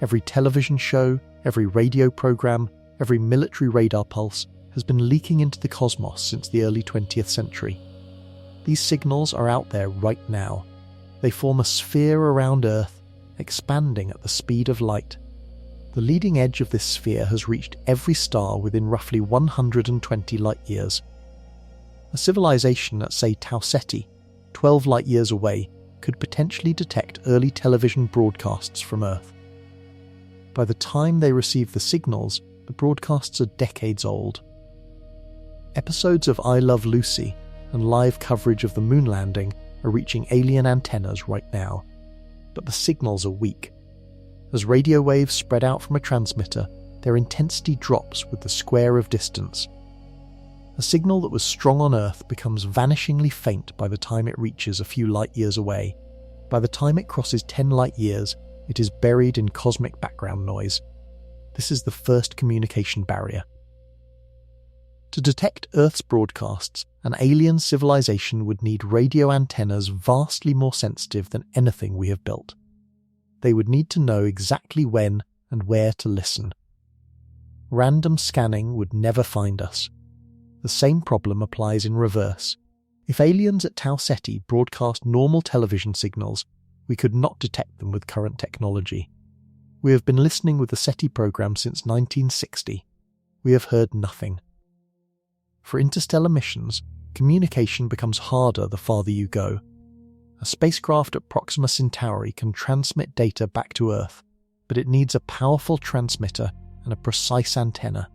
Every television show, every radio program, every military radar pulse has been leaking into the cosmos since the early 20th century. These signals are out there right now. They form a sphere around Earth, expanding at the speed of light. The leading edge of this sphere has reached every star within roughly 120 light-years. A civilization at, say, Tau Ceti, 12 light-years away, could potentially detect early television broadcasts from Earth. By the time they receive the signals, the broadcasts are decades old. Episodes of I Love Lucy and live coverage of the moon landing are reaching alien antennas right now, but the signals are weak. As radio waves spread out from a transmitter, their intensity drops with the square of distance. A signal that was strong on Earth becomes vanishingly faint by the time it reaches a few light-years away. By the time it crosses 10 light-years, it is buried in cosmic background noise. This is the first communication barrier. To detect Earth's broadcasts, an alien civilization would need radio antennas vastly more sensitive than anything we have built. They would need to know exactly when and where to listen. Random scanning would never find us. The same problem applies in reverse. If aliens at Tau Ceti broadcast normal television signals, we could not detect them with current technology. We have been listening with the SETI program since 1960. We have heard nothing. For interstellar missions, communication becomes harder the farther you go. A spacecraft at Proxima Centauri can transmit data back to Earth, but it needs a powerful transmitter and a precise antenna.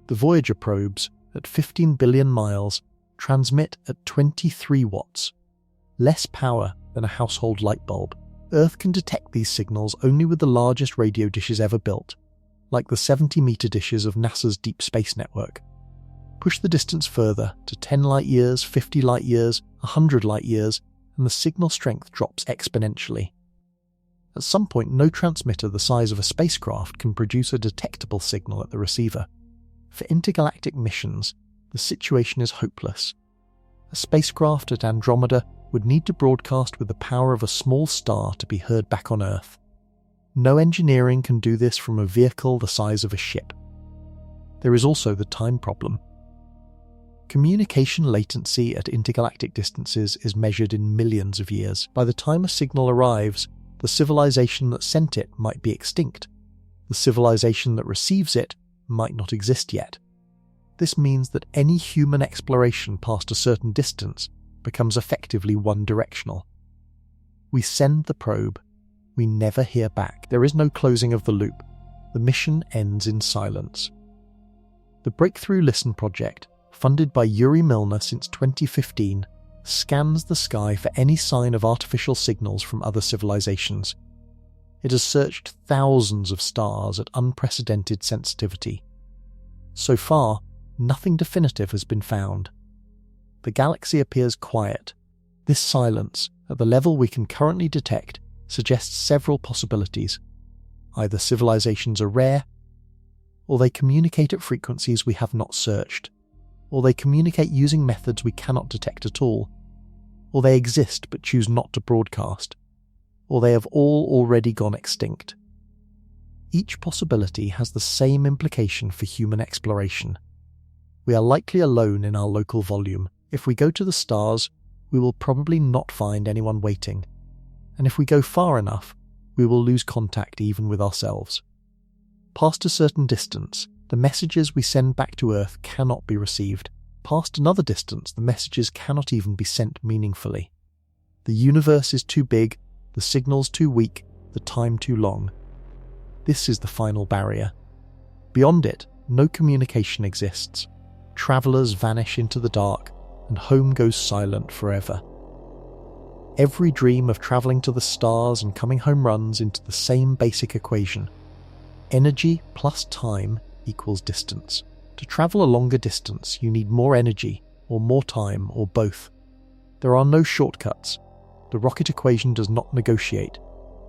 The Voyager probes, at 15 billion miles, transmit at 23 watts, less power than a household light bulb. Earth can detect these signals only with the largest radio dishes ever built, like the 70-meter dishes of NASA's Deep Space Network. Push the distance further to 10 light-years, 50 light-years, 100 light-years, and the signal strength drops exponentially. At some point, no transmitter the size of a spacecraft can produce a detectable signal at the receiver. For intergalactic missions, the situation is hopeless. A spacecraft at Andromeda would need to broadcast with the power of a small star to be heard back on Earth. No engineering can do this from a vehicle the size of a ship. There is also the time problem. Communication latency at intergalactic distances is measured in millions of years. By the time a signal arrives, the civilization that sent it might be extinct. The civilization that receives it might not exist yet. This means that any human exploration past a certain distance becomes effectively one-directional. We send the probe. We never hear back. There is no closing of the loop. The mission ends in silence. The Breakthrough Listen project, funded by Yuri Milner since 2015, scans the sky for any sign of artificial signals from other civilizations. It has searched thousands of stars at unprecedented sensitivity. So far, nothing definitive has been found. The galaxy appears quiet. This silence, at the level we can currently detect, suggests several possibilities. Either civilizations are rare, or they communicate at frequencies we have not searched, or they communicate using methods we cannot detect at all, or they exist but choose not to broadcast, or they have all already gone extinct. Each possibility has the same implication for human exploration. We are likely alone in our local volume. If we go to the stars, we will probably not find anyone waiting, and if we go far enough, we will lose contact even with ourselves. Past a certain distance, the messages we send back to Earth cannot be received. Past another distance, the messages cannot even be sent meaningfully. The universe is too big, the signals too weak, the time too long. This is the final barrier. Beyond it, no communication exists. Travelers vanish into the dark, and home goes silent forever. Every dream of traveling to the stars and coming home runs into the same basic equation. Energy plus time equals distance. To travel a longer distance, you need more energy, or more time, or both. There are no shortcuts. The rocket equation does not negotiate.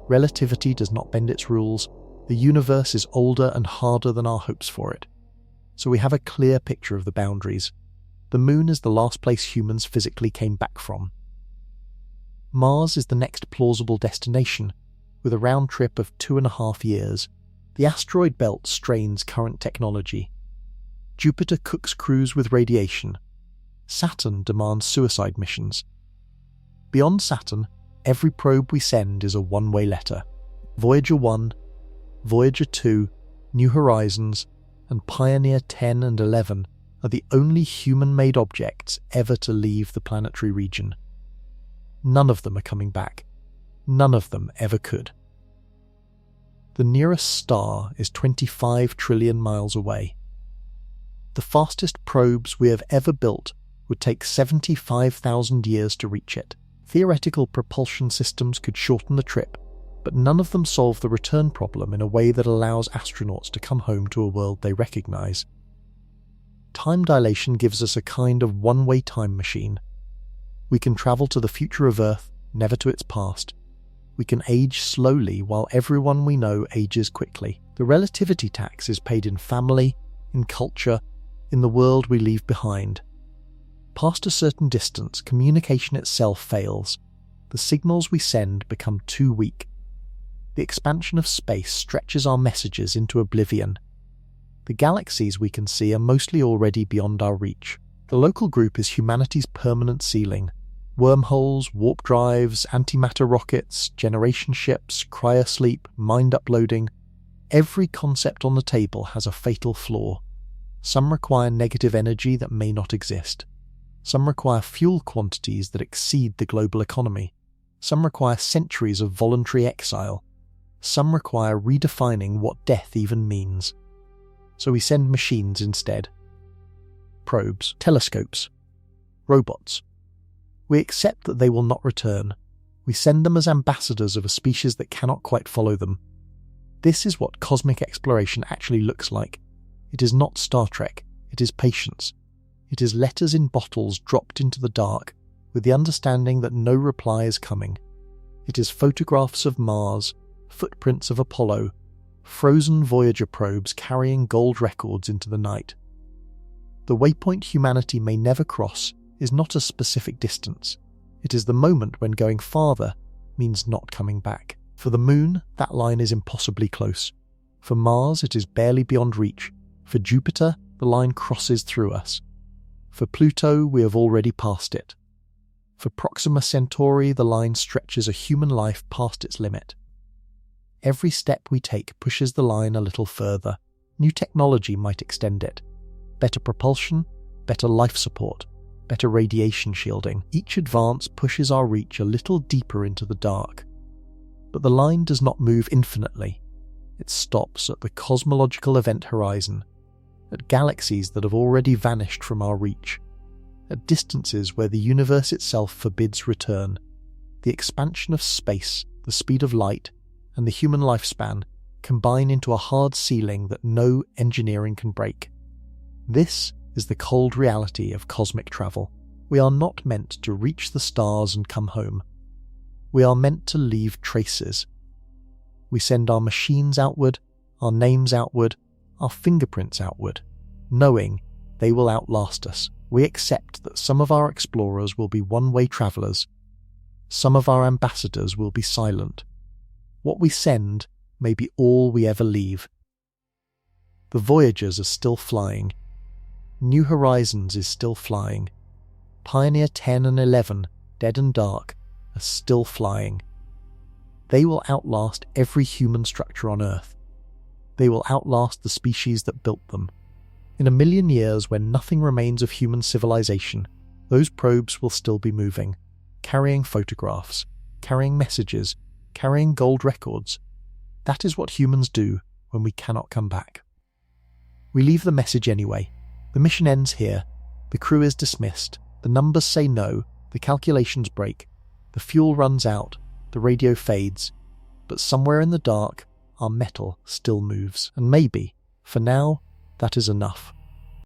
Relativity does not bend its rules. The universe is older and harder than our hopes for it. So we have a clear picture of the boundaries. The moon is the last place humans physically came back from. Mars is the next plausible destination, with a round trip of 2.5 years. The asteroid belt strains current technology. Jupiter cooks crews with radiation. Saturn demands suicide missions. Beyond Saturn, every probe we send is a one-way letter. Voyager 1, Voyager 2, New Horizons, and Pioneer 10 and 11 are the only human-made objects ever to leave the planetary region. None of them are coming back. None of them ever could. The nearest star is 25 trillion miles away. The fastest probes we have ever built would take 75,000 years to reach it. Theoretical propulsion systems could shorten the trip, but none of them solve the return problem in a way that allows astronauts to come home to a world they recognize. Time dilation gives us a kind of one-way time machine. We can travel to the future of Earth, never to its past. We can age slowly while everyone we know ages quickly. The relativity tax is paid in family, in culture, in the world we leave behind. Past a certain distance, communication itself fails. The signals we send become too weak. The expansion of space stretches our messages into oblivion. The galaxies we can see are mostly already beyond our reach. The local group is humanity's permanent ceiling. Wormholes, warp drives, antimatter rockets, generation ships, cryosleep, mind uploading. Every concept on the table has a fatal flaw. Some require negative energy that may not exist. Some require fuel quantities that exceed the global economy. Some require centuries of voluntary exile. Some require redefining what death even means. So we send machines instead. Probes, telescopes, robots. We accept that they will not return. We send them as ambassadors of a species that cannot quite follow them. This is what cosmic exploration actually looks like. It is not Star Trek, it is patience. It is letters in bottles dropped into the dark, with the understanding that no reply is coming. It is photographs of Mars, footprints of Apollo, frozen Voyager probes carrying gold records into the night. The waypoint humanity may never cross is not a specific distance. It is the moment when going farther means not coming back. For the Moon, that line is impossibly close. For Mars, it is barely beyond reach. For Jupiter, the line crosses through us. For Pluto, we have already passed it. For Proxima Centauri, the line stretches a human life past its limit. Every step we take pushes the line a little further. New technology might extend it. Better propulsion, better life support, better radiation shielding. Each advance pushes our reach a little deeper into the dark. But the line does not move infinitely. It stops at the cosmological event horizon, at galaxies that have already vanished from our reach, at distances where the universe itself forbids return. The expansion of space, the speed of light, and the human lifespan combine into a hard ceiling that no engineering can break. This is the cold reality of cosmic travel. We are not meant to reach the stars and come home. We are meant to leave traces. We send our machines outward, our names outward, our fingerprints outward, knowing they will outlast us. We accept that some of our explorers will be one-way travellers. Some of our ambassadors will be silent. What we send may be all we ever leave. The Voyagers are still flying. New Horizons is still flying. Pioneer 10 and 11, Dead and Dark, are still flying. They will outlast every human structure on Earth. They will outlast the species that built them. In 1,000,000 years, when nothing remains of human civilization, those probes will still be moving, carrying photographs, carrying messages, carrying gold records. That is what humans do when we cannot come back. We leave the message anyway. The mission ends here. The crew is dismissed. The numbers say no. The calculations break. The fuel runs out. The radio fades. But somewhere in the dark, our metal still moves. And maybe, for now, that is enough.